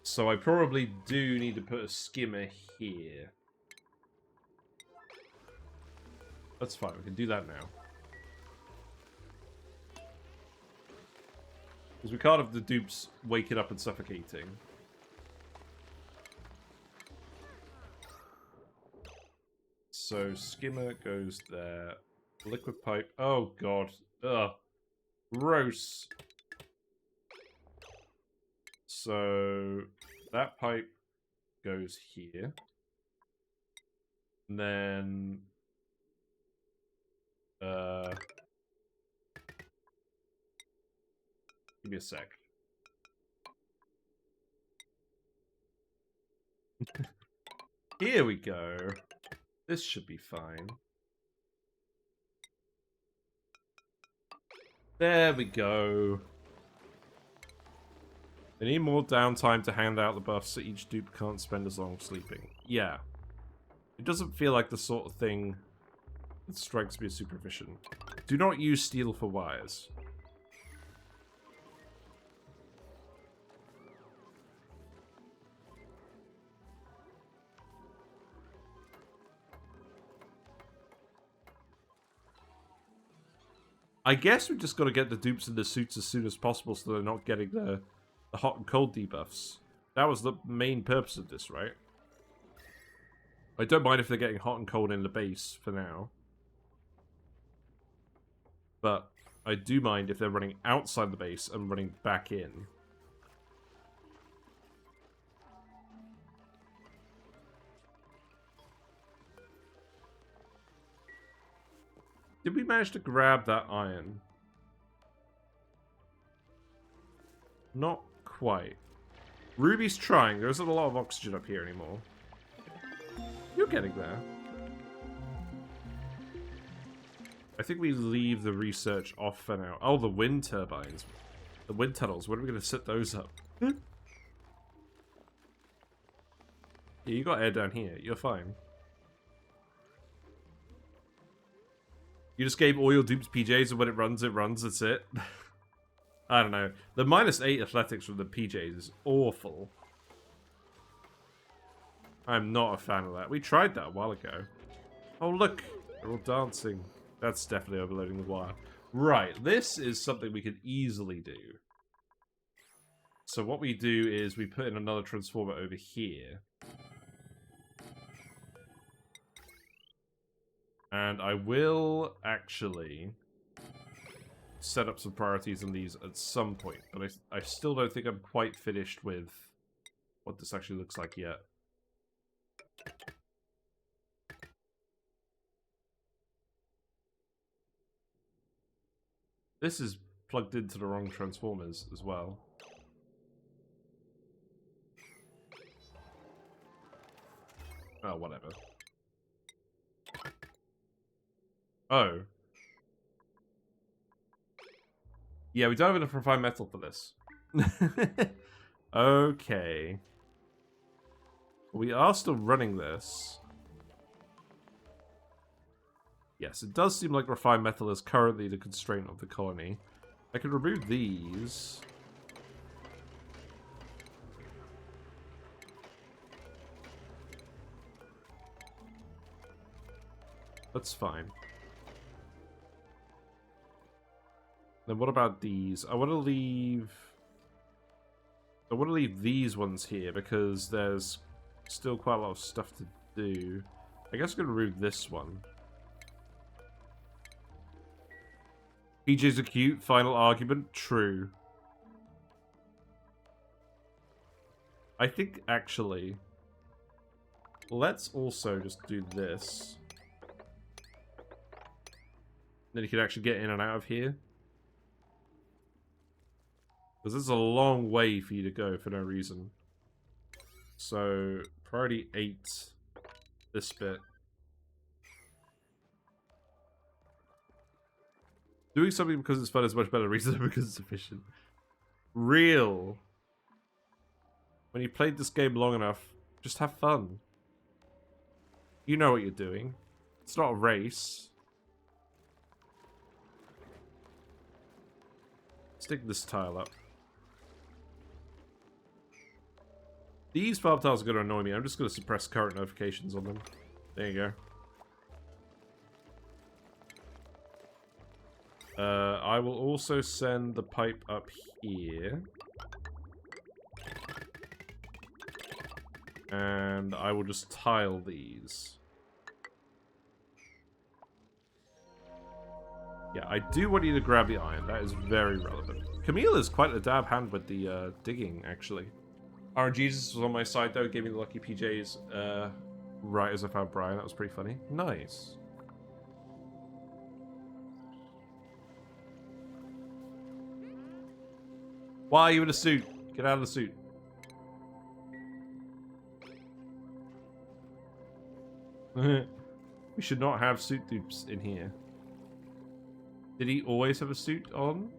A: So I probably do need to put a skimmer here. That's fine, we can do that now. Because we can't have the dupes waking up and suffocating. So skimmer goes there. Liquid pipe. Oh god. Ugh. Gross. So that pipe goes here. And then give me a sec. Here we go. This should be fine. There we go. They need more downtime to hand out the buffs so each dupe can't spend as long sleeping. Yeah. It doesn't feel like the sort of thing that strikes me as super efficient. Do not use steel for wires. I guess we just got to get the dupes in the suits as soon as possible so they're not getting the hot and cold debuffs. That was the main purpose of this, right? I don't mind if they're getting hot and cold in the base for now. But I do mind if they're running outside the base and running back in. Did we manage to grab that iron? Not quite. Ruby's trying. There isn't a lot of oxygen up here anymore. You're getting there. I think we leave the research off for now. Oh, the wind turbines. The wind tunnels. When are we going to set those up? Yeah, you got air down here. You're fine. You just gave all your dupes PJs, and when it runs, that's it. I don't know. The -8 athletics from the PJs is awful. I'm not a fan of that. We tried that a while ago. Oh, look. They're all dancing. That's definitely overloading the wire. Right. This is something we could easily do. So what we do is we put in another transformer over here. And I will actually set up some priorities on these at some point. But I still don't think I'm quite finished with what this actually looks like yet. This is plugged into the wrong transformers as well. Oh, whatever. Oh. Yeah, we don't have enough refined metal for this. Okay. We are still running this. Yes, it does seem like refined metal is currently the constraint of the colony. I can remove these. That's fine. Then what about these? I want to leave these ones here because there's Still quite a lot of stuff to do. I guess I'm going to remove this one. PJs are cute. Final argument. True. I think, actually, let's also just do this. Then you can actually get in and out of here. Because this is a long way for you to go for no reason. So, priority 8, this bit. Doing something because it's fun is much better reason than because it's efficient. Real. When you've played this game long enough, just have fun. You know what you're doing. It's not a race. Stick this tile up. These farm tiles are going to annoy me. I'm just going to suppress current notifications on them. There you go. I will also send the pipe up here. And I will just tile these. Yeah, I do want you to grab the iron. That is very relevant. Camille is quite a dab hand with the digging, actually. Iron Jesus was on my side, though. Gave me the lucky PJs right as I found Brian. That was pretty funny. Nice. Why are you in a suit? Get out of the suit. We should not have suit dupes in here. Did he always have a suit on?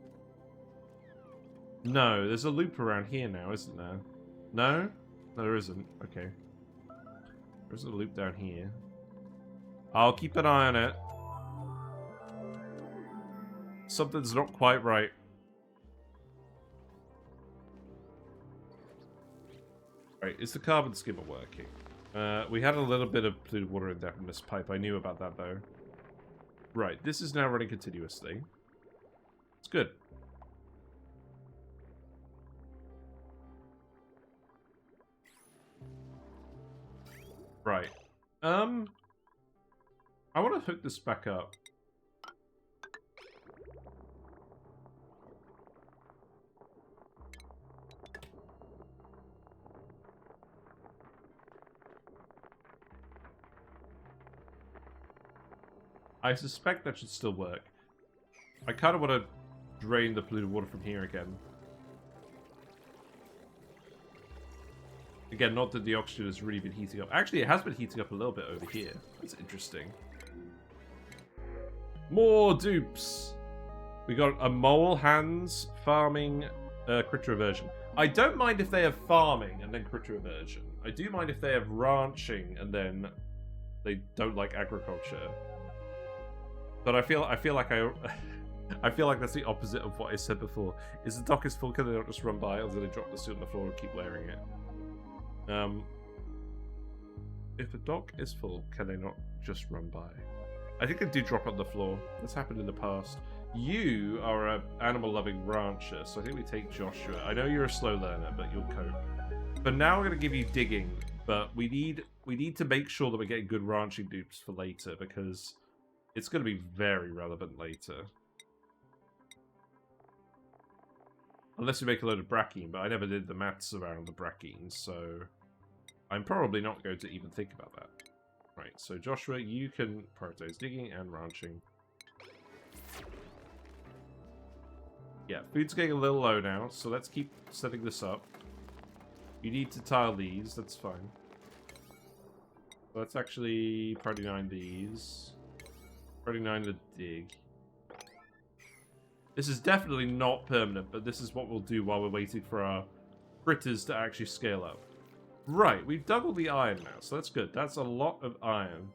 A: No, there's a loop around here now, isn't there? No? No, there isn't. Okay. There's a loop down here. I'll keep an eye on it. Something's not quite right. Right, is the carbon skimmer working? We had a little bit of polluted water in this pipe. I knew about that, though. Right, this is now running continuously. It's good. Right. I want to hook this back up. I suspect that should still work. I kind of want to drain the polluted water from here again. Again, not that the oxygen has really been heating up. Actually, it has been heating up a little bit over here. That's interesting. More dupes! We got a mole, hands, farming, critter aversion. I don't mind if they have farming and then critter aversion. I do mind if they have ranching and then they don't like agriculture. But I feel like I feel like that's the opposite of what I said before. Is the dock is full, can they not just run by, or do they drop the suit on the floor and keep layering it? If the dock is full, can they not just run by? I think they do drop on the floor. That's happened in the past. You are an animal-loving rancher, so I think we take Joshua. I know you're a slow learner, but you'll cope. But now we're going to give you digging, but we need to make sure that we're getting good ranching dupes for later, because it's going to be very relevant later. Unless we make a load of brackine, but I never did the maths around the brackine, so I'm probably not going to even think about that. Right, so Joshua, you can prioritize digging and ranching. Yeah, food's getting a little low now, so let's keep setting this up. You need to tile these, that's fine. Let's actually priority 9 these. Priority 9 the dig. This is definitely not permanent, but this is what we'll do while we're waiting for our critters to actually scale up. Right, we've doubled the iron now, so that's good. That's a lot of iron.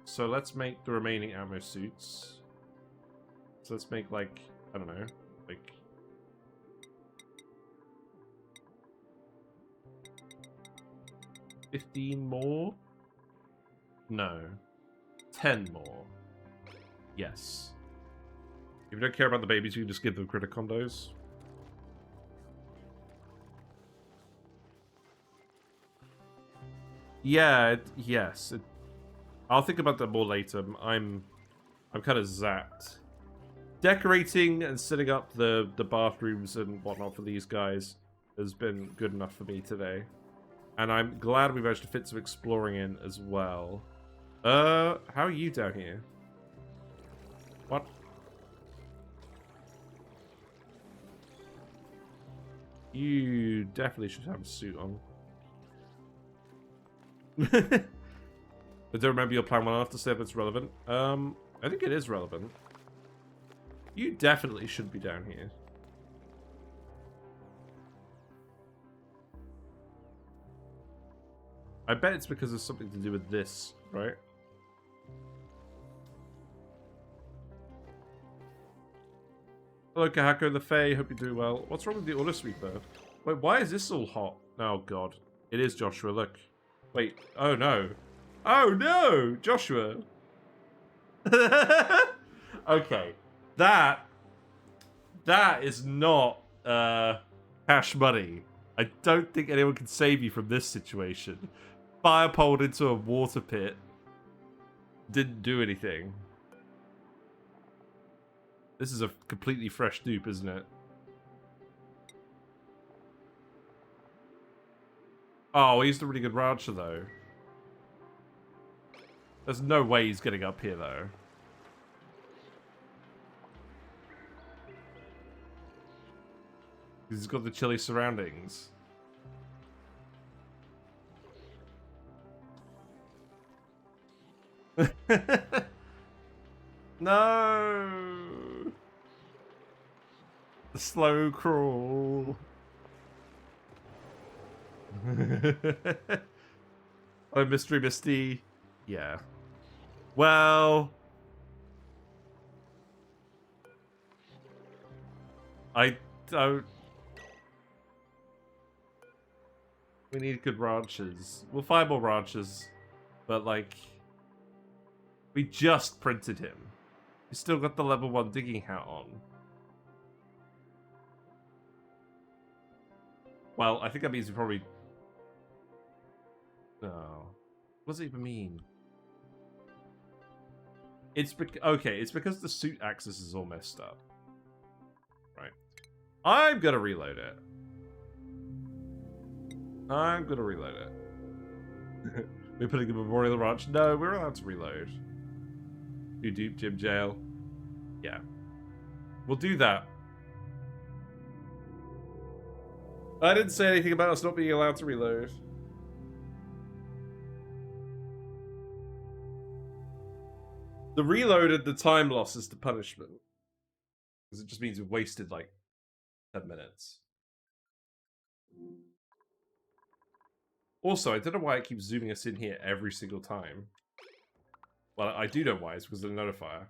A: So let's make the remaining Atmo Suits. So let's make, like, I don't know, like... $15 more? No. 10 more. Yes. If you don't care about the babies, you can just give them critter condos. Yeah, yes. I'll think about that more later. I'm kind of zapped. Decorating and setting up the bathrooms and whatnot for these guys has been good enough for me today. And I'm glad we managed to fit some exploring in as well. How are you down here? What? You definitely should have a suit on. I don't remember your plan well enough to say if it's relevant. I think it is relevant. You definitely should be down here. I bet it's because of something to do with this, right? Hello, Kahako the Fae. Hope you're doing well. What's wrong with the auto sweeper? Wait, why is this all hot? Oh, God. It is Joshua, look. Wait. Oh, no. Oh, no! Joshua. Okay. That is not, cash money. I don't think anyone can save you from this situation. Fire poled into a water pit. Didn't do anything. This is a completely fresh dupe, isn't it? Oh, he's a really good rancher, though. There's no way he's getting up here, though. He's got the chilly surroundings. No! The slow crawl. Oh, Mystery Misty. Yeah. Well... I don't... We need good ranches. We'll find more ranches. But, like... We just printed him. He's still got the level 1 digging hat on. Well, I think that means we probably... No. What does it even mean? It's okay, it's because the suit axis is all messed up. Right. I'm gonna reload it. I'm gonna reload it. We're putting a memorial ranch. No, we're allowed to reload. You dupe Jim jail. Yeah. We'll do that. I didn't say anything about us not being allowed to reload. The reload and the time loss is the punishment. Because it just means we've wasted like 10 minutes. Also, I don't know why it keeps zooming us in here every single time. Well, I do know why. It's because of the notifier.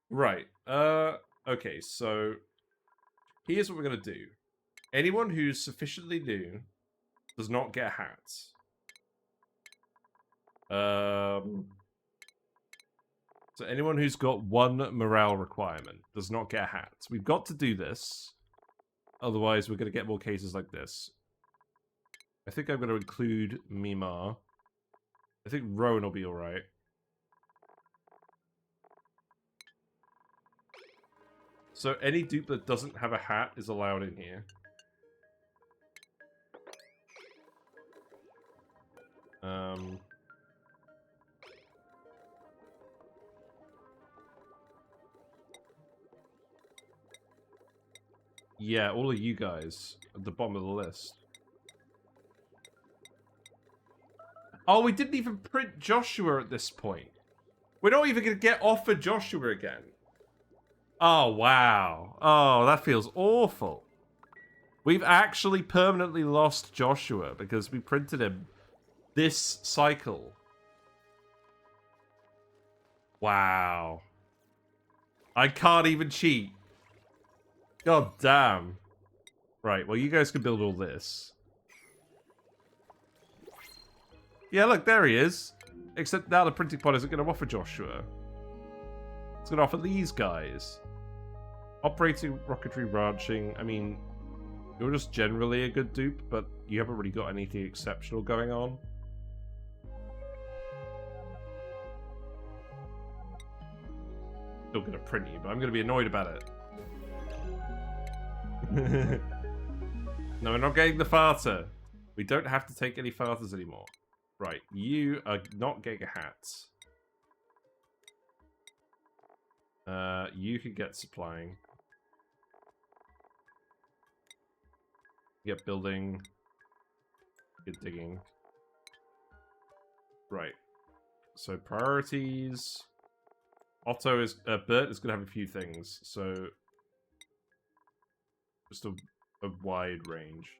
A: Right. Okay, so... Here's what we're going to do. Anyone who's sufficiently new does not get hats. So anyone who's got 1 morale requirement does not get hats. We've got to do this. Otherwise, we're going to get more cases like this. I think I'm going to include Mimar. I think Rowan will be alright. So any dupe that doesn't have a hat is allowed in here. Yeah, all of you guys at the bottom of the list. Oh, we didn't even print Joshua at this point. We're not even going to get offered Joshua again. Oh, wow. Oh, that feels awful. We've actually permanently lost Joshua because we printed him this cycle. Wow. I can't even cheat. God damn. Right, well, you guys can build all this. Yeah, look, there he is. Except now the printing pod isn't going to offer Joshua. It's going to offer these guys. Operating rocketry ranching. I mean, you're just generally a good dupe, but you haven't really got anything exceptional going on. Still gonna print you, but I'm gonna be annoyed about it. No, we're not getting the farter. We don't have to take any farters anymore. Right, you are not getting a hat. You can get supplying. Get building. Get digging. Right. So priorities. Otto is Bert is gonna have a few things, so just a wide range.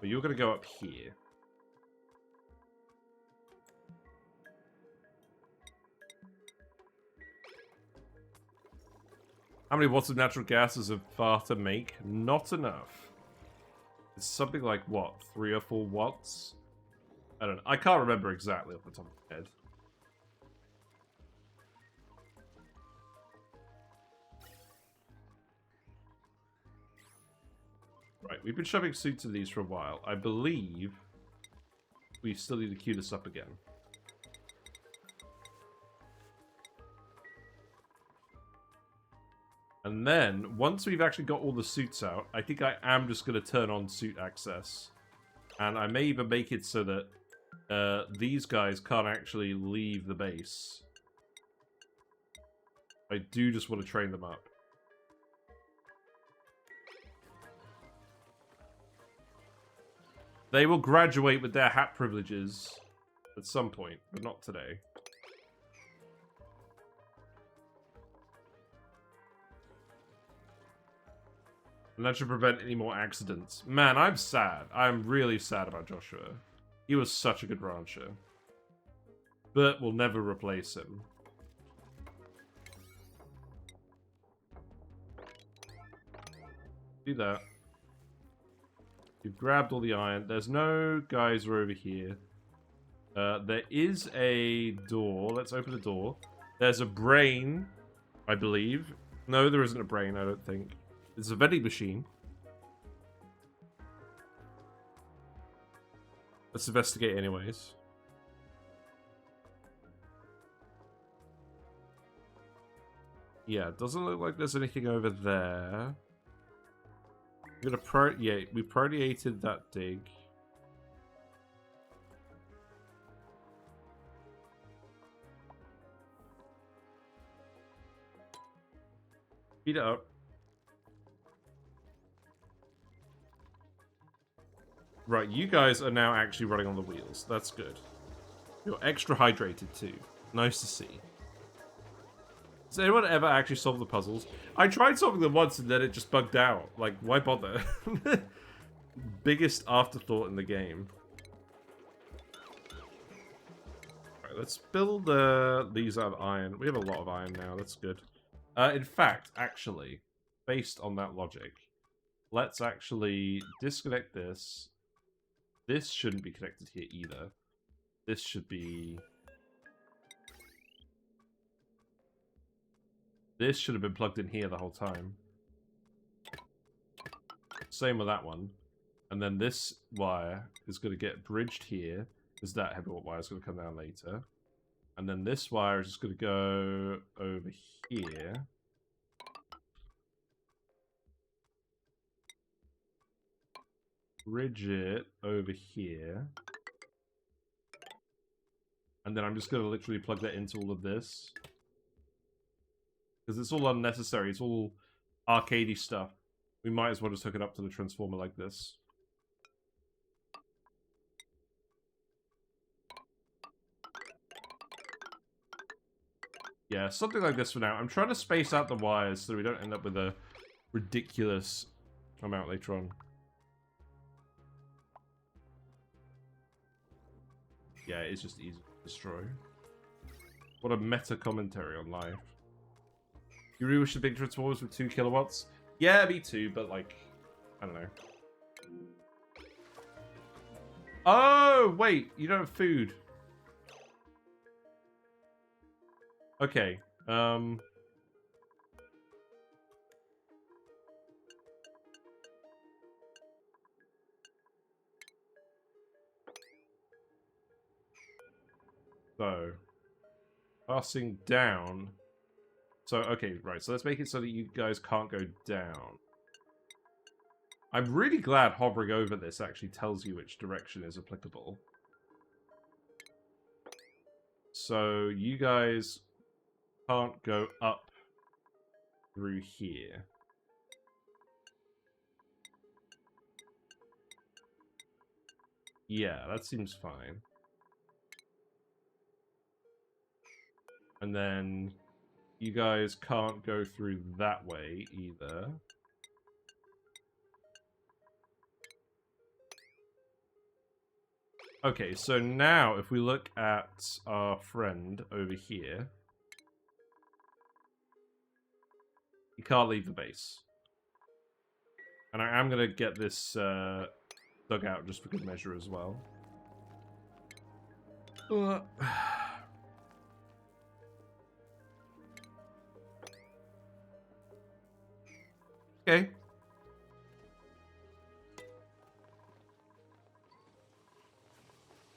A: But you're gonna go up here. How many watts of natural gas does a farter make? Not enough. It's something like, what, 3 or 4 watts? I don't know. I can't remember exactly off the top of my head. Right, we've been shoving suits in these for a while. I believe we still need to queue this up again. And then, once we've actually got all the suits out, I think I am just going to turn on suit access. And I may even make it so that these guys can't actually leave the base. I do just want to train them up. They will graduate with their hat privileges at some point, but not today. And that should prevent any more accidents. Man, I'm sad. I'm really sad about Joshua. He was such a good rancher. Bert will never replace him. Do that. You've grabbed all the iron. There's no geyser over here. There is a door. Let's open the door. There's a brain, I believe. No, there isn't a brain, I don't think. It's a vending machine. Let's investigate anyways. Yeah, it doesn't look like there's anything over there. I'm gonna we prodiated that dig. Speed it up. Right, you guys are now actually running on the wheels. That's good. You're extra hydrated too. Nice to see. Does anyone ever actually solve the puzzles? I tried solving them once and then it just bugged out. Like, why bother? Biggest afterthought in the game. Alright, let's build these out of iron. We have a lot of iron now, that's good. In fact, actually, based on that logic, let's actually disconnect this. This shouldn't be connected here either. This should be... This should have been plugged in here the whole time. Same with that one. And then this wire is going to get bridged here, because that heavy wire is going to come down later. And then this wire is just going to go over here. Bridge it over here. And then I'm just going to literally plug that into all of this. Because it's all unnecessary. It's all arcadey stuff. We might as well just hook it up to the transformer like this. Yeah, something like this for now. I'm trying to space out the wires so we don't end up with a ridiculous amount later on. Yeah, it's just easy to destroy. What a meta commentary on life. You really wish the big transformers with 2 kilowatts? Yeah, me too, but like, I don't know. Oh, wait, you don't have food. Okay, so, passing down So, okay, right. So let's make it so that you guys can't go down. I'm really glad hovering over this actually tells you which direction is applicable. So you guys can't go up through here. Yeah, that seems fine. And then you guys can't go through that way either. Okay, so now if we look at our friend over here, he can't leave the base. And I am going to get this dug out just for good measure as well. Okay.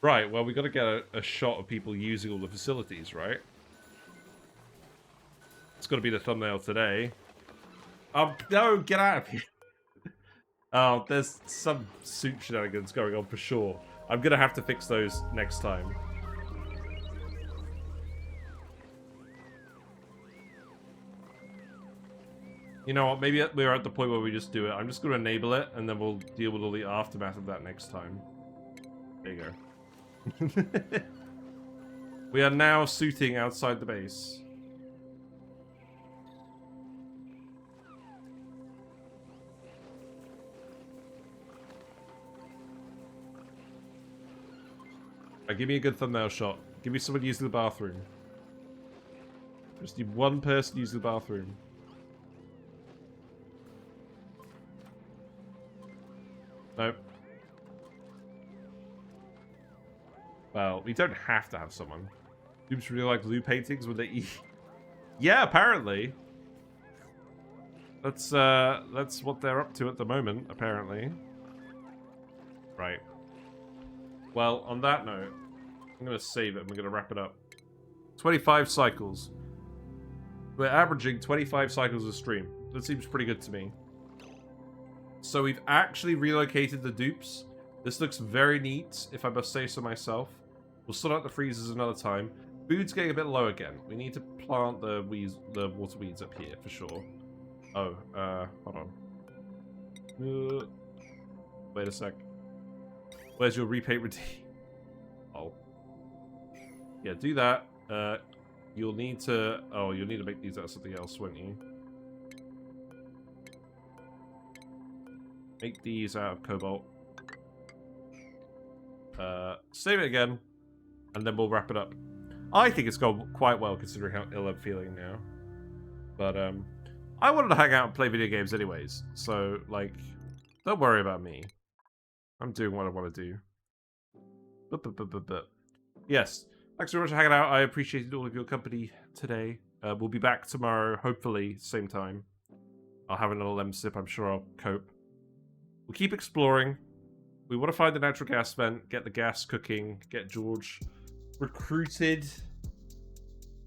A: Right, well, we got to get a shot of people using all the facilities, right? It's got to be the thumbnail today. Oh, no, get out of here. Oh, there's some suit shenanigans going on for sure. I'm going to have to fix those next time. You know what, maybe we're at the point where we just do it. I'm just going to enable it, and then we'll deal with all the aftermath of that next time. There you go. We are now suiting outside the base. Right, give me a good thumbnail shot. Give me someone using the bathroom. Just need one person using the bathroom. Nope. Well, we don't have to have someone. Dupes really like blue paintings when they eat. Yeah, apparently. That's what they're up to at the moment, apparently. Right. Well, on that note, I'm going to save it and we're going to wrap it up. 25 cycles. We're averaging 25 cycles a stream. That seems pretty good to me. So we've actually relocated the dupes. This looks very neat, if I must say so myself. We'll sort out the freezers another time. Food's getting a bit low again. We need to plant the water weeds up here, for sure. Oh, hold on. Wait a sec. Where's your repaint routine? Oh. Yeah, do that. You'll need to... Oh, you'll need to make these out of something else, won't you? Make these out of cobalt. Save it again, and then we'll wrap it up. I think it's gone quite well considering how ill I'm feeling now. But I wanted to hang out and play video games anyways, so like, don't worry about me. I'm doing what I want to do. But yes, thanks very much for hanging out. I appreciated all of your company today. We'll be back tomorrow, hopefully same time. I'll have another lemon sip. I'm sure I'll cope. We'll keep exploring. We want to find the natural gas vent, get the gas cooking, get George recruited,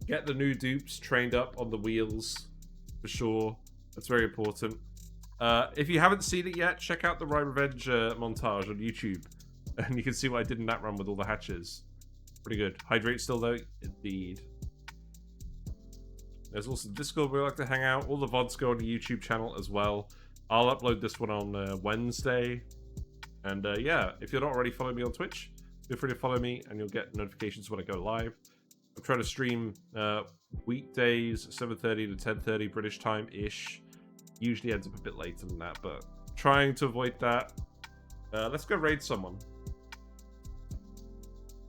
A: get the new dupes trained up on the wheels, for sure. That's very important. If you haven't seen it yet, check out the Ride Revenge montage on YouTube, and you can see what I did in that run with all the hatches. Pretty good. Hydrate still though? Indeed. There's also Discord where we like to hang out. All the VODs go on the YouTube channel as well. I'll upload this one on Wednesday. And yeah, if you're not already following me on Twitch, feel free to follow me and you'll get notifications when I go live. I'm trying to stream weekdays, 7:30 to 10:30 British time-ish. Usually ends up a bit later than that, but trying to avoid that. Let's go raid someone.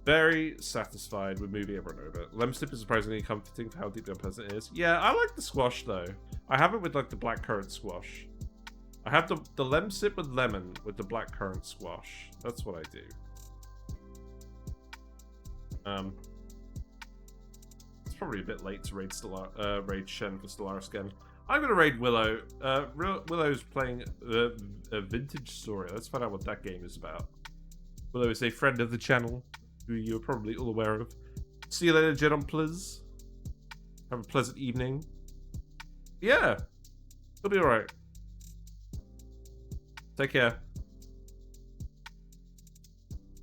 A: Very satisfied with moving everyone over. Lemon Slip is surprisingly comforting for how deeply unpleasant it is. Yeah, I like the squash though. I have it with like the blackcurrant squash. I have the lemon sip with lemon with the blackcurrant squash. That's what I do. It's probably a bit late to raid raid Shen for Stellaris again. I'm gonna raid Willow. Willow's playing a vintage story. Let's find out what that game is about. Willow is a friend of the channel, who you're probably all aware of. See you later, Jedon, please. Have a pleasant evening. Yeah. It'll be alright. Take care.